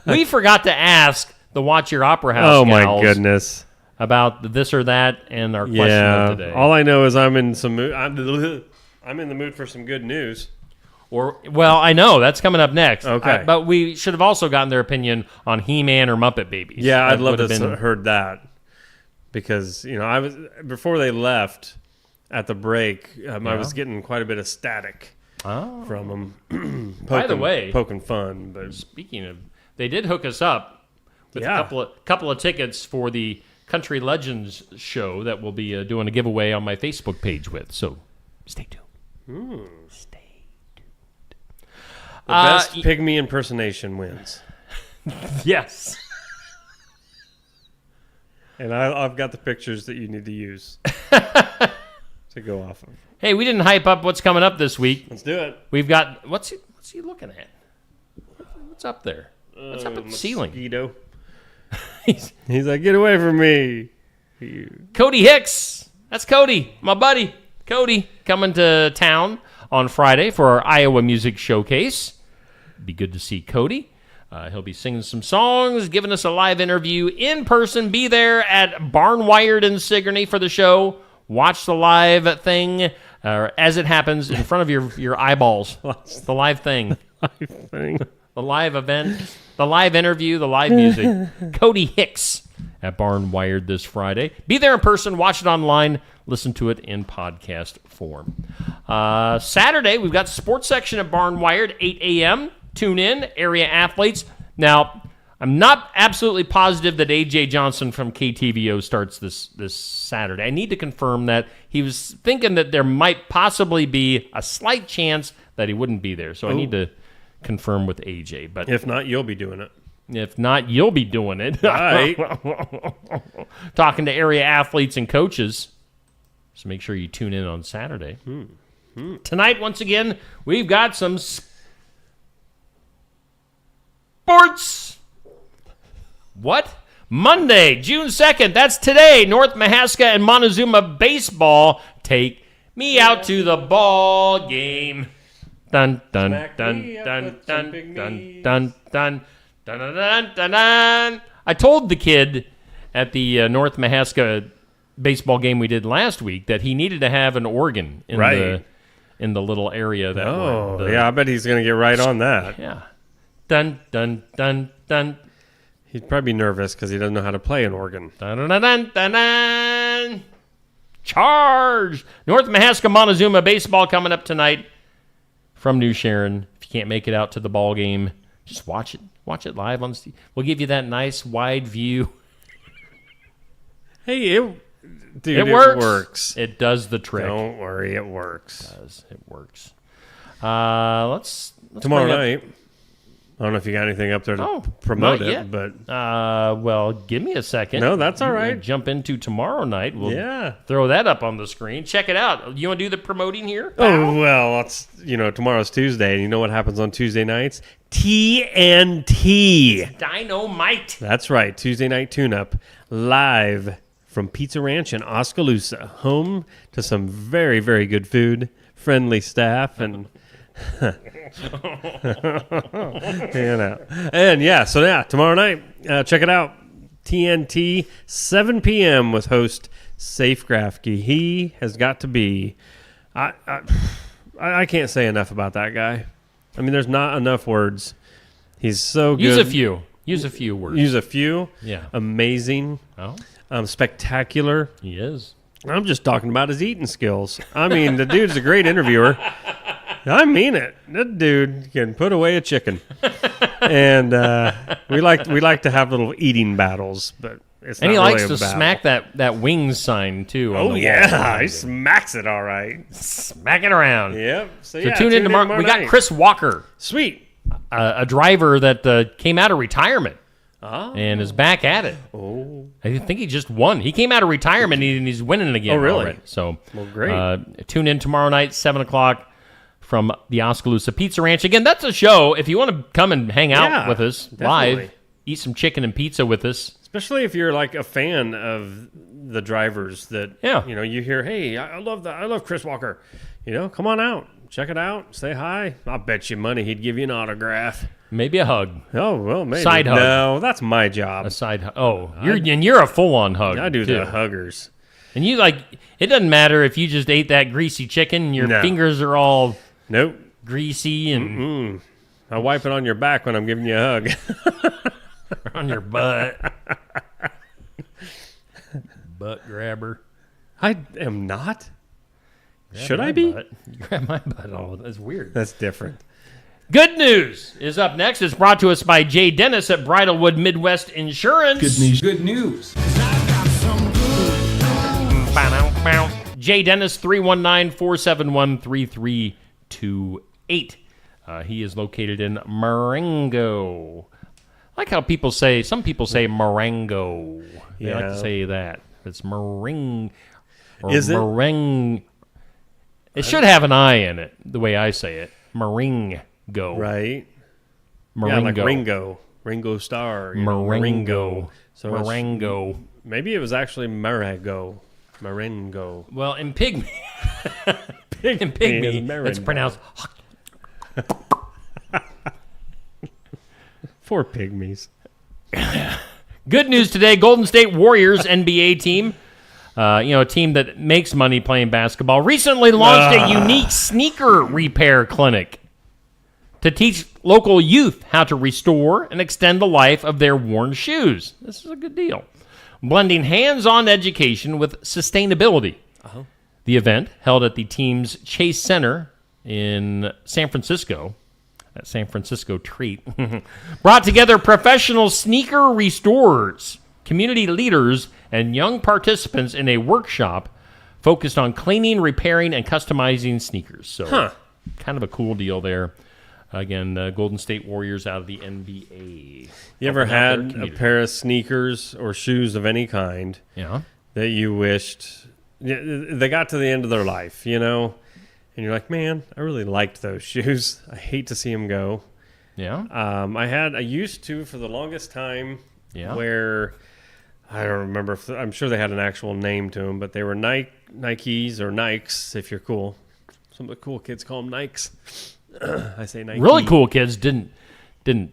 [SPEAKER 12] We forgot to ask the Watch Your Opera House
[SPEAKER 7] Oh, my
[SPEAKER 12] gals
[SPEAKER 7] goodness.
[SPEAKER 12] about this or that and our question of today.
[SPEAKER 7] All I know is I'm in some mood. I'm in the mood for some good news.
[SPEAKER 12] Well, I know that's coming up next.
[SPEAKER 7] Okay,
[SPEAKER 12] but we should have also gotten their opinion on He-Man or Muppet Babies.
[SPEAKER 7] Yeah, I'd love to have heard that because I was before they left at the break. I was getting quite a bit of static from them.
[SPEAKER 12] By the way,
[SPEAKER 7] poking fun. But
[SPEAKER 12] speaking of, they did hook us up with a couple of tickets for the Country Legends show that we'll be doing a giveaway on my Facebook page with. So stay tuned. Stay tuned.
[SPEAKER 7] The best pygmy impersonation wins.
[SPEAKER 12] Yes.
[SPEAKER 7] And I've got the pictures that you need to use to go off of.
[SPEAKER 12] Hey, we didn't hype up what's coming up this week.
[SPEAKER 7] Let's do it.
[SPEAKER 12] We've got what's he looking at? What's up there? What's up at the ceiling?
[SPEAKER 7] Mosquito. He's like, get away from me.
[SPEAKER 12] Cody Hicks. That's Cody, my buddy. Cody coming to town on Friday for our Iowa Music Showcase. Be good to see Cody. He'll be singing some songs, giving us a live interview in person. Be there at Barnwired in Sigourney for the show. Watch the live thing as it happens in front of your eyeballs. The live thing. The live event. The live interview. The live music. Cody Hicks at Barnwired this Friday. Be there in person. Watch it online. Listen to it in podcast form. Saturday, we've got sports section at Barnwired, 8 a.m. Tune in, area athletes. Now, I'm not absolutely positive that A.J. Johnson from KTVO starts this Saturday. I need to confirm that. He was thinking that there might possibly be a slight chance that he wouldn't be there. So I need to confirm with A.J. But
[SPEAKER 7] if not, you'll be doing it.
[SPEAKER 12] If not, you'll be doing it.
[SPEAKER 7] Right.
[SPEAKER 12] Talking to area athletes and coaches. So make sure you tune in on Saturday. Tonight, once again, we've got some sports. What? Monday, June 2nd. That's today. North Mahaska and Montezuma baseball. Take me out to the ball game. Dun dun dun dun dun dun dun dun dun dun dun dun. I told the kid at the North Mahaska baseball game we did last week that he needed to have an organ in the little area that.
[SPEAKER 7] I bet he's going to get right on that.
[SPEAKER 12] Yeah. Dun dun dun dun.
[SPEAKER 7] He'd probably be nervous because he doesn't know how to play an organ.
[SPEAKER 12] Dun dun dun dun dun. Charge! North Mahaska Montezuma baseball coming up tonight from New Sharon. If you can't make it out to the ball game, just watch it. Watch it live on. We'll give you that nice wide view.
[SPEAKER 7] Hey, it works.
[SPEAKER 12] It does the trick.
[SPEAKER 7] Don't worry, it works.
[SPEAKER 12] It works. Let's
[SPEAKER 7] tomorrow night. I don't know if you got anything up there to promote it,
[SPEAKER 12] yet.
[SPEAKER 7] but
[SPEAKER 12] well, give me a second.
[SPEAKER 7] No, that's all right.
[SPEAKER 12] Jump into tomorrow night. We'll
[SPEAKER 7] Yeah.
[SPEAKER 12] throw that up on the screen. Check it out. You want to do the promoting here?
[SPEAKER 7] Oh well, it's tomorrow's Tuesday, and you know what happens on Tuesday nights? TNT.
[SPEAKER 12] Dynamite.
[SPEAKER 7] That's right. Tuesday night tune-up live from Pizza Ranch in Oskaloosa, home to some very, very good food, friendly staff, and tomorrow night, check it out. TNT, 7 p.m. with host Safe Grafke. He has got to be. I can't say enough about that guy. I mean, there's not enough words. He's so good.
[SPEAKER 12] Use a few. Use a few words.
[SPEAKER 7] Use a few.
[SPEAKER 12] Yeah.
[SPEAKER 7] Amazing.
[SPEAKER 12] Oh.
[SPEAKER 7] Spectacular.
[SPEAKER 12] He is.
[SPEAKER 7] I'm just talking about his eating skills. I mean, the dude's a great interviewer. I mean it. That dude can put away a chicken. And we like to have little eating battles, but it's not
[SPEAKER 12] And he
[SPEAKER 7] really
[SPEAKER 12] likes
[SPEAKER 7] a
[SPEAKER 12] to
[SPEAKER 7] battle.
[SPEAKER 12] smack that wings sign too. On
[SPEAKER 7] Oh
[SPEAKER 12] the
[SPEAKER 7] yeah,
[SPEAKER 12] wall.
[SPEAKER 7] he smacks it all right.
[SPEAKER 12] Smack it around.
[SPEAKER 7] Yep.
[SPEAKER 12] So tune in tomorrow. We got
[SPEAKER 7] night.
[SPEAKER 12] Chris Walker.
[SPEAKER 7] Sweet.
[SPEAKER 12] A driver that came out of retirement.
[SPEAKER 7] Oh.
[SPEAKER 12] And is back at it.
[SPEAKER 7] Oh.
[SPEAKER 12] I think he just won. He came out of retirement and he's winning again.
[SPEAKER 7] Oh, really?
[SPEAKER 12] Already. So,
[SPEAKER 7] well, great.
[SPEAKER 12] Tune in tomorrow night, 7 o'clock from the Oskaloosa Pizza Ranch. Again, that's a show. If you want to come and hang out with us live,
[SPEAKER 7] definitely.
[SPEAKER 12] eat some chicken and pizza with us.
[SPEAKER 7] Especially if you're like a fan of the drivers that, you hear, hey, I love that. I love Chris Walker. Come on out. Check it out. Say hi. I'll bet you money he'd give you an autograph.
[SPEAKER 12] Maybe a hug.
[SPEAKER 7] Oh, well, maybe.
[SPEAKER 12] Side hug.
[SPEAKER 7] No, that's my job.
[SPEAKER 12] A side hug. Oh, you're a full-on hug.
[SPEAKER 7] I do
[SPEAKER 12] too.
[SPEAKER 7] the huggers.
[SPEAKER 12] And it doesn't matter if you just ate that greasy chicken and your fingers are all greasy and
[SPEAKER 7] I wipe it on your back when I'm giving you a hug.
[SPEAKER 12] on your butt. Butt grabber.
[SPEAKER 7] I am not.
[SPEAKER 12] Grab
[SPEAKER 7] Should
[SPEAKER 12] my
[SPEAKER 7] I be?
[SPEAKER 12] butt. You grab my butt. Oh, that's weird.
[SPEAKER 7] That's different.
[SPEAKER 12] Good news is up next. It's brought to us by Jay Dennis at Bridalwood Midwest Insurance.
[SPEAKER 21] Good news.
[SPEAKER 12] Jay Dennis, 319-471-3328. He is located in Marengo. I like how some people say Marengo. They like to say that. It's meringue.
[SPEAKER 7] Is it?
[SPEAKER 12] Meringue. It should have an I in it, the way I say it. Meringue.
[SPEAKER 7] Right.
[SPEAKER 12] Marengo.
[SPEAKER 7] Yeah, like Ringo. Ringo Starr.
[SPEAKER 12] Marengo.
[SPEAKER 7] So
[SPEAKER 12] Marengo.
[SPEAKER 7] Maybe it was actually Marengo. Marengo.
[SPEAKER 12] Well, in Pygmy, it's pronounced.
[SPEAKER 7] Poor pygmies.
[SPEAKER 12] Good news today: Golden State Warriors NBA team, a team that makes money playing basketball, recently launched a unique sneaker repair clinic to teach local youth how to restore and extend the life of their worn shoes. This is a good deal. Blending hands-on education with sustainability.
[SPEAKER 7] Uh-huh.
[SPEAKER 12] The event, held at the team's Chase Center in San Francisco, that San Francisco treat, brought together professional sneaker restorers, community leaders, and young participants in a workshop focused on cleaning, repairing, and customizing sneakers. So kind of a cool deal there. Again, Golden State Warriors out of the NBA.
[SPEAKER 7] You ever had a pair of sneakers or shoes of any kind that you wished they got to the end of their life, and you're like, man, I really liked those shoes. I hate to see them go.
[SPEAKER 12] Yeah.
[SPEAKER 7] I used to for the longest time where I don't remember I'm sure they had an actual name to them, but they were Nikes or Nikes if you're cool. Some of the cool kids call them Nikes. I say Nike.
[SPEAKER 12] Really cool kids didn't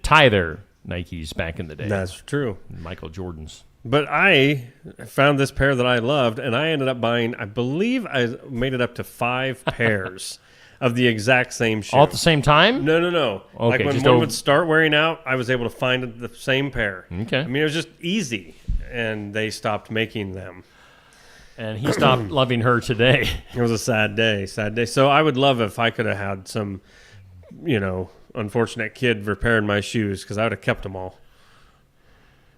[SPEAKER 12] tie their Nikes back in the day.
[SPEAKER 7] That's true.
[SPEAKER 12] Michael Jordan's.
[SPEAKER 7] But I found this pair that I loved, and I ended up buying, I believe I made it up to 5 pairs of the exact same shoe.
[SPEAKER 12] All at the same time?
[SPEAKER 7] No.
[SPEAKER 12] Okay,
[SPEAKER 7] like when one would start wearing out, I was able to find the same pair.
[SPEAKER 12] Okay.
[SPEAKER 7] I mean, it was just easy, and they stopped making them.
[SPEAKER 12] And he stopped loving her today.
[SPEAKER 7] It was a sad day. So I would love if I could have had some, unfortunate kid repairing my shoes because I would have kept them all.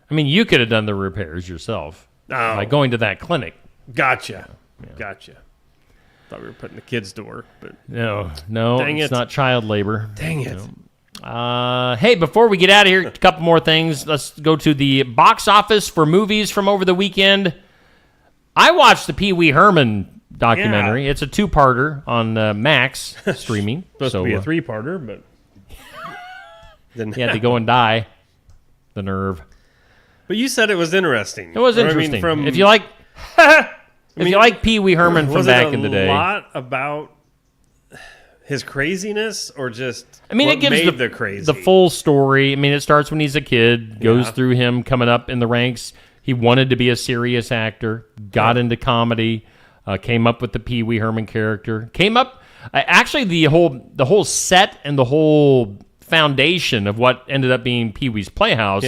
[SPEAKER 4] I mean, you could have done the repairs yourself by going to that clinic.
[SPEAKER 7] Gotcha. Gotcha. Thought we were putting the kids to work, but
[SPEAKER 4] No,
[SPEAKER 7] Dang
[SPEAKER 4] it's
[SPEAKER 7] it.
[SPEAKER 4] not child labor.
[SPEAKER 7] Dang it.
[SPEAKER 4] Hey, before we get out of here, a couple more things. Let's go to the box office for movies from over the weekend. I watched the Pee Wee Herman documentary.
[SPEAKER 7] Yeah.
[SPEAKER 4] It's a two-parter on Max streaming.
[SPEAKER 7] supposed to be a three-parter, but
[SPEAKER 4] he had to go and die. The nerve.
[SPEAKER 7] But you said it was interesting.
[SPEAKER 4] It was
[SPEAKER 7] Or, I mean,
[SPEAKER 4] interesting.
[SPEAKER 7] from
[SPEAKER 4] If you like, if you like Pee Wee Herman from
[SPEAKER 7] was
[SPEAKER 4] back
[SPEAKER 7] it
[SPEAKER 4] in the day,
[SPEAKER 7] a lot about his craziness, or just
[SPEAKER 4] I mean,
[SPEAKER 7] what
[SPEAKER 4] it gives
[SPEAKER 7] made the crazy?
[SPEAKER 4] the full story. I mean, it starts when he's a kid, goes
[SPEAKER 7] Yeah.
[SPEAKER 4] through him coming up in the ranks. He wanted to be a serious actor, got into comedy, came up with the Pee Wee Herman character. Came up, actually, the whole set and the whole foundation of what ended up being Pee Wee's Playhouse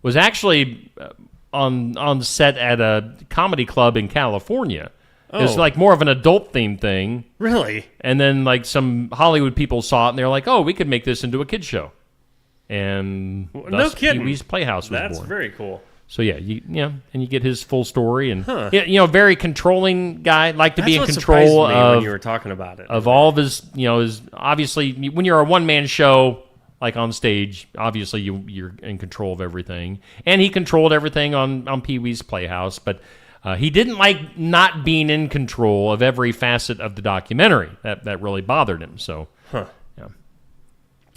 [SPEAKER 4] was actually on set at a comedy club in California. It was
[SPEAKER 7] Oh.
[SPEAKER 4] like more of an adult themed thing.
[SPEAKER 7] Really?
[SPEAKER 4] And then like some Hollywood people saw it and they're like, oh, we could make this into a kid's show. And
[SPEAKER 7] No
[SPEAKER 4] thus
[SPEAKER 7] kidding.
[SPEAKER 4] Pee Wee's Playhouse was
[SPEAKER 7] That's
[SPEAKER 4] born.
[SPEAKER 7] very cool.
[SPEAKER 4] So yeah, and you get his full story and
[SPEAKER 7] Huh.
[SPEAKER 4] very controlling guy, like to be in
[SPEAKER 7] That's what surprised
[SPEAKER 4] control
[SPEAKER 7] me
[SPEAKER 4] of
[SPEAKER 7] when you were talking about it.
[SPEAKER 4] of all of his, his obviously when you're a one man show like on stage, obviously you're in control of everything, and he controlled everything on Pee Wee's Playhouse, but he didn't like not being in control of every facet of the documentary. That really bothered him. So, yeah,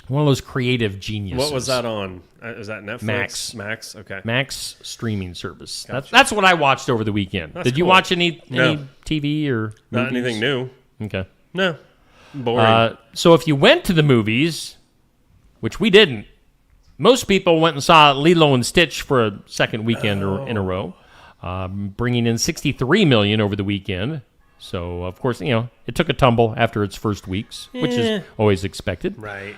[SPEAKER 4] one of those creative geniuses.
[SPEAKER 7] What was that on? Is that Netflix?
[SPEAKER 4] Max.
[SPEAKER 7] Okay.
[SPEAKER 4] Max streaming service.
[SPEAKER 7] Gotcha.
[SPEAKER 4] That's what I watched over the weekend.
[SPEAKER 7] That's
[SPEAKER 4] Did you
[SPEAKER 7] cool.
[SPEAKER 4] watch any
[SPEAKER 7] No.
[SPEAKER 4] TV or
[SPEAKER 7] Not
[SPEAKER 4] movies?
[SPEAKER 7] anything new.
[SPEAKER 4] Okay.
[SPEAKER 7] No. Boring.
[SPEAKER 4] So if you went to the movies, which we didn't, most people went and saw Lilo and Stitch for a second weekend in a row, bringing in $63 million over the weekend. So of course, it took a tumble after its first weeks, which is always expected.
[SPEAKER 7] Right.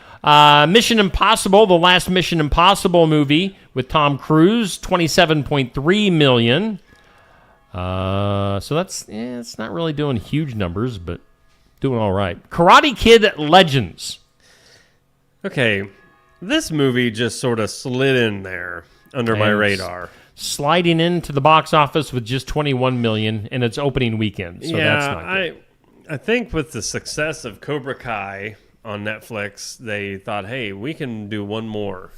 [SPEAKER 4] Mission Impossible, the last Mission Impossible movie with Tom Cruise, $27.3 million. So that's it's not really doing huge numbers, but doing all right. Karate Kid Legends.
[SPEAKER 7] Okay, this movie just sort of slid in there under my
[SPEAKER 4] And
[SPEAKER 7] radar.
[SPEAKER 4] Sliding into the box office with just $21 million in its opening weekend. So that's not good.
[SPEAKER 7] I think with the success of Cobra Kai on Netflix, they thought, hey, we can do one more.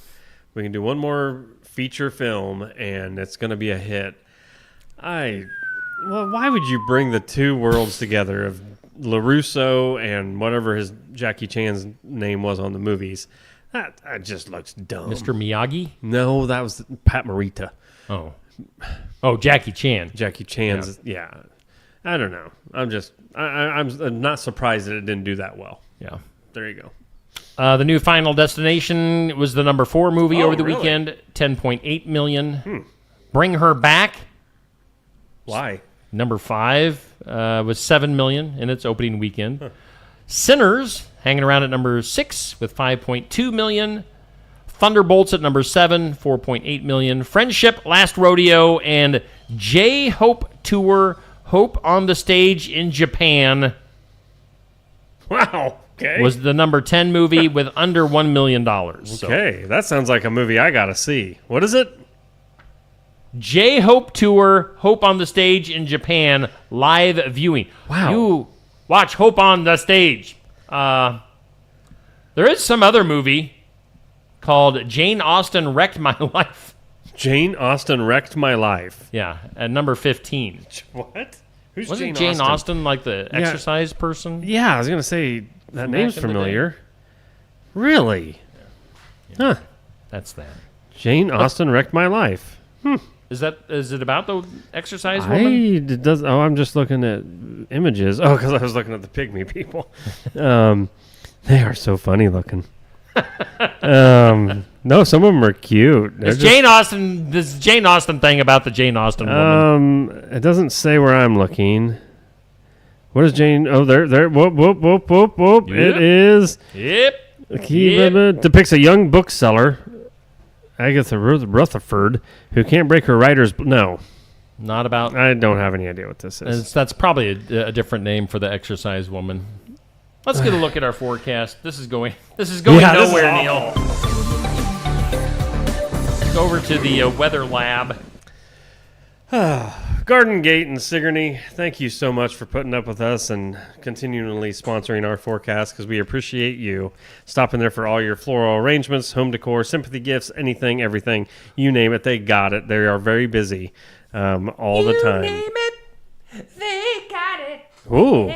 [SPEAKER 7] We can do one more feature film, and it's going to be a hit. Well, why would you bring the two worlds together of LaRusso and whatever his Jackie Chan's name was on the movies? That just looks dumb.
[SPEAKER 4] Mr. Miyagi?
[SPEAKER 7] No, that was Pat Morita.
[SPEAKER 4] Oh, Jackie Chan.
[SPEAKER 7] Jackie Chan's, yeah. I don't know. I'm not surprised that it didn't do that well.
[SPEAKER 4] Yeah.
[SPEAKER 7] There you go.
[SPEAKER 4] The new Final Destination was the number 4 movie over the
[SPEAKER 7] really?
[SPEAKER 4] weekend, $10.8 million. Bring Her Back.
[SPEAKER 7] Why?
[SPEAKER 4] Number 5 was $7 million in its opening weekend. Sinners hanging around at number 6 with $5.2 million. Thunderbolts at number 7, $4.8 million. Friendship, Last Rodeo, and J-Hope Tour, Hope on the Stage in Japan.
[SPEAKER 7] Wow. Okay.
[SPEAKER 4] Was the number 10 movie with under $1 million. So.
[SPEAKER 7] Okay, that sounds like a movie I got to see. What is it?
[SPEAKER 4] J-Hope Tour, Hope on the Stage in Japan, live viewing.
[SPEAKER 7] Wow.
[SPEAKER 4] You watch Hope on the Stage. There is some other movie called Jane Austen Wrecked My Life.
[SPEAKER 7] Jane Austen Wrecked My Life.
[SPEAKER 4] Yeah, at number 15.
[SPEAKER 7] What? Who's
[SPEAKER 4] Wasn't Jane Austen like the exercise person?
[SPEAKER 7] Yeah, I was going to say, that
[SPEAKER 4] From
[SPEAKER 7] name's
[SPEAKER 4] back in the
[SPEAKER 7] familiar. Really?
[SPEAKER 4] Yeah.
[SPEAKER 7] Huh.
[SPEAKER 4] That's that.
[SPEAKER 7] Jane Austen Wrecked My Life.
[SPEAKER 4] Is it about the exercise woman?
[SPEAKER 7] I'm just looking at images. Oh, because I was looking at the pygmy people. They are so funny looking. No, some of them are cute.
[SPEAKER 4] This Jane Austen thing about the Jane Austen woman.
[SPEAKER 7] It doesn't say where I'm looking. What is Jane? Oh, there. Whoop, whoop, whoop, whoop, whoop.
[SPEAKER 4] Yep.
[SPEAKER 7] It is.
[SPEAKER 4] Yep.
[SPEAKER 7] Depicts a young bookseller, Agatha Rutherford, who can't break her writer's... No.
[SPEAKER 4] Not about...
[SPEAKER 7] I don't have any idea what this is.
[SPEAKER 4] That's probably a different name for the exercise woman. Let's get a look at our forecast. This is going nowhere, Neil. Let's go over to the weather lab.
[SPEAKER 7] Garden Gate and Sigourney, thank you so much for putting up with us and continually sponsoring our forecast, because we appreciate you stopping there for all your floral arrangements, home decor, sympathy gifts, anything, everything, you name it, they got it. They are very busy all the time.
[SPEAKER 6] You name it, they got it.
[SPEAKER 7] Ooh,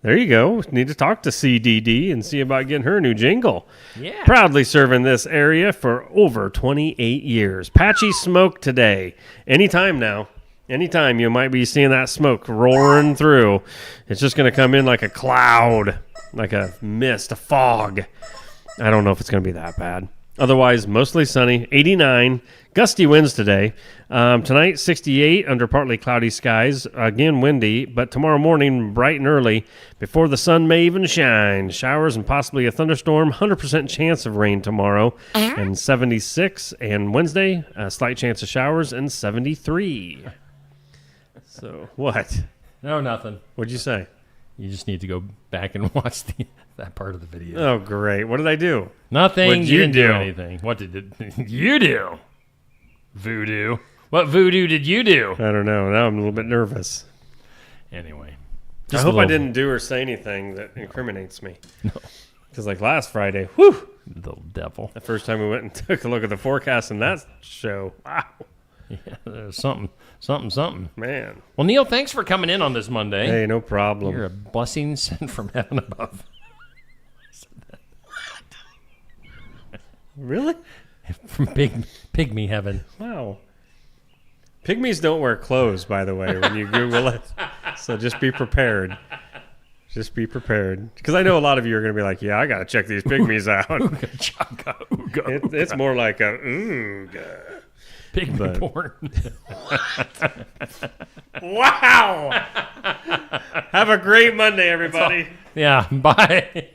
[SPEAKER 7] there you go. Need to talk to CDD and see about getting her a new jingle.
[SPEAKER 4] Yeah.
[SPEAKER 7] Proudly serving this area for over 28 years. Patchy smoke today. Anytime now. Anytime you might be seeing that smoke roaring through. It's just going to come in like a cloud, like a mist, a fog. I don't know if it's going to be that bad. Otherwise, mostly sunny, 89. Gusty winds today. Tonight, 68 under partly cloudy skies. Again, windy, but tomorrow morning, bright and early, before the sun may even shine. Showers and possibly a thunderstorm. 100% chance of rain tomorrow, and 76. And Wednesday, a slight chance of showers, and 73. So, what?
[SPEAKER 4] No, nothing.
[SPEAKER 7] What'd you say?
[SPEAKER 4] You just need to go back and watch that part of the video.
[SPEAKER 7] Oh, great. What did I do?
[SPEAKER 4] Nothing.
[SPEAKER 7] What'd
[SPEAKER 4] You
[SPEAKER 7] you
[SPEAKER 4] didn't do
[SPEAKER 7] do?
[SPEAKER 4] anything. What did you do? Voodoo. What voodoo did you do?
[SPEAKER 7] I don't know. Now I'm a little bit nervous.
[SPEAKER 4] Anyway.
[SPEAKER 7] I hope I didn't do or say anything that incriminates me. No. Because like last Friday, whew.
[SPEAKER 4] Little devil.
[SPEAKER 7] The first time we went and took a look at the forecast in that show. Wow.
[SPEAKER 4] Yeah, there's something.
[SPEAKER 7] Man.
[SPEAKER 4] Well, Neil, thanks for coming in on this Monday.
[SPEAKER 7] Hey, no problem.
[SPEAKER 4] You're a blessing sent from heaven above.
[SPEAKER 7] Really?
[SPEAKER 4] From pygmy heaven.
[SPEAKER 7] Wow. Pygmies don't wear clothes, by the way, when you Google it. So just be prepared. Just be prepared. Because I know a lot of you are going to be like, yeah, I got to check these pygmies out.
[SPEAKER 4] Ooga chaka, ooga,
[SPEAKER 7] It's more like a ooga.
[SPEAKER 4] Pygmy porn.
[SPEAKER 7] Wow. Have a great Monday, everybody.
[SPEAKER 4] Yeah, bye.